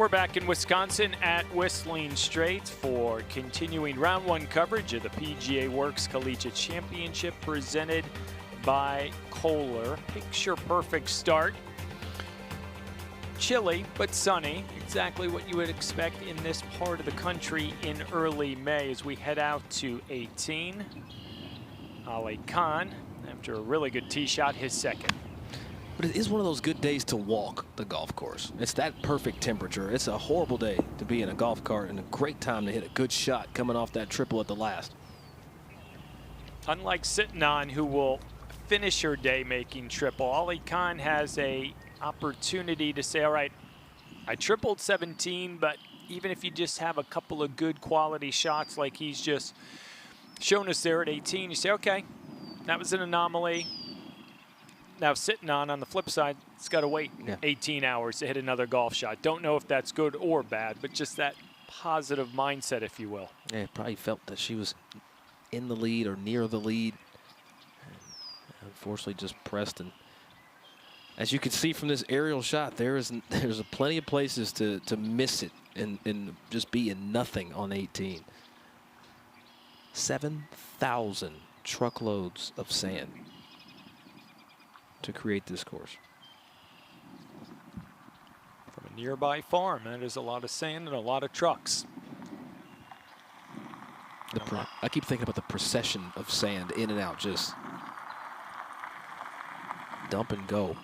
Speaker 2: We're back in Wisconsin at Whistling Straits for continuing round one coverage of the PGA Works Collegiate Championship presented by Kohler. Picture perfect start. Chilly but sunny, exactly what you would expect in this part of the country in early May as we head out to 18. Ali Khan, after a really good tee shot, his second.
Speaker 3: But it is one of those good days to walk the golf course. It's that perfect temperature. It's a horrible day to be in a golf cart and a great time to hit a good shot coming off that triple at the last.
Speaker 2: Unlike Sitton, who will finish her day making triple, Ali Khan has a opportunity to say, all right, I tripled 17, but even if you just have a couple of good quality shots like he's just shown us there at 18, you say, okay, that was an anomaly. Now Sitton on the flip side, it's got to wait 18 hours to hit another golf shot. Don't know if that's good or bad, but just that positive mindset, if you will.
Speaker 3: Yeah, probably felt that she was in the lead or near the lead. And unfortunately just pressed, and as you can see from this aerial shot, there's plenty of places to miss it and just be in nothing on 18. 7,000 truckloads of sand to create this course.
Speaker 2: From a nearby farm, that is a lot of sand and a lot of trucks.
Speaker 3: I keep thinking about the procession of sand in and out, just dump and go.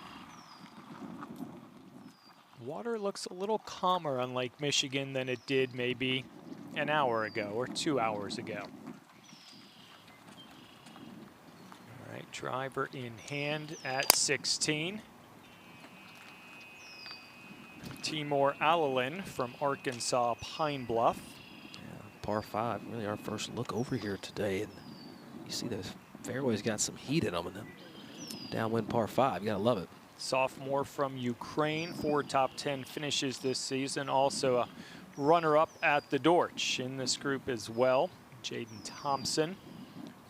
Speaker 2: Water looks a little calmer on Lake Michigan than it did maybe an hour ago or 2 hours ago. All right, driver in hand at 16. Timur Alalin from Arkansas Pine Bluff.
Speaker 3: Yeah, par 5, really our first look over here today, and you see those fairways got some heat in them, and then downwind par 5, you gotta love it.
Speaker 2: Sophomore from Ukraine, 4 top 10 finishes this season. Also a runner-up at the Dortch in this group as well. Jaden Thompson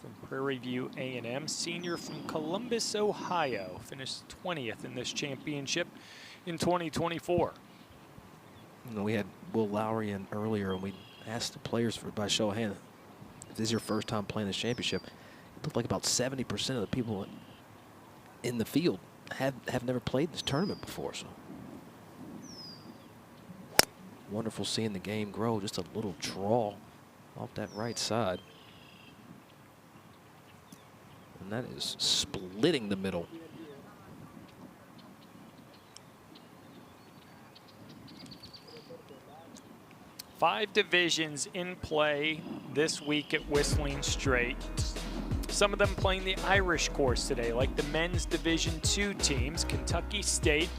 Speaker 2: from Prairie View A&M, senior from Columbus, Ohio, finished 20th in this championship in 2024.
Speaker 3: You know, we had Will Lowry in earlier, and we asked the players by show of hand, if this is your first time playing this championship, it looked like about 70% of the people in the field have never played this tournament before. So wonderful seeing the game grow. Just a little draw off that right side, and that is splitting the middle.
Speaker 2: Five divisions in play this week at Whistling Straits. Some of them playing the Irish course today, like the men's Division II teams. Kentucky State,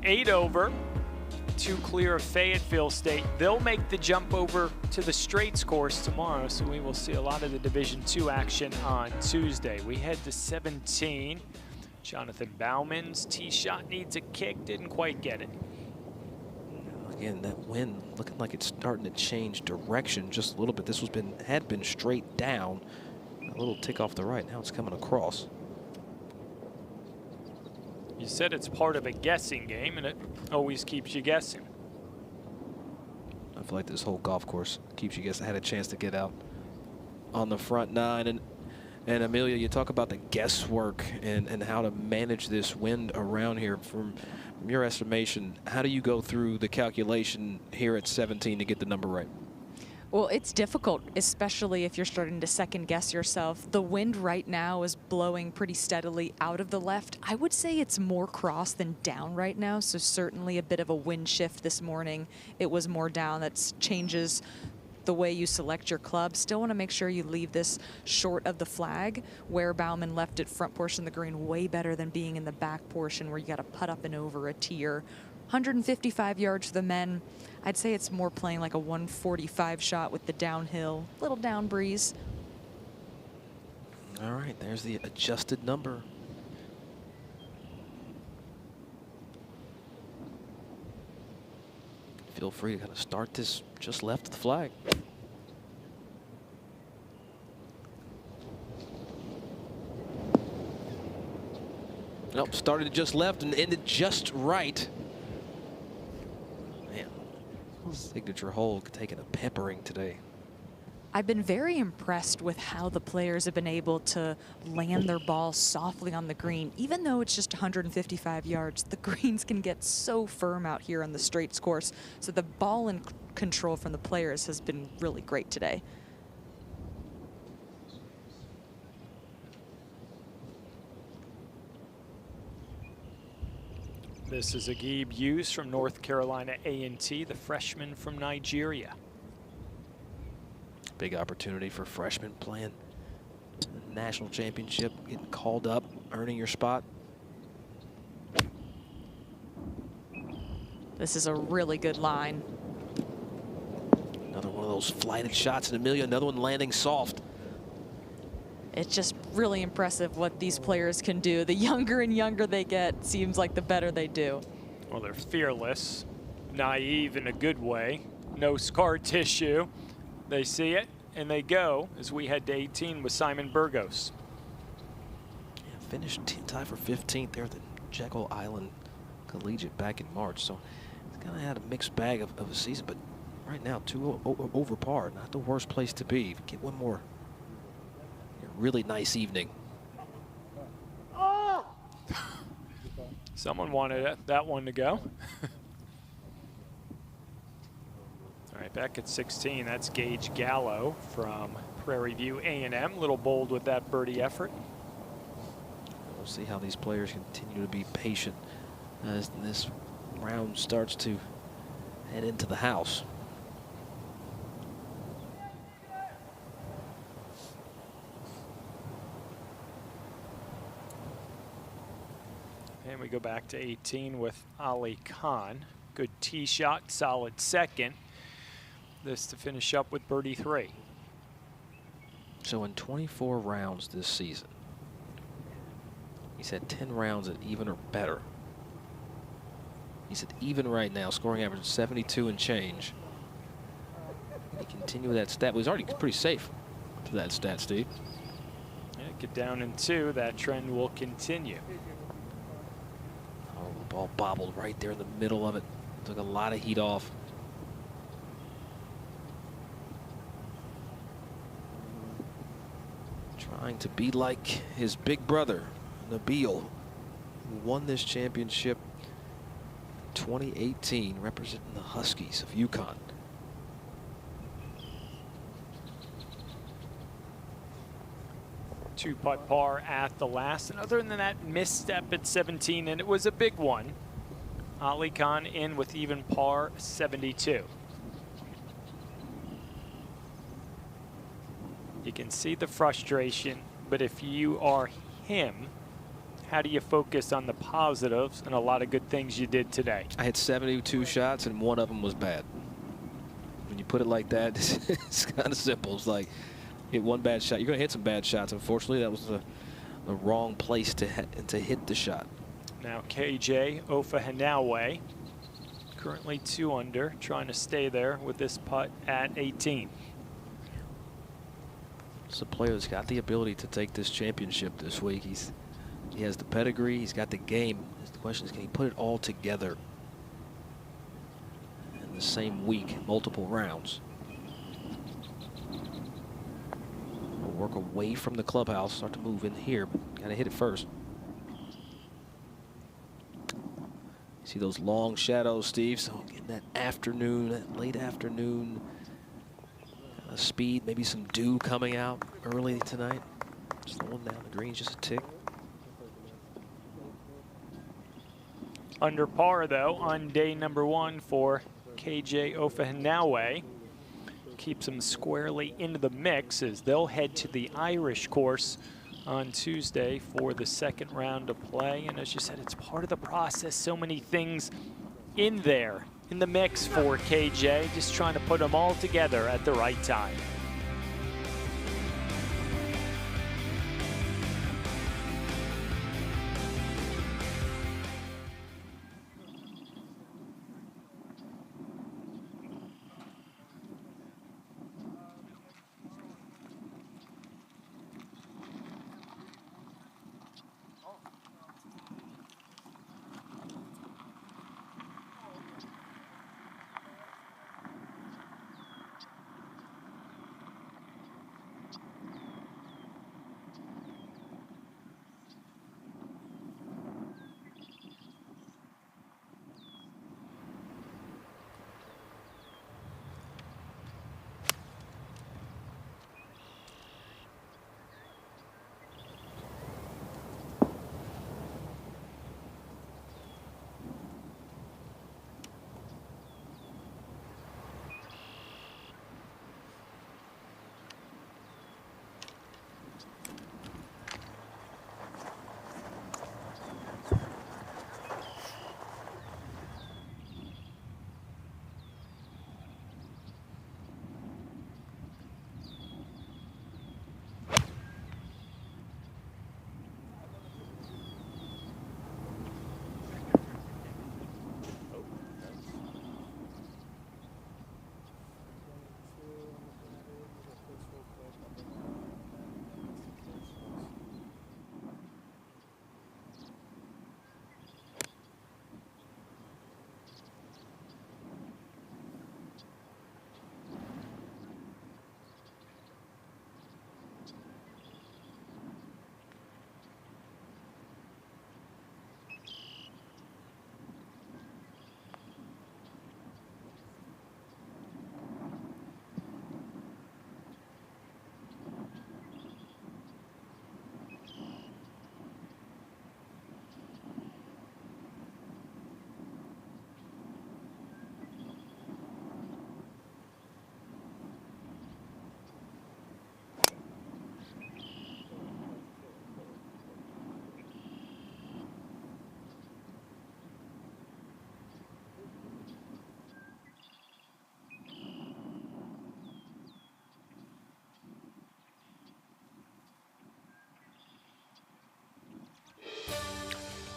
Speaker 2: 8 over, 2 clear of Fayetteville State. They'll make the jump over to the Straits course tomorrow, so we will see a lot of the Division II action on Tuesday. We head to 17. Jonathan Bauman's tee shot needs a kick, didn't quite get it.
Speaker 3: Again, that wind looking like it's starting to change direction just a little bit. This had been straight down. A little tick off the right. Now it's coming across.
Speaker 2: You said it's part of a guessing game, and it always keeps you guessing.
Speaker 3: I feel like this whole golf course keeps you guessing. I had a chance to get out on the front 9. And Amelia, you talk about the guesswork and how to manage this wind around here. From your estimation, how do you go through the calculation here at 17 to get the number right?
Speaker 4: Well, it's difficult, especially if you're starting to second guess yourself. The wind right now is blowing pretty steadily out of the left. I would say it's more cross than down right now, so certainly a bit of a wind shift this morning. It was more down. That changes the way you select your club. Still want to make sure you leave this short of the flag, where Bauman left it front portion of the green way better than being in the back portion where you got to putt up and over a tier. 155 yards for the men. I'd say it's more playing like a 145 shot with the downhill, little down breeze.
Speaker 3: All right, there's the adjusted number. Feel free to kind of start this just left of the flag. Nope, started just left and ended just right. Man, Signature hole taking a peppering today.
Speaker 4: I've been very impressed with how the players have been able to land their balls softly on the green. Even though it's just 155 yards, the greens can get so firm out here on the Straits course. So the ball and control from the players has been really great today.
Speaker 2: This is Agib Hughes from North Carolina A&T, the freshman from Nigeria.
Speaker 3: Big opportunity for freshmen playing the national championship, getting called up, earning your spot.
Speaker 4: This is a really good line.
Speaker 3: Another one of those flighted shots in Amelia, another one landing soft.
Speaker 4: It's just really impressive what these players can do. The younger and younger they get, seems like the better they do.
Speaker 2: Well, they're fearless, naive in a good way, no scar tissue. They see it and they go as we head to 18 with Simon Burgos.
Speaker 3: Yeah, finished tie for 15th there at the Jekyll Island Collegiate back in March. So it's kind of had a mixed bag of a season, but right now, 2 over par, not the worst place to be. Get one more. Really nice evening.
Speaker 2: Someone wanted that one to go. All right, back at 16, that's Gage Gallo from Prairie View A&M. A little bold with that birdie effort.
Speaker 3: We'll see how these players continue to be patient as this round starts to head into the house.
Speaker 2: And we go back to 18 with Ali Khan. Good tee shot, solid second. This to finish up with birdie 3.
Speaker 3: So in 24 rounds this season, he's had 10 rounds at even or better. He's at even right now, scoring average 72 and change. He continue with that stat. Well, he's already pretty safe to that stat, Steve.
Speaker 2: Yeah, get down in 2. That trend will continue.
Speaker 3: Oh, the ball bobbled right there in the middle of it. Took a lot of heat off. Trying to be like his big brother, Nabil, who won this championship in 2018, representing the Huskies of UConn.
Speaker 2: Two-putt par at the last. And other than that misstep at 17, and it was a big one, Ali Khan in with even par 72. You can see the frustration, but if you are him, how do you focus on the positives and a lot of good things you did today?
Speaker 3: I had 72 shots and one of them was bad. When you put it like that, it's kind of simple. It's like, hit one bad shot. You're going to hit some bad shots. Unfortunately, that was the wrong place to hit the shot.
Speaker 2: Now KJ Ofahanawe, currently 2 under, trying to stay there with this putt at 18.
Speaker 3: It's a player that's got the ability to take this championship this week. He has the pedigree. He's got the game. The question is, can he put it all together in the same week, multiple rounds? We'll work away from the clubhouse, start to move in here, but got to hit it first. See those long shadows, Steve? So getting that afternoon, that late afternoon speed, maybe some dew coming out early tonight. Slowing down the greens just a tick.
Speaker 2: Under par, though, on day number 1 for KJ Ofahanawe. Keeps them squarely into the mix as they'll head to the Irish course on Tuesday for the second round of play. And as you said, it's part of the process. So many things in there, in the mix for KJ, just trying to put them all together at the right time.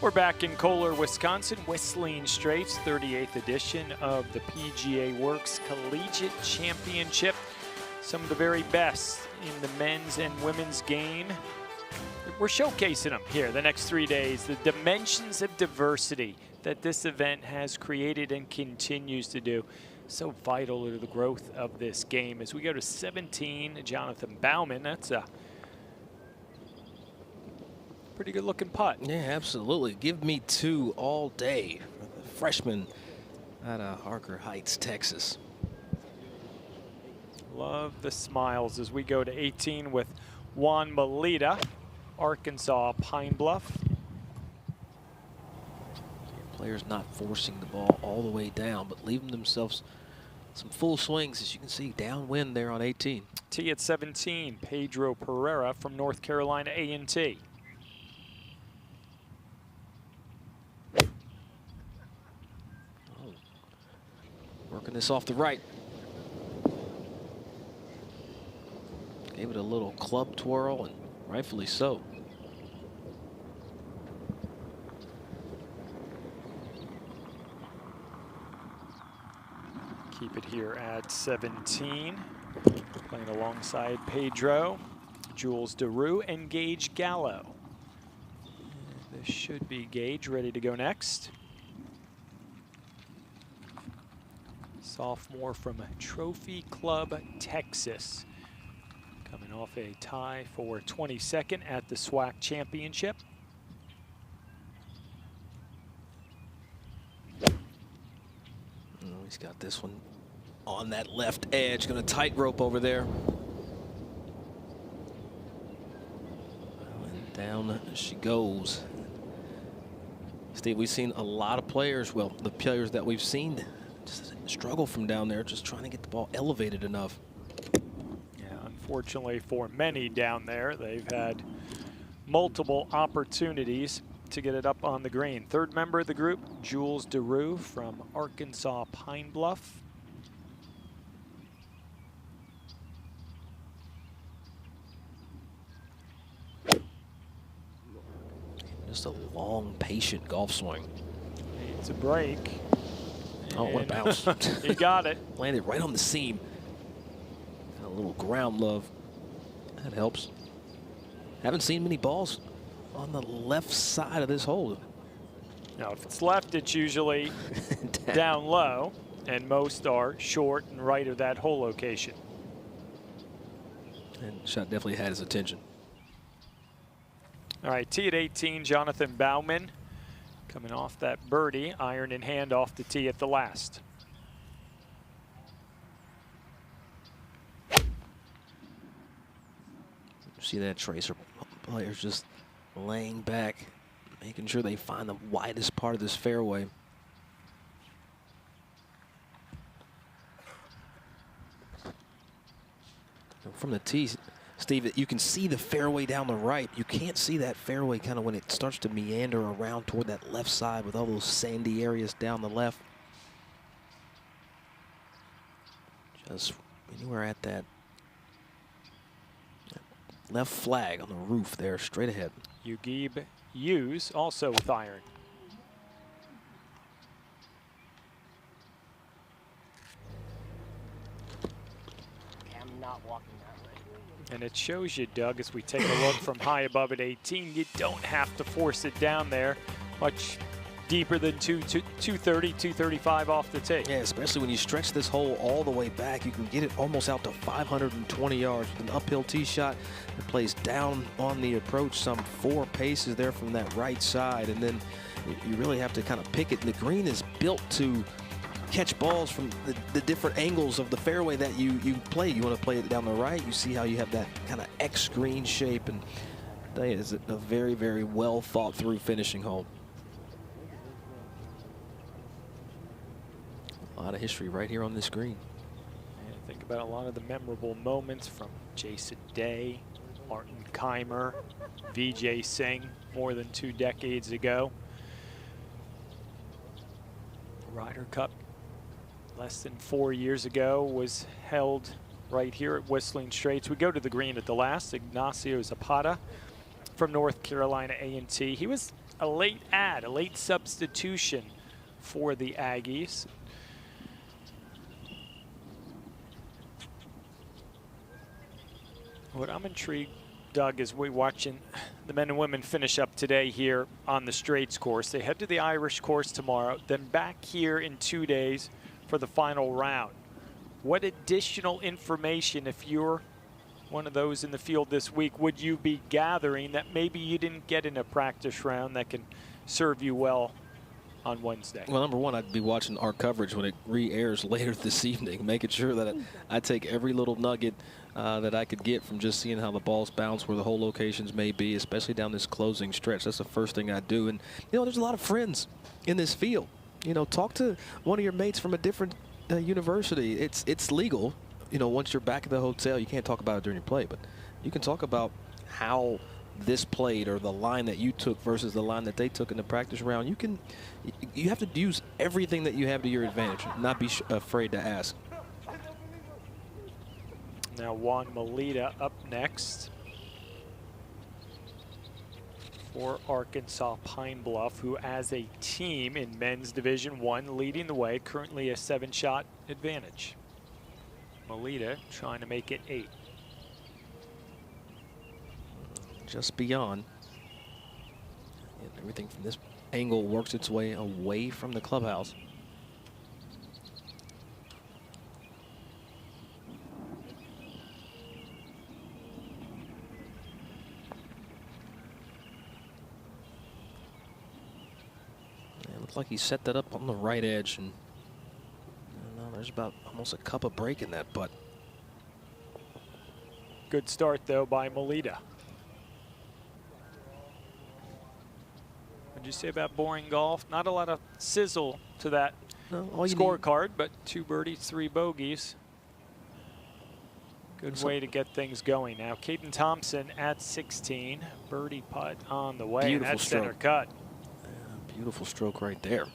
Speaker 2: We're back in Kohler, Wisconsin, Whistling Straits, 38th edition of the PGA Works Collegiate Championship. Some of the very best in the men's and women's game. We're showcasing them here the next 3 days, the dimensions of diversity that this event has created and continues to do. So vital to the growth of this game. As we go to 17, Jonathan Bauman, that's a pretty good looking putt.
Speaker 3: Yeah, absolutely. Give me 2 all day for the freshman out of Harker Heights, Texas.
Speaker 2: Love the smiles as we go to 18 with Juan Melita, Arkansas Pine Bluff.
Speaker 3: Players not forcing the ball all the way down, but leaving themselves some full swings, as you can see, downwind there on 18.
Speaker 2: Tee at 17, Pedro Pereira from North Carolina A&T.
Speaker 3: Working this off the right. Gave it a little club twirl, and rightfully so.
Speaker 2: Keep it here at 17. Playing alongside Pedro, Jules Deroux, and Gage Gallo. This should be Gage ready to go next. Sophomore from Trophy Club, Texas. Coming off a tie for 22nd at the SWAC Championship.
Speaker 3: He's got this one on that left edge. Going to tightrope over there. And down she goes. Steve, we've seen a lot of players, well, the players that we've seen just struggle from down there, just trying to get the ball elevated enough.
Speaker 2: Yeah, unfortunately for many down there, they've had multiple opportunities to get it up on the green. Third member of the group, Jules Deroux from Arkansas Pine Bluff.
Speaker 3: Just a long, patient golf swing.
Speaker 2: Needs a break.
Speaker 3: Oh, what a bounce.
Speaker 2: He got it.
Speaker 3: Landed right on the seam. Got a little ground love. That helps. Haven't seen many balls on the left side of this hole.
Speaker 2: Now, if it's left, it's usually down low, and most are short and right of that hole location.
Speaker 3: And shot definitely had his attention.
Speaker 2: All right, tee at 18, Jonathan Bauman. Coming off that birdie, iron in hand off the tee at the last.
Speaker 3: See that tracer players just laying back, making sure they find the widest part of this fairway. From the tee, Steve, you can see the fairway down the right. You can't see that fairway kind of when it starts to meander around toward that left side with all those sandy areas down the left. Just anywhere at that left flag on the roof there, straight ahead.
Speaker 2: Ugib Hughes also with iron.
Speaker 17: I'm not walking that way.
Speaker 2: And it shows you, Doug, as we take a look from high above at 18, you don't have to force it down there much deeper than 230, 235 off the tee.
Speaker 3: Yeah, especially when you stretch this hole all the way back, you can get it almost out to 520 yards with an uphill tee shot that plays down on the approach some 4 paces there from that right side, and then you really have to kind of pick it. The green is built to catch balls from the different angles of the fairway that you play. You want to play it down the right, you see how you have that kind of X green shape, and that is a very, very well thought through finishing hole. A lot of history right here on this green.
Speaker 2: And think about a lot of the memorable moments from Jason Day, Martin Keimer, Vijay Singh more than 2 decades ago. Ryder Cup less than 4 years ago was held right here at Whistling Straits. We go to the green at the last. Ignacio Zapata from North Carolina A&T. He was a late substitution for the Aggies. What I'm intrigued, Doug, is we're watching the men and women finish up today here on the Straits course. They head to the Irish course tomorrow, then back here in 2 days for the final round. What additional information, if you're one of those in the field this week, would you be gathering that maybe you didn't get in a practice round that can serve you well on Wednesday?
Speaker 3: Well, number one, I'd be watching our coverage when it re-airs later this evening, making sure that I take every little nugget that I could get from just seeing how the balls bounce, where the hole locations may be, especially down this closing stretch. That's the first thing I do. And, you know, there's a lot of friends in this field. You know, talk to one of your mates from a different university. It's legal. You know, once you're back at the hotel, you can't talk about it during your play, but you can talk about how this played or the line that you took versus the line that they took in the practice round. You have to use everything that you have to your advantage, not be afraid to ask.
Speaker 2: Now Juan Melita up next for Arkansas Pine Bluff, who as a team in men's Division I leading the way, currently a 7-shot advantage. Melita trying to make it 8.
Speaker 3: Just beyond. And everything from this angle works its way away from the clubhouse. It looks like he set that up on the right edge, and I don't know, there's about almost a cup of break in that putt.
Speaker 2: Good start though by Melita. What'd you say about boring golf? Not a lot of sizzle to that scorecard, but 2 birdies, 3 bogeys. Good way to get things going. Now Caden Thompson at 16, birdie putt on the way.
Speaker 3: Beautiful
Speaker 2: and that's
Speaker 3: stroke.
Speaker 2: Center cut.
Speaker 3: Yeah, beautiful stroke right there.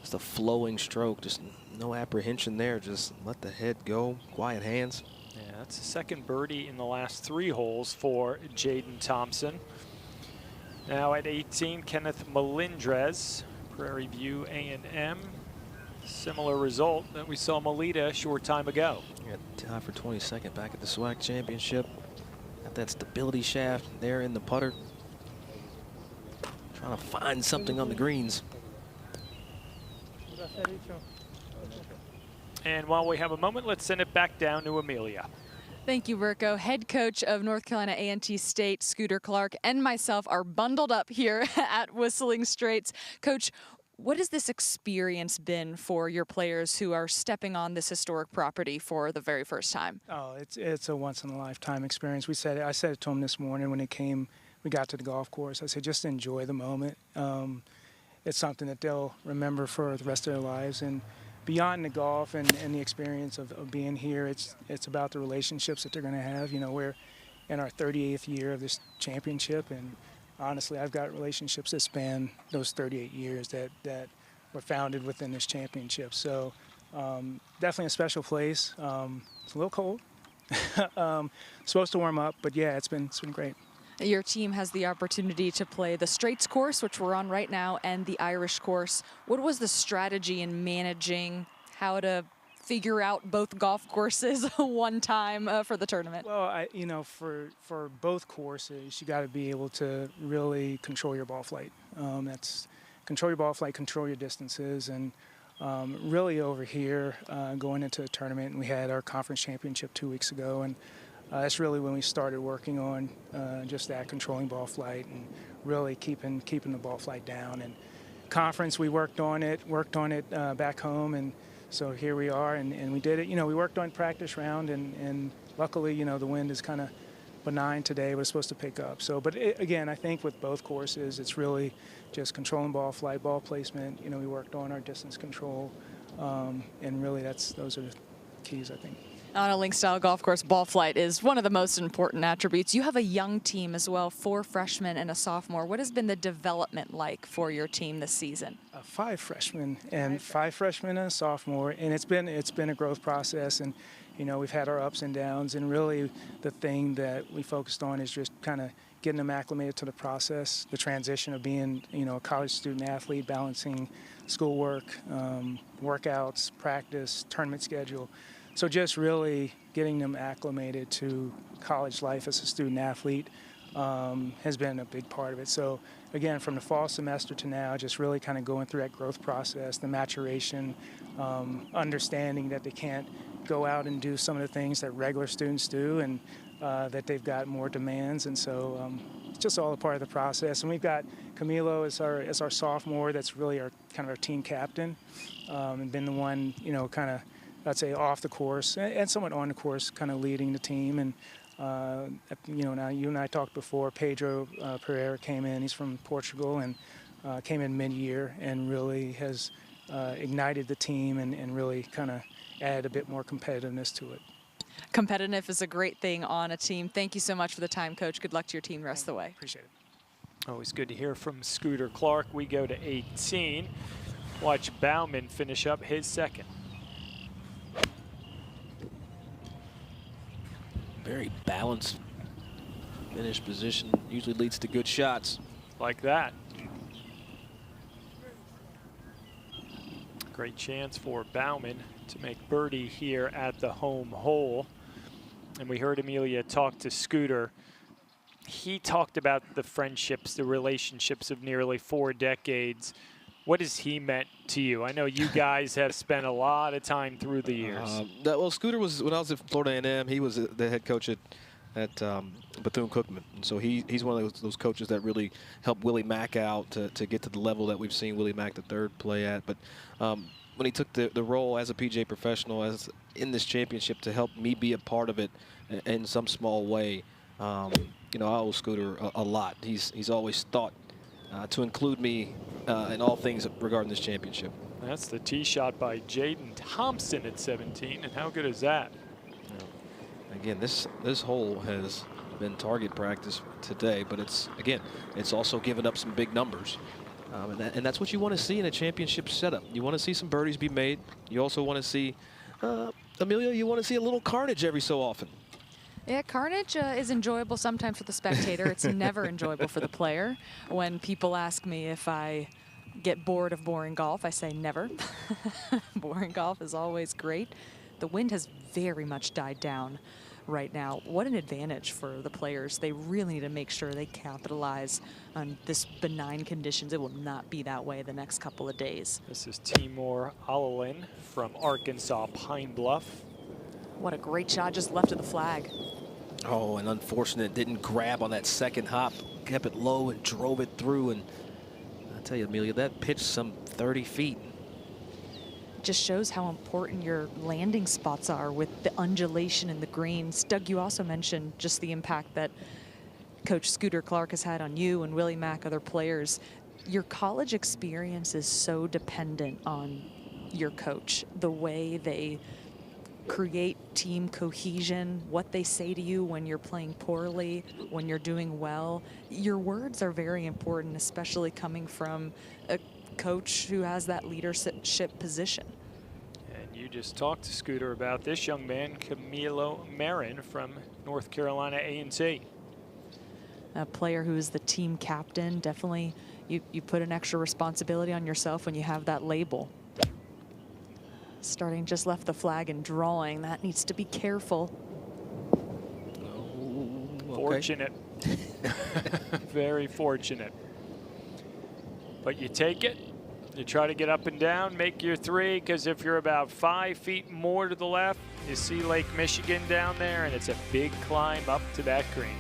Speaker 3: Just a flowing stroke, just no apprehension there. Just let the head go, quiet hands.
Speaker 2: Yeah, that's the second birdie in the last 3 holes for Jaden Thompson. Now at 18, Kenneth Melindres, Prairie View A&M. Similar result that we saw Melita a short time ago.
Speaker 3: Yeah, tied for 22nd back at the SWAC Championship. Got that stability shaft there in the putter. Trying to find something on the greens.
Speaker 2: And while we have a moment, let's send it back down to Amelia.
Speaker 4: Thank you, Virko. Head coach of North Carolina A&T State, Scooter Clark, and myself are bundled up here at Whistling Straits. Coach, what has this experience been for your players who are stepping on this historic property for the very first time?
Speaker 18: Oh, it's a once-in-a-lifetime experience. I said it to them this morning when we got to the golf course. I said, just enjoy the moment. It's something that they'll remember for the rest of their lives. And beyond the golf and the experience of being here, it's about the relationships that they're going to have. You know, we're in our 38th year of this championship, and honestly, I've got relationships that span those 38 years that were founded within this championship. So definitely a special place. It's a little cold. Supposed to warm up, but yeah, it's been great.
Speaker 4: Your team has the opportunity to play the Straits course, which we're on right now, and the Irish course. What was the strategy in managing how to figure out both golf courses one time for the tournament?
Speaker 18: Well, you know, for both courses, you got to be able to really control your ball flight. That's control your ball flight, control your distances, and really over here going into the tournament, and we had our conference championship 2 weeks ago, and that's really when we started working on just that, controlling ball flight and really keeping the ball flight down. And conference, we worked on it back home, and so here we are, and we did it. You know, we worked on practice round, and luckily, you know, the wind is kind of benign today, but it's supposed to pick up. So, but again, I think with both courses, it's really just controlling ball flight, ball placement. You know, we worked on our distance control, and really those are the keys, I think.
Speaker 4: On a link-style golf course, ball flight is one of the most important attributes. You have a young team as well, 4 freshmen and a sophomore. What has been the development like for your team this season?
Speaker 18: 5 freshmen and 5 freshmen and a sophomore, and it's been a growth process. And you know, we've had our ups and downs, and really the thing that we focused on is just kind of getting them acclimated to the process, the transition of being, you know, a college student athlete, balancing schoolwork, workouts, practice, tournament schedule. So just really getting them acclimated to college life as a student athlete has been a big part of it. So again, from the fall semester to now, just really kind of going through that growth process, the maturation, understanding that they can't go out and do some of the things that regular students do, and that they've got more demands. And so it's just all a part of the process. And we've got Camilo as our sophomore, that's really our kind of our team captain, and been the one, you know, kind of, I'd say, off the course and somewhat on the course, kind of leading the team. And you know, now you and I talked before, Pedro Pereira came in. He's from Portugal and came in mid-year and really has ignited the team and really kind of added a bit more competitiveness to it.
Speaker 4: Competitive is a great thing on a team. Thank you so much for the time, Coach. Good luck to your team the rest of the way.
Speaker 18: Appreciate it.
Speaker 2: Always good to hear from Scooter Clark. We go to 18. Watch Bauman finish up his second.
Speaker 3: Very balanced finish position. Usually leads to good shots.
Speaker 2: Like that. Great chance for Bauman to make birdie here at the home hole. And we heard Amelia talk to Scooter. He talked about the friendships, the relationships of nearly 4 decades. What has he meant to you? I know you guys have spent a lot of time through the years.
Speaker 3: Well, Scooter was, when I was at Florida A&M, he was the head coach at Bethune-Cookman. And so he's one of those coaches that really helped Willie Mack out to get to the level that we've seen Willie Mack III play at. But when he took the role as a PGA professional in this championship to help me be a part of it in some small way, you know, I owe Scooter a lot. He's always thought to include me in all things regarding this championship.
Speaker 2: That's the tee shot by Jaden Thompson at 17, and how good is that?
Speaker 3: Again, this hole has been target practice today, but it's also given up some big numbers. And that's what you want to see in a championship setup. You want to see some birdies be made. You also want to see, Amelia, you want to see a little carnage every so often.
Speaker 4: Yeah, carnage is enjoyable sometimes for the spectator. It's never enjoyable for the player. When people ask me if I get bored of boring golf, I say never. Boring golf is always great. The wind has very much died down right now. What an advantage for the players. They really need to make sure they capitalize on this benign conditions. It will not be that way the next couple of days.
Speaker 2: This is Timur Alalin from Arkansas Pine Bluff.
Speaker 4: What a great shot just left of the flag.
Speaker 3: Oh, and unfortunate, didn't grab on that second hop, kept it low and drove it through. And I tell you, Amelia, that pitched some 30 feet.
Speaker 4: Just shows how important your landing spots are with the undulation in the greens. Doug, you also mentioned just the impact that Coach Scooter Clark has had on you and Willie Mack, other players. Your college experience is so dependent on your coach, the way they create team cohesion, what they say to you when you're playing poorly, when you're doing well. Your words are very important, especially coming from a coach who has that leadership position.
Speaker 2: And you just talked to Scooter about this young man, Camilo Marin from North Carolina A&T.
Speaker 4: A player who is the team captain. Definitely you put an extra responsibility on yourself when you have that label. Starting just left the flag and drawing. That needs to be careful.
Speaker 3: Oh, okay.
Speaker 2: Fortunate. Very fortunate. But you take it. You try to get up and down, make your 3, because if you're about 5 feet more to the left, you see Lake Michigan down there, and it's a big climb up to that green.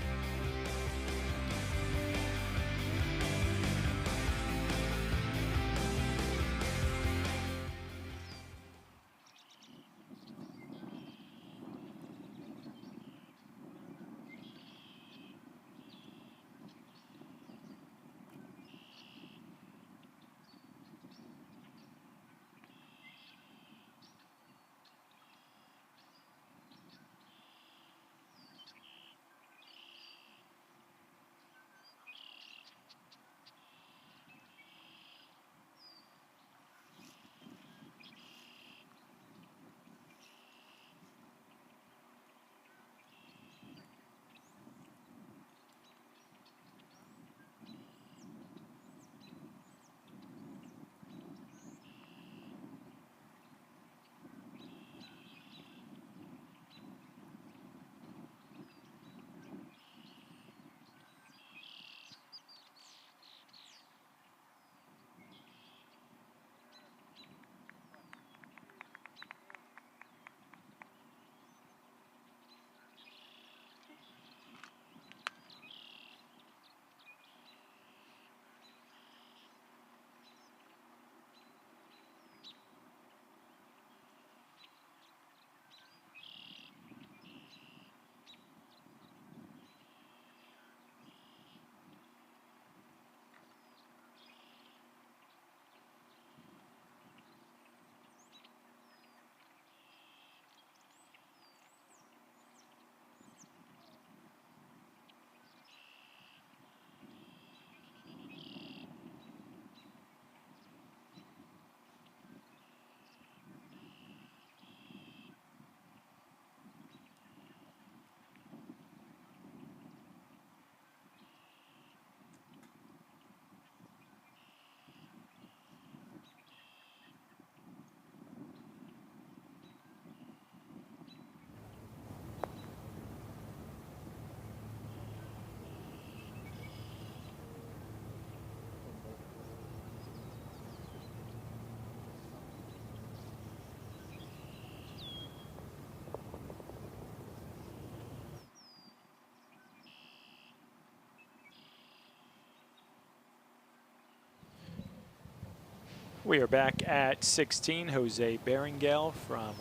Speaker 2: We are back at 16. Jose Beringale from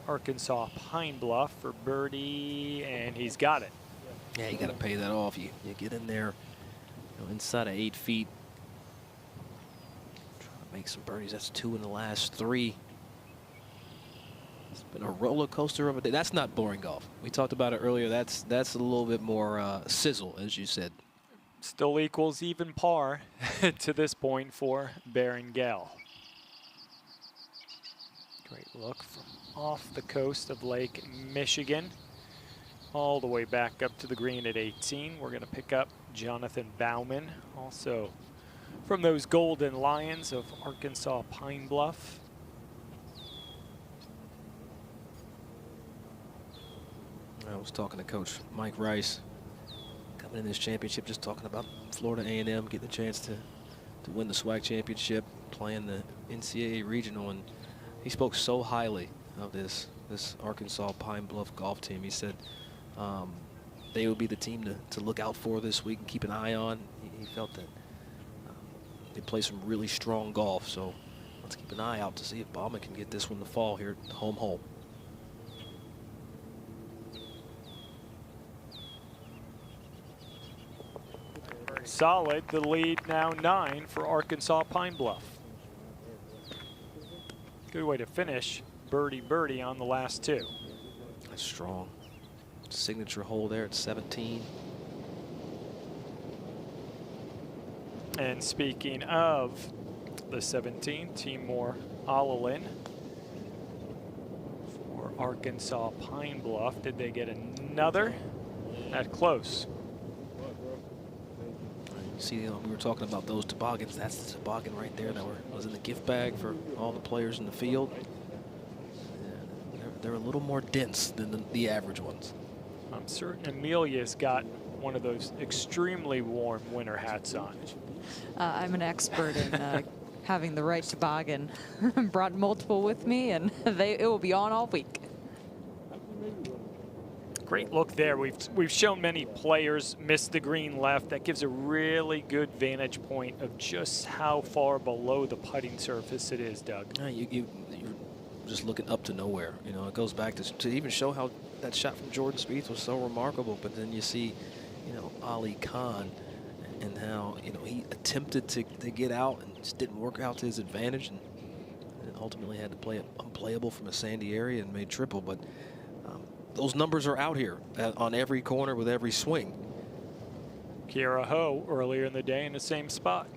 Speaker 2: Arkansas Pine Bluff for birdie, and he's got it.
Speaker 3: Yeah, you got to pay that off. You get in there, inside of 8 feet. Trying to make some birdies. That's 2 in the last 3. It's been a roller coaster of a day. That's not boring golf. We talked about it earlier. That's a little bit more sizzle, as you said.
Speaker 2: Still equals even par to this point for Beringale. Great look from off the coast of Lake Michigan all the way back up to the green at 18. We're going to pick up Jonathan Bauman, also from those Golden Lions of Arkansas Pine Bluff.
Speaker 3: I was talking to Coach Mike Rice coming in this championship, just talking about Florida A&M getting a chance to win the SWAC championship, playing the NCAA regional, and he spoke so highly of this Arkansas Pine Bluff golf team. He said they would be the team to look out for this week and keep an eye on. He felt that they play some really strong golf, so let's keep an eye out to see if Bauman can get this one to fall here at home.
Speaker 2: Solid, the lead now 9 for Arkansas Pine Bluff. Good way to finish. Birdie on the last 2.
Speaker 3: That's strong. Signature hole there at 17.
Speaker 2: And speaking of the 17, Timur Alalin for Arkansas Pine Bluff. Did they get another? That close.
Speaker 3: See, we were talking about those toboggans. That's the toboggan right there that was in the gift bag for all the players in the field. They're a little more dense than the average ones.
Speaker 2: I'm certain Amelia's got one of those extremely warm winter hats on.
Speaker 4: I'm an expert in having the right toboggan. Brought multiple with me, and it will be on all week.
Speaker 2: Great look there. We've shown many players miss the green left. That gives a really good vantage point of just how far below the putting surface it is, Doug.
Speaker 3: You're just looking up to nowhere. You know, it goes back to even show how that shot from Jordan Spieth was so remarkable. But then you see, Ali Khan and how, he attempted to get out and just didn't work out to his advantage, and ultimately had to play it unplayable from a sandy area and made triple. But those numbers are out here on every corner with every swing.
Speaker 2: Kiera Ho earlier in the day in the same spot.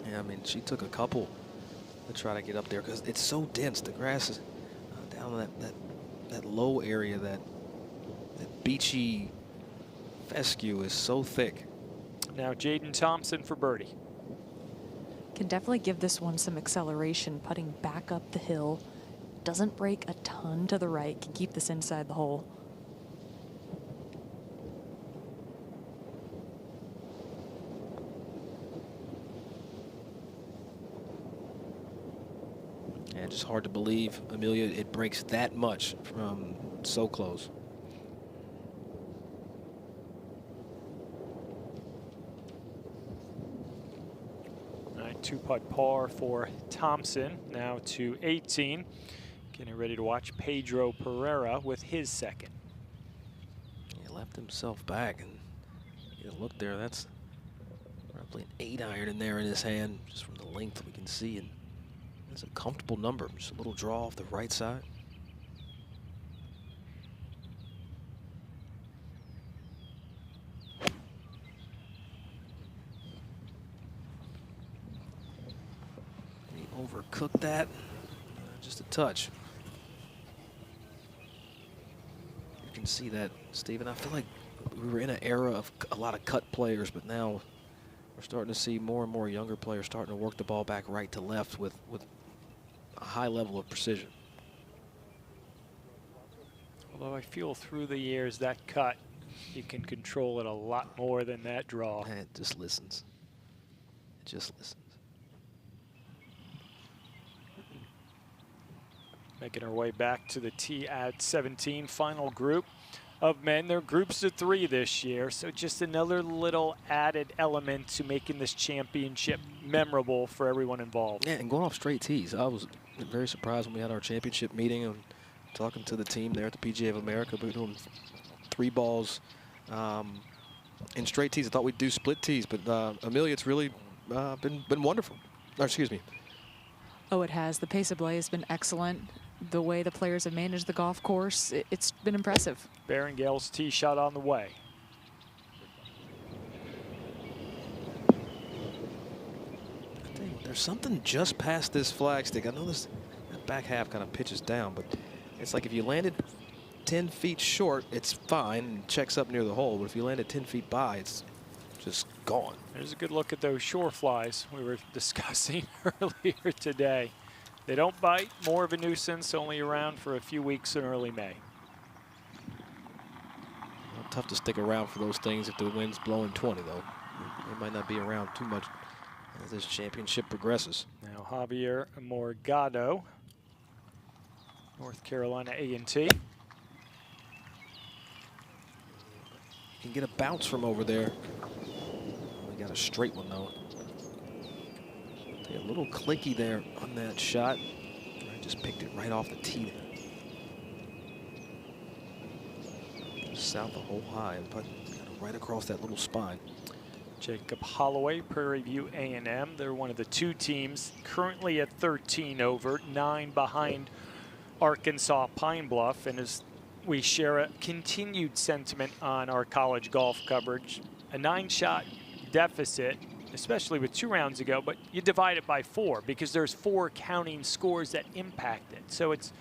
Speaker 3: Yeah, I mean, she took a couple to try to get up there because it's so dense. The grass is down that low area, that beachy fescue is so thick.
Speaker 2: Now Jaden Thompson for birdie.
Speaker 4: Can definitely give this one some acceleration, putting back up the hill. Doesn't break a ton to the right, can keep this inside the hole.
Speaker 3: Yeah, just hard to believe, Amelia, it breaks that much from so close.
Speaker 2: All right, 2-putt par for Thompson, now to 18. Getting ready to watch Pedro Pereira with his second.
Speaker 3: He left himself back, and look there, that's probably an 8-iron in there in his hand, just from the length we can see, and it's a comfortable number. Just a little draw off the right side. He overcooked that, just a touch. You can see that, Stephen. I feel like we were in an era of a lot of cut players, but now we're starting to see more and more younger players starting to work the ball back right to left with a high level of precision.
Speaker 2: Although I feel through the years that cut, you can control it a lot more than that draw.
Speaker 3: And it just listens. It just listens.
Speaker 2: Making our way back to the tee at 17, final group. of men. They're groups of 3 this year, so just another little added element to making this championship memorable for everyone involved.
Speaker 3: Yeah, and going off straight tees, I was very surprised when we had our championship meeting and talking to the team there at the PGA of America. We were doing 3 balls in straight tees. I thought we'd do split tees, but Amelia, it's really been wonderful. Or, excuse me.
Speaker 4: Oh, it has. The pace of play has been excellent. The way the players have managed the golf course, it's been impressive.
Speaker 2: Barringale's tee shot on the way.
Speaker 3: There's something just past this flagstick. I know that back half kind of pitches down, but it's like if you landed 10 feet short, it's fine and checks up near the hole. But if you landed 10 feet by, it's just gone.
Speaker 2: There's a good look at those shore flies we were discussing earlier today. They don't bite, more of a nuisance, only around for a few weeks in early May.
Speaker 3: Well, tough to stick around for those things if the wind's blowing 20, though. They might not be around too much as this championship progresses.
Speaker 2: Now Javier Morgado, North Carolina A&T.
Speaker 3: Can get a bounce from over there. We got a straight one, though. A little clicky there on that shot. I just picked it right off the tee there. Just south of hole high, but right across that little spine.
Speaker 2: Jacob Holloway, Prairie View A&M. They're one of the 2 teams currently at 13 over, 9 behind Arkansas Pine Bluff. And as we share a continued sentiment on our college golf coverage, a 9-shot deficit, especially with 2 rounds ago, but you divide it by 4 because there's 4 counting scores that impact it. So it's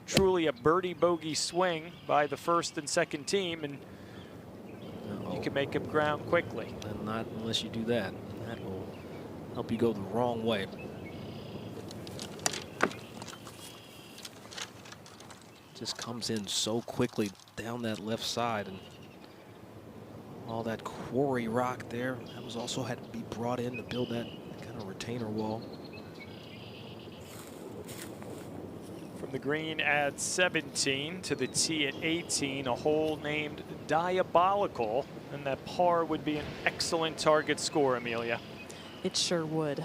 Speaker 2: truly a birdie bogey swing by the first and second team, and you can make up ground quickly.
Speaker 3: And not unless you do that. That will help you go the wrong way. Just comes in so quickly down that left side, and all that quarry rock there, that was also had to be brought in to build that kind of retainer wall.
Speaker 2: From the green at 17 to the tee at 18, a hole named Diabolical, and that par would be an excellent target score, Amelia.
Speaker 4: It sure would.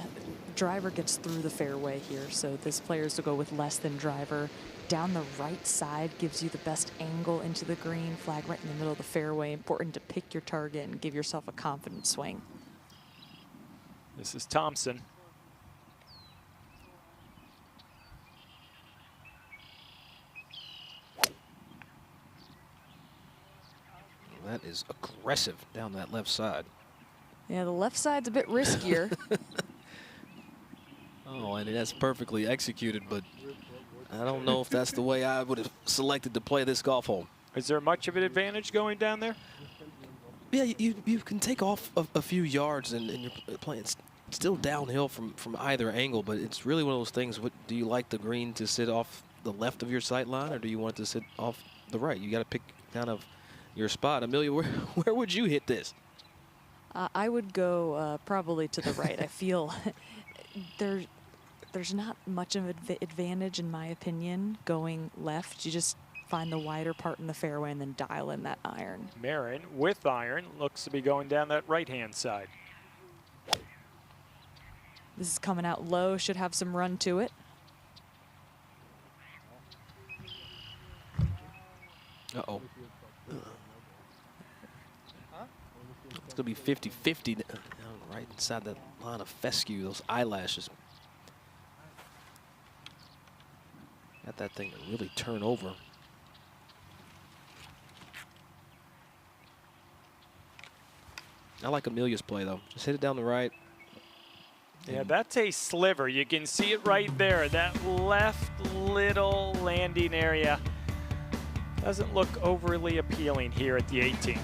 Speaker 4: Driver gets through the fairway here, so this players will go with less than driver. Down the right side gives you the best angle into the green, flag right in the middle of the fairway. Important to pick your target and give yourself a confident swing.
Speaker 2: This is Thompson.
Speaker 3: That is aggressive down that left side.
Speaker 4: Yeah, the left side's a bit riskier.
Speaker 3: Oh, and that's perfectly executed, but I don't know if that's the way I would have selected to play this golf hole.
Speaker 2: Is there much of an advantage going down there?
Speaker 3: Yeah, you can take off a few yards, and you're playing still downhill from either angle, but it's really one of those things. What do you like the green to sit off the left of your sight line, or do you want it to sit off the right? You got to pick kind of your spot. Amelia, where would you hit this?
Speaker 4: I would go probably to the right. I feel there's not much of an advantage, in my opinion, going left. You just find the wider part in the fairway and then dial in that iron.
Speaker 2: Marin with iron looks to be going down that right-hand side.
Speaker 4: This is coming out low, should have some run to it.
Speaker 3: Uh-oh. It's going to be 50-50 right inside that line of fescue, those eyelashes. Got that thing to really turn over. I like Amelia's play, though. Just hit it down the right.
Speaker 2: Yeah, that's a sliver. You can see it right there. That left little landing area doesn't look overly appealing here at the 18.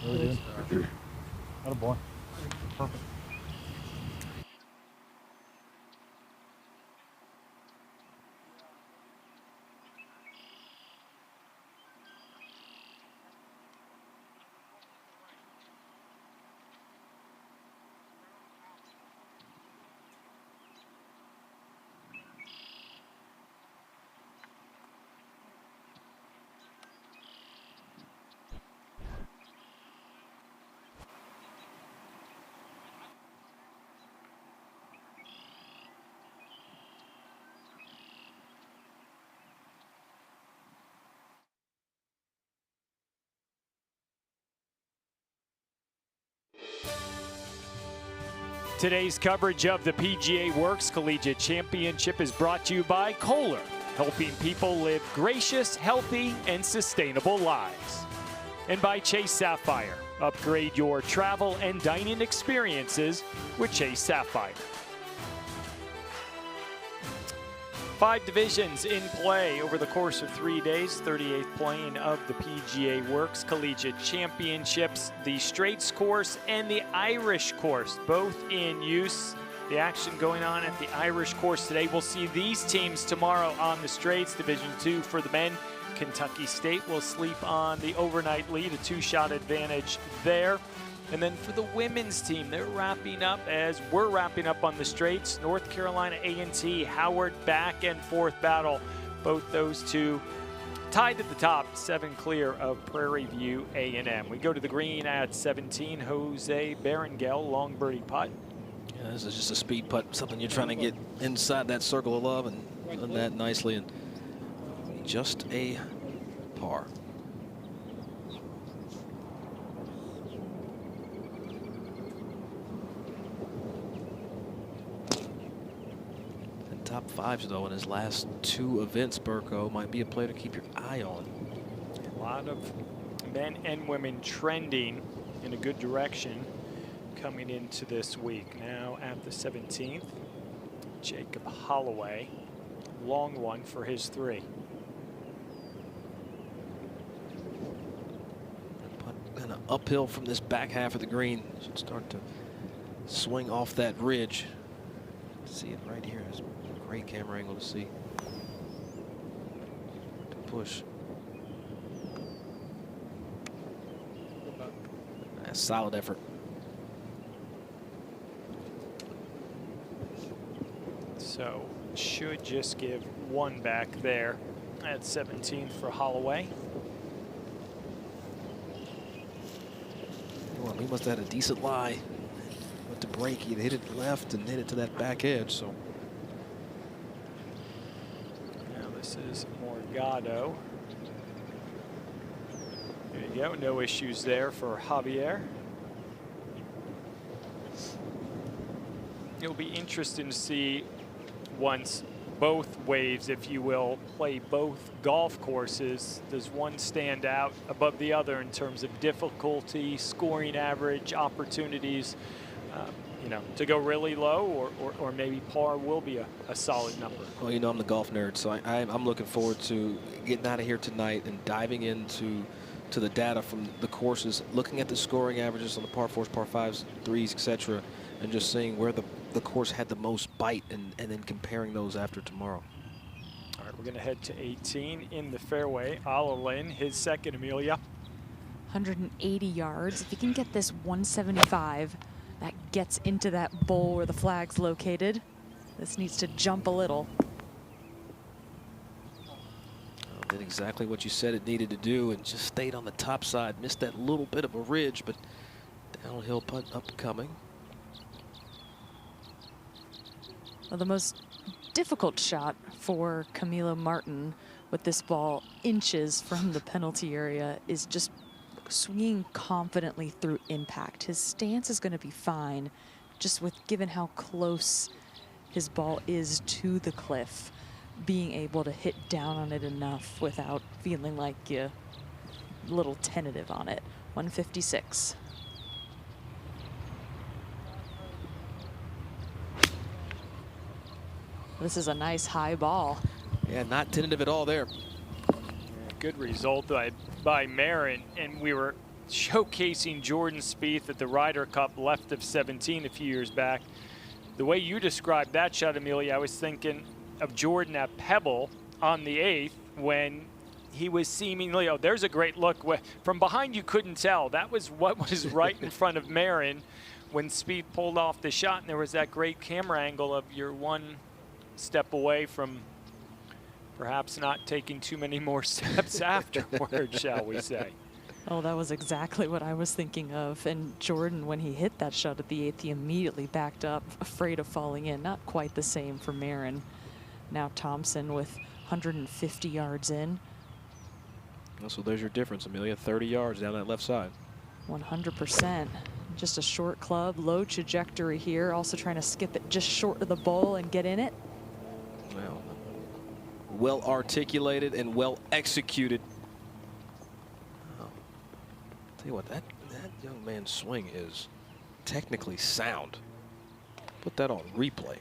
Speaker 14: Really good. Attaboy. Perfect.
Speaker 2: Today's coverage of the PGA Works Collegiate Championship is brought to you by Kohler, helping people live gracious, healthy, and sustainable lives. And by Chase Sapphire, upgrade your travel and dining experiences with Chase Sapphire. 5 divisions in play over the course of 3 days. 38th playing of the PGA Works Collegiate Championships. The Straits course and the Irish course, both in use. The action going on at the Irish course today. We'll see these teams tomorrow on the Straits. Division 2 for the men. Kentucky State will sleep on the overnight lead, a 2-shot advantage there. And then for the women's team, they're wrapping up as we're wrapping up on the Straits. North Carolina A&T, Howard back and forth battle. Both those two tied at the top, 7 clear of Prairie View A&M. We go to the green at 17. Jose Berenguel, long birdie putt.
Speaker 3: Yeah, this is just a speed putt, something you're trying to get inside that circle of love, and done that nicely, and just a par. Top 5s though in his last 2 events, Burko, might be a player to keep your eye on.
Speaker 2: A lot of men and women trending in a good direction coming into this week. Now at the 17th, Jacob Holloway, long one for his 3.
Speaker 3: Kind of uphill from this back half of the green. Should start to swing off that ridge. See it right here. It's a great camera angle to see. To push. A solid effort.
Speaker 2: So should just give 1 back there at 17th for Holloway.
Speaker 3: Well, he must have had a decent lie. Went to break, he'd hit it left and hit it to that back edge. So
Speaker 2: now this is Morgado. There you go, no issues there for Javier. It'll be interesting to see once both waves, if you will, play both golf courses. Does one stand out above the other in terms of difficulty, scoring average, opportunities? You know, to go really low, or maybe par will be a solid number.
Speaker 3: Well, you know, I'm the golf nerd, so I'm looking forward to getting out of here tonight and diving into the data from the courses, looking at the scoring averages on the par 4s, par 5s, 3s, etc., and just seeing where the course had the most bite, and then comparing those after tomorrow.
Speaker 2: All right, we're going to head to 18 in the fairway. Alalin, his second, Amelia.
Speaker 4: 180 yards. If you can get this 175, that gets into that bowl where the flag's located. This needs to jump a little.
Speaker 3: Did exactly what you said it needed to do and just stayed on the top side. Missed that little bit of a ridge, but downhill putt upcoming.
Speaker 4: Well, the most difficult shot for Camilo Martin with this ball inches from the penalty area is just swinging confidently through impact. His stance is going to be fine, just with given how close his ball is to the cliff, being able to hit down on it enough without feeling like you're a little tentative on it. 156. This is a nice high ball.
Speaker 3: Yeah, not tentative at all there.
Speaker 2: Good result by Marin, and we were showcasing Jordan Spieth at the Ryder Cup left of 17 a few years back. The way you described that shot, Amelia, I was thinking of Jordan at Pebble on the 8th when he was seemingly, oh, there's a great look. From behind you couldn't tell. That was what was right in front of Marin when Spieth pulled off the shot, and there was that great camera angle of you're one step away from perhaps not taking too many more steps afterward, shall we say.
Speaker 4: Oh, that was exactly what I was thinking of. And Jordan, when he hit that shot at the 8th, he immediately backed up, afraid of falling in. Not quite the same for Marin. Now Thompson with 150 yards in.
Speaker 3: So there's your difference, Amelia. 30 yards down that left side.
Speaker 4: 100%. Just a short club, low trajectory here. Also trying to skip it just short of the bowl and get in it.
Speaker 3: Well articulated and well executed. Tell you what, that young man's swing is technically sound. Put that on replay.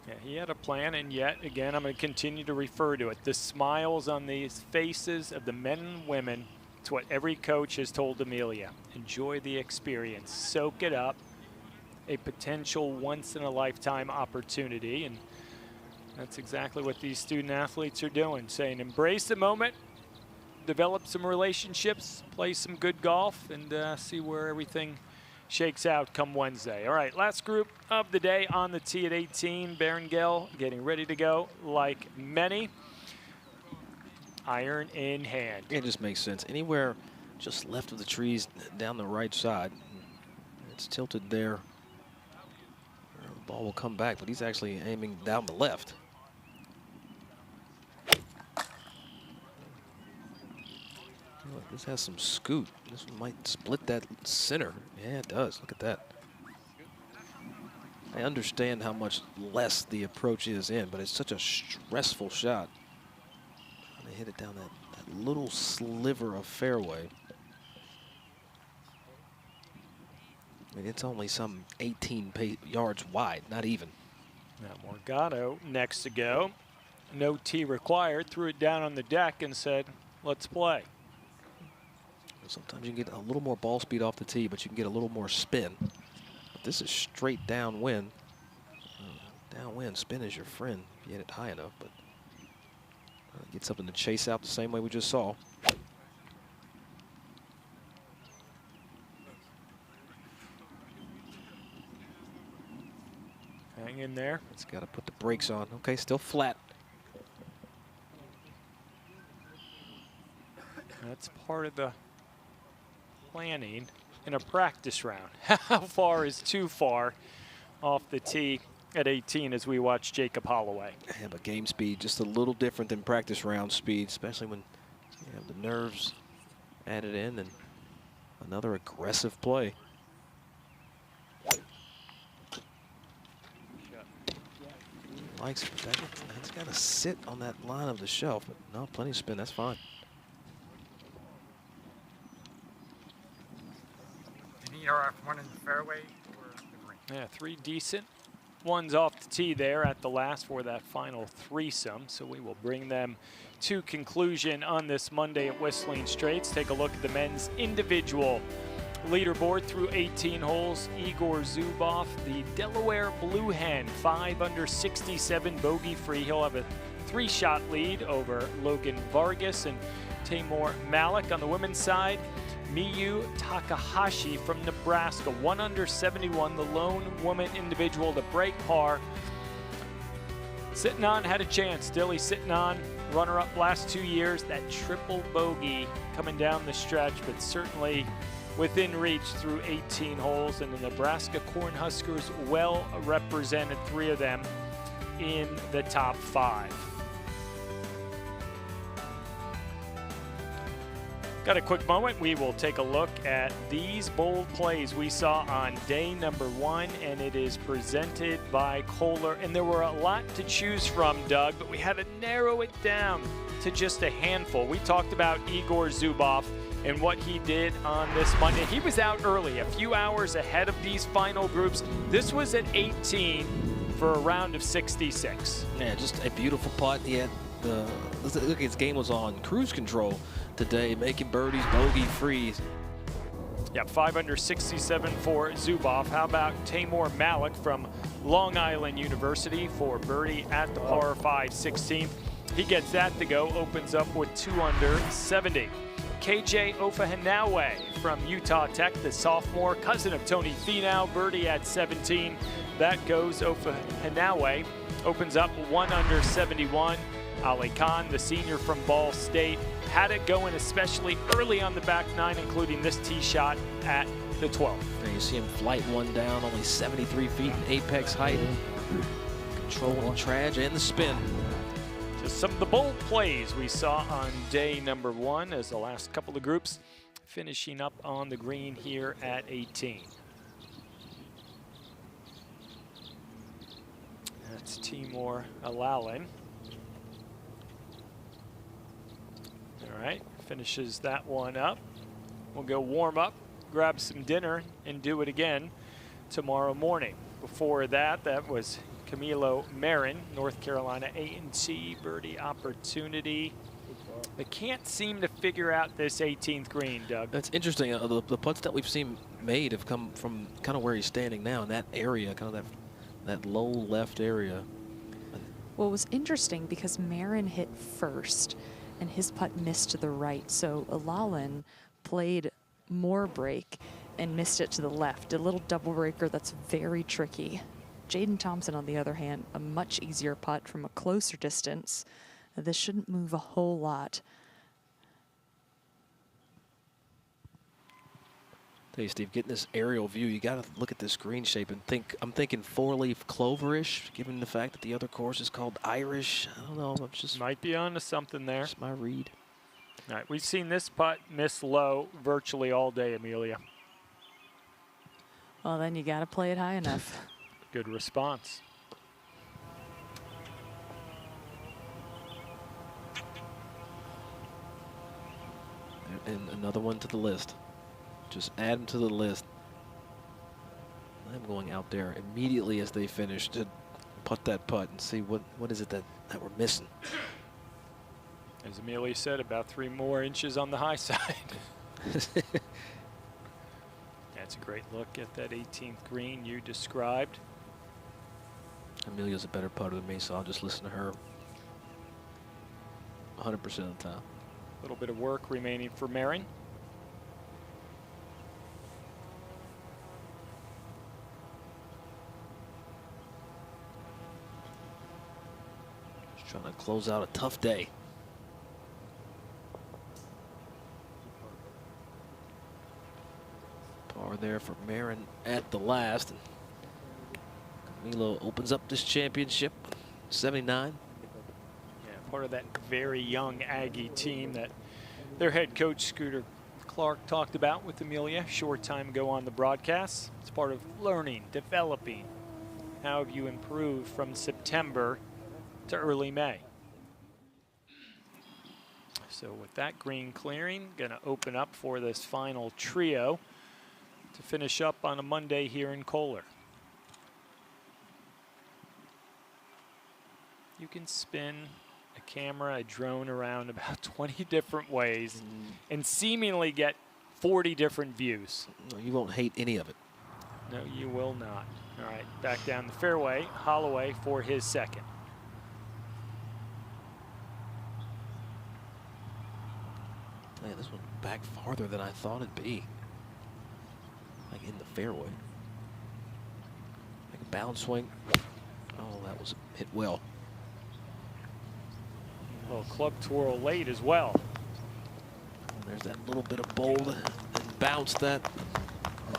Speaker 2: Yeah, he had a plan, and yet again, I'm going to continue to refer to it. The smiles on these faces of the men and women. It's what every coach has told Amelia. Enjoy the experience. Soak it up. A potential once-in-a-lifetime opportunity, and that's exactly what these student athletes are doing, saying embrace the moment, develop some relationships, play some good golf, and see where everything shakes out come Wednesday. All right, last group of the day on the tee at 18. Berenguel getting ready to go like many. Iron in hand.
Speaker 3: It just makes sense. Anywhere just left of the trees down the right side. It's tilted there. The ball will come back, but he's actually aiming down the left. Look, this has some scoot. This one might split that center. Yeah, it does. Look at that. I understand how much less the approach is in, but it's such a stressful shot. Trying to hit it down that little sliver of fairway. I mean, it's only some 18 yards wide, not even.
Speaker 2: Now Morgado next to go. No tee required. Threw it down on the deck and said, let's play.
Speaker 3: Sometimes you can get a little more ball speed off the tee, but you can get a little more spin. But this is straight downwind. Downwind, spin is your friend if you hit it high enough, but get something to chase out the same way we just saw.
Speaker 2: Hang in there.
Speaker 3: It's got to put the brakes on. Okay, still flat.
Speaker 2: That's part of the planning in a practice round. How far is too far off the tee at 18 as we watch Jacob Holloway?
Speaker 3: Yeah, but game speed just a little different than practice round speed, especially when you have the nerves added in and another aggressive play. Likes it. That's got to sit on that line of the shelf, but no, plenty of spin. That's fine.
Speaker 14: One in the fairway or the green?
Speaker 2: Yeah, 3 decent ones off the tee there at the last for that final threesome. So we will bring them to conclusion on this Monday at Whistling Straits. Take a look at the men's individual leaderboard through 18 holes. Igor Zubov, the Delaware Blue Hen, 5 under 67, bogey free. He'll have a 3-shot lead over Logan Vargas and Tamor Malik. On the women's side, Miyu Takahashi from Nebraska, 1 under 71, the lone woman individual to break par. Sitting on, had a chance. Still, he's sitting on, runner-up last 2 years. That triple bogey coming down the stretch, but certainly within reach through 18 holes. And the Nebraska Cornhuskers well represented, 3 of them in the top 5. Got a quick moment. We will take a look at these bold plays we saw on day number 1, and it is presented by Kohler. And there were a lot to choose from, Doug, but we had to narrow it down to just a handful. We talked about Igor Zubov and what he did on this Monday. He was out early, a few hours ahead of these final groups. This was at 18 for a round of 66.
Speaker 3: Yeah, just a beautiful putt. He had look, his game was on cruise control today, making birdies, bogey free.
Speaker 2: Yeah, 5 under 67 for Zubov. How about Taimur Malik from Long Island University for birdie at the par 5 16th. He gets that to go, opens up with 2 under 70. KJ Ofahinawe from Utah Tech, the sophomore, cousin of Tony Finau, birdie at 17. That goes. Ofahinawe opens up 1 under 71. Ali Khan, the senior from Ball State, had it going especially early on the back 9, including this tee shot at the 12th.
Speaker 3: There you see him flight one down, only 73 feet in apex height. Controlling the traj and the spin.
Speaker 2: Just some of the bold plays we saw on day number 1 as the last couple of groups finishing up on the green here at 18. That's Timur Alalin. All right, finishes that one up. We'll go warm up, grab some dinner, and do it again tomorrow morning. Before that, that was Camilo Marin, North Carolina A&T birdie opportunity. They can't seem to figure out this 18th green, Doug.
Speaker 3: That's interesting. The putts that we've seen made have come from kind of where he's standing now in that area, kind of that low left area.
Speaker 4: Well, it was interesting because Marin hit first and his putt missed to the right. So Alalin played more break and missed it to the left. A little double breaker that's very tricky. Jaden Thompson, on the other hand, a much easier putt from a closer distance. This shouldn't move a whole lot.
Speaker 3: Tell you, Steve, getting this aerial view, you got to look at this green shape and think. I'm thinking 4-leaf cloverish, given the fact that the other course is called Irish. I don't know. I'm just
Speaker 2: might be onto something there.
Speaker 3: That's my read.
Speaker 2: All right, we've seen this putt miss low virtually all day, Amelia.
Speaker 4: Well, then you got to play it high enough.
Speaker 2: Good response.
Speaker 3: And another one to the list. Just add them to the list. I'm going out there immediately as they finish to putt that putt and see what is it that we're missing.
Speaker 2: As Amelia said, about 3 more inches on the high side. That's a great look at that 18th green you described.
Speaker 3: Amelia's a better putter than me, so I'll just listen to her 100% of the time.
Speaker 2: A little bit of work remaining for Marin.
Speaker 3: Just trying to close out a tough day. Par there for Marin at the last. Camilo opens up this championship, 79.
Speaker 2: Yeah, part of that very young Aggie team that their head coach Scooter Clark talked about with Amelia a short time ago on the broadcast. It's part of learning, developing. How have you improved from September to early May? So with that green clearing, gonna open up for this final trio to finish up on a Monday here in Kohler. You can spin a camera, a drone around about 20 different ways and seemingly get 40 different views.
Speaker 3: No, you won't hate any of it.
Speaker 2: No, you will not. All right, back down the fairway, Holloway for his second.
Speaker 3: Man, this one back farther than I thought it'd be. Like in the fairway. Like a bounce swing. Oh, that was hit well.
Speaker 2: Well, club twirl late as well.
Speaker 3: And there's that little bit of bold and bounce that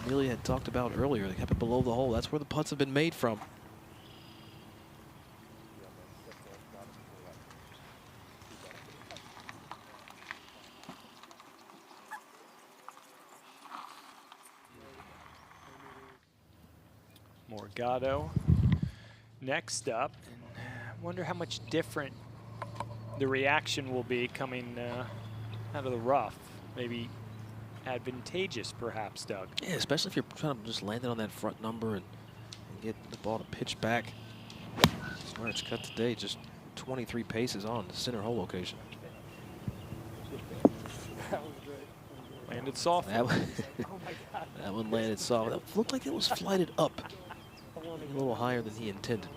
Speaker 3: Amelia had talked about earlier. They kept it below the hole. That's where the putts have been made from.
Speaker 2: Morgado next up. And I wonder how much different the reaction will be coming out of the rough. Maybe advantageous, perhaps, Doug.
Speaker 3: Yeah, especially if you're trying to just land it on that front number and get the ball to pitch back. That's where it's cut today, just 23 paces on the center hole location.
Speaker 2: Landed soft.
Speaker 3: That one, that one landed soft. That looked like it was flighted up a little higher than he intended.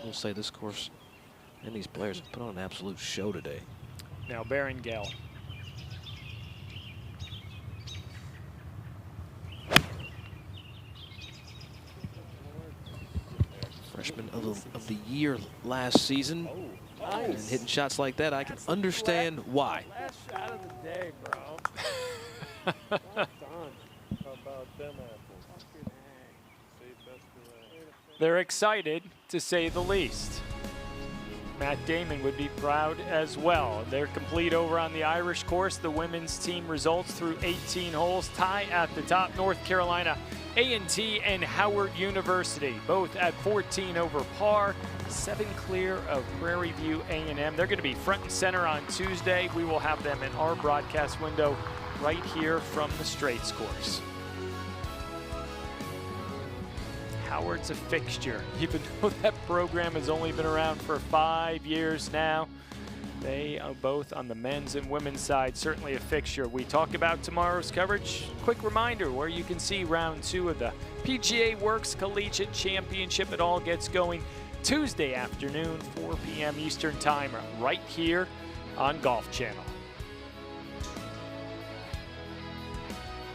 Speaker 3: We'll say this course and these players have put on an absolute show today.
Speaker 2: Now Beringale.
Speaker 3: Freshman of the year last season. And hitting shots like that, I can understand why.
Speaker 16: Last shot of the day, bro.
Speaker 2: They're excited, to say the least. Matt Damon would be proud as well. They're complete over on the Irish course. The women's team results through 18 holes. Tie at the top, North Carolina A&T and Howard University, both at 14 over par, 7 clear of Prairie View A&M. They're going to be front and center on Tuesday. We will have them in our broadcast window right here from the Straits course. Howard's a fixture, even though that program has only been around for 5 years now. They are both on the men's and women's side, certainly a fixture. We talk about tomorrow's coverage. Quick reminder where you can see round 2 of the PGA Works Collegiate Championship. It all gets going Tuesday afternoon, 4 p.m. Eastern Time, right here on Golf Channel.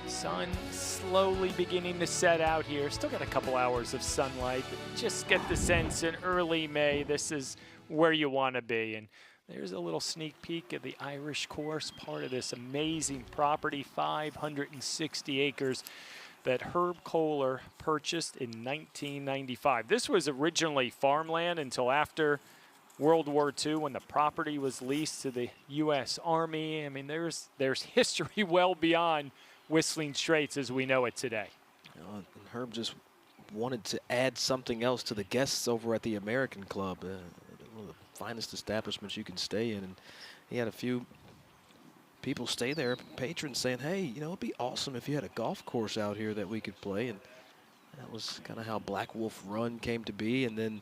Speaker 2: Sun slowly beginning to set out here. Still got a couple hours of sunlight, but just get the sense in early May this is where you want to be. And there's a little sneak peek of the Irish course, part of this amazing property, 560 acres that Herb Kohler purchased in 1995. This was originally farmland until after World War II when the property was leased to the U.S. Army. I mean, there's history well beyond Whistling Straits as we know it today.
Speaker 3: And Herb just wanted to add something else to the guests over at the American Club, one of the finest establishments you can stay in. And he had a few people stay there, patrons saying, hey, you know, it'd be awesome if you had a golf course out here that we could play. And that was kind of how Black Wolf Run came to be. And then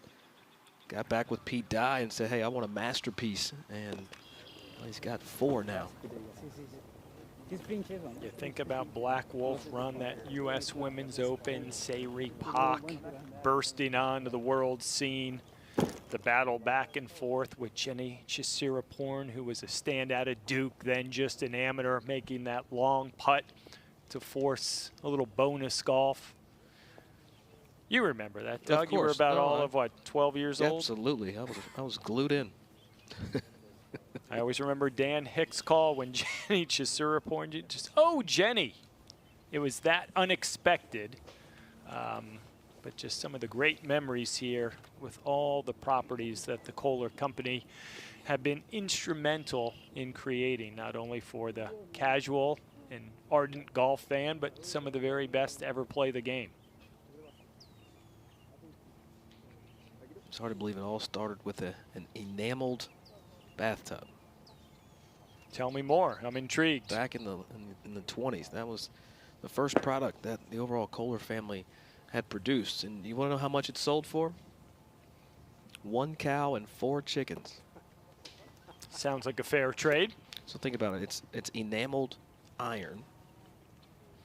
Speaker 3: got back with Pete Dye and said, hey, I want a masterpiece. And well, he's got 4 now.
Speaker 2: You think about Black Wolf Run, that U.S. Women's Open, Sayri Pak bursting onto the world scene. The battle back and forth with Jenny Chisira-Porn, who was a standout at Duke, then just an amateur, making that long putt to force a little bonus golf. You remember that, Doug? You were about all of, what, 12 years old?
Speaker 3: Absolutely. I was glued in.
Speaker 2: I always remember Dan Hicks' call when Jenny Chisira-Porn just, oh, Jenny. It was that unexpected. But just some of the great memories here with all the properties that the Kohler Company have been instrumental in creating, not only for the casual and ardent golf fan, but some of the very best to ever play the game.
Speaker 3: It's hard to believe it all started with an enameled bathtub.
Speaker 2: Tell me more. I'm intrigued.
Speaker 3: Back in the 20s, that was the first product that the overall Kohler family had produced. And you want to know how much it sold for? 1 cow and 4 chickens.
Speaker 2: Sounds like a fair trade.
Speaker 3: So think about it. It's enameled iron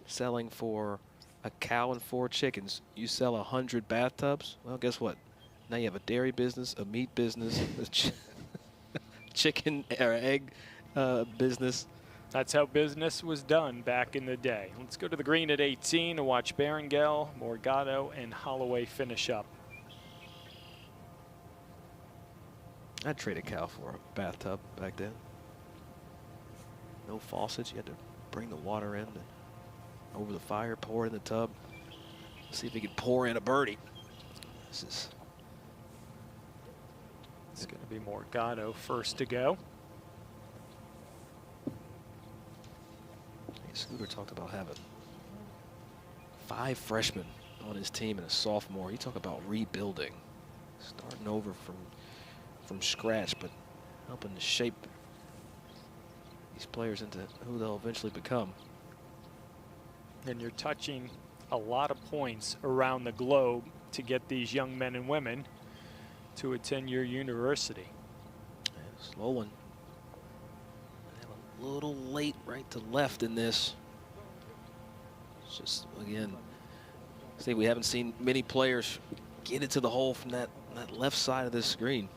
Speaker 3: selling for a cow and 4 chickens. You sell 100 bathtubs. Well, guess what? Now you have a dairy business, a meat business, a chicken or egg business.
Speaker 2: That's how business was done back in the day. Let's go to the green at 18 to watch Beringale, Morgado, and Holloway finish up.
Speaker 3: I'd trade a cow for a bathtub back then. No faucets. You had to bring the water in over the fire, pour in the tub. See if he could pour in a birdie. It's
Speaker 2: going to be Morgado first to go.
Speaker 3: Scooter talked about having 5 freshmen on his team and a sophomore. You talk about rebuilding, starting over from scratch, but helping to shape these players into who they'll eventually become.
Speaker 2: And you're touching a lot of points around the globe to get these young men and women to attend your university.
Speaker 3: Slow one. A little late right to left in this. It's just, again, see, we haven't seen many players get it to the hole from that left side of this screen.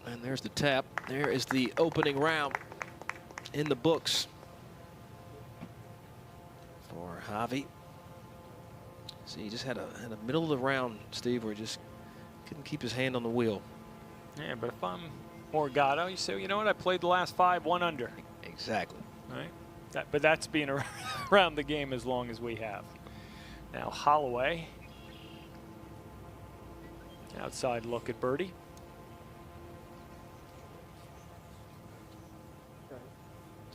Speaker 3: And there's the tap. There is the opening round in the books for Javi. See, he just had a middle of the round, Steve, where he just couldn't keep his hand on the wheel.
Speaker 2: Yeah, but if I'm Morgado, you say, you know what, I played the last 5, 1 under.
Speaker 3: Exactly.
Speaker 2: Right? But that's being around the game as long as we have. Now Holloway. Outside look at birdie.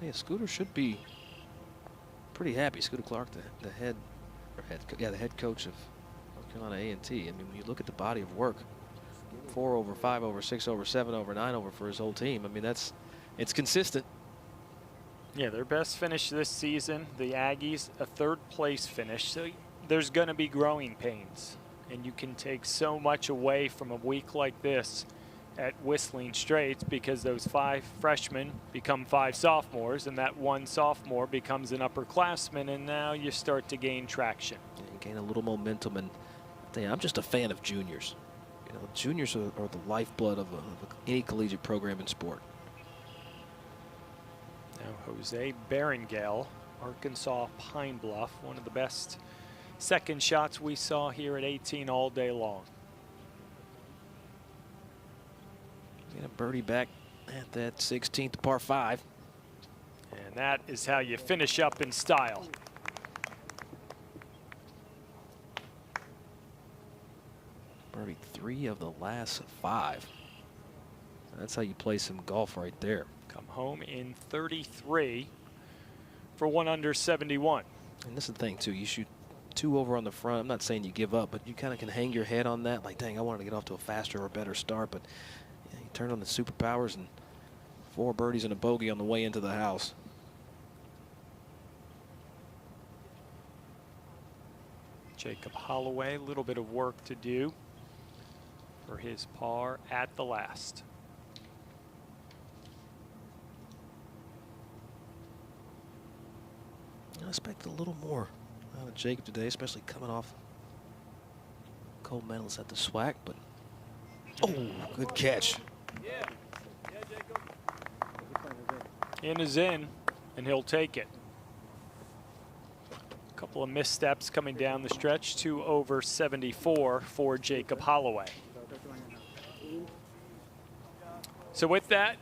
Speaker 3: Yeah, Scooter should be pretty happy. Scooter Clark, the head coach of North Carolina A&T. I mean, when you look at the body of work, 4 over, 5 over, 6 over, 7 over, 9 over for his whole team. I mean, it's consistent.
Speaker 2: Yeah, their best finish this season, the Aggies, a 3rd place finish. So there's going to be growing pains, and you can take so much away from a week like this at Whistling Straits, because those 5 freshmen become 5 sophomores, and that 1 sophomore becomes an upperclassman, and now you start to gain traction.
Speaker 3: Yeah, you gain a little momentum, and I'm just a fan of juniors. You know, juniors are the lifeblood of any collegiate program in sport.
Speaker 2: Now Jose Beringale, Arkansas Pine Bluff, one of the best second shots we saw here at 18 all day long.
Speaker 3: Get a birdie back at that 16th par 5.
Speaker 2: And that is how you finish up in style.
Speaker 3: Birdie 3 of the last 5. That's how you play some golf right there.
Speaker 2: Come home in 33 for 1 under 71.
Speaker 3: And this is the thing too, you shoot 2 over on the front. I'm not saying you give up, but you kind of can hang your head on that, like, dang, I wanted to get off to a faster or better start, but yeah, you turn on the superpowers and 4 birdies and a bogey on the way into the house.
Speaker 2: Jacob Holloway, a little bit of work to do for his par at the last.
Speaker 3: I expect a little more out of Jacob today, especially coming off gold medals at the SWAC, but oh, good catch.
Speaker 2: In is in, and he'll take it. A couple of missteps coming down the stretch, 2 over 74 for Jacob Holloway. So with that,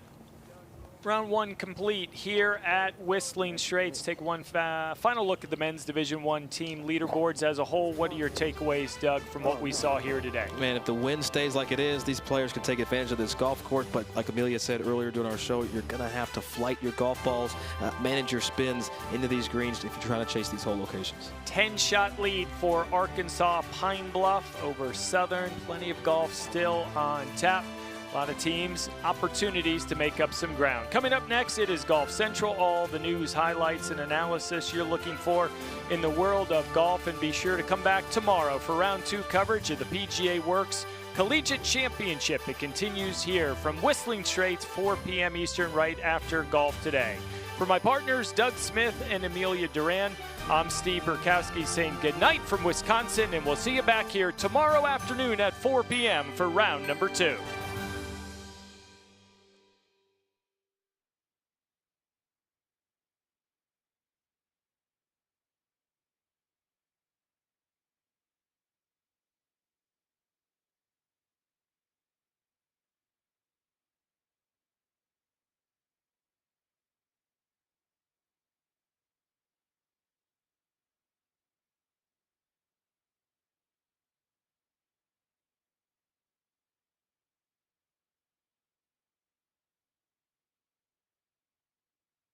Speaker 2: round 1 complete here at Whistling Straits. Take one final look at the men's Division I team leaderboards as a whole. What are your takeaways, Doug, from what we saw here today?
Speaker 3: Man, if the wind stays like it is, these players can take advantage of this golf course. But like Amelia said earlier during our show, you're going to have to flight your golf balls, manage your spins into these greens if you're trying to chase these hole locations.
Speaker 2: 10-shot lead for Arkansas Pine Bluff over Southern. Plenty of golf still on tap. A lot of teams, opportunities to make up some ground. Coming up next, it is Golf Central. All the news, highlights, and analysis you're looking for in the world of golf. And be sure to come back tomorrow for round 2 coverage of the PGA Works Collegiate Championship. It continues here from Whistling Straits, 4 p.m. Eastern, right after Golf Today. For my partners, Doug Smith and Amelia Duran, I'm Steve Burkowski saying goodnight from Wisconsin, and we'll see you back here tomorrow afternoon at 4 p.m. for round number 2.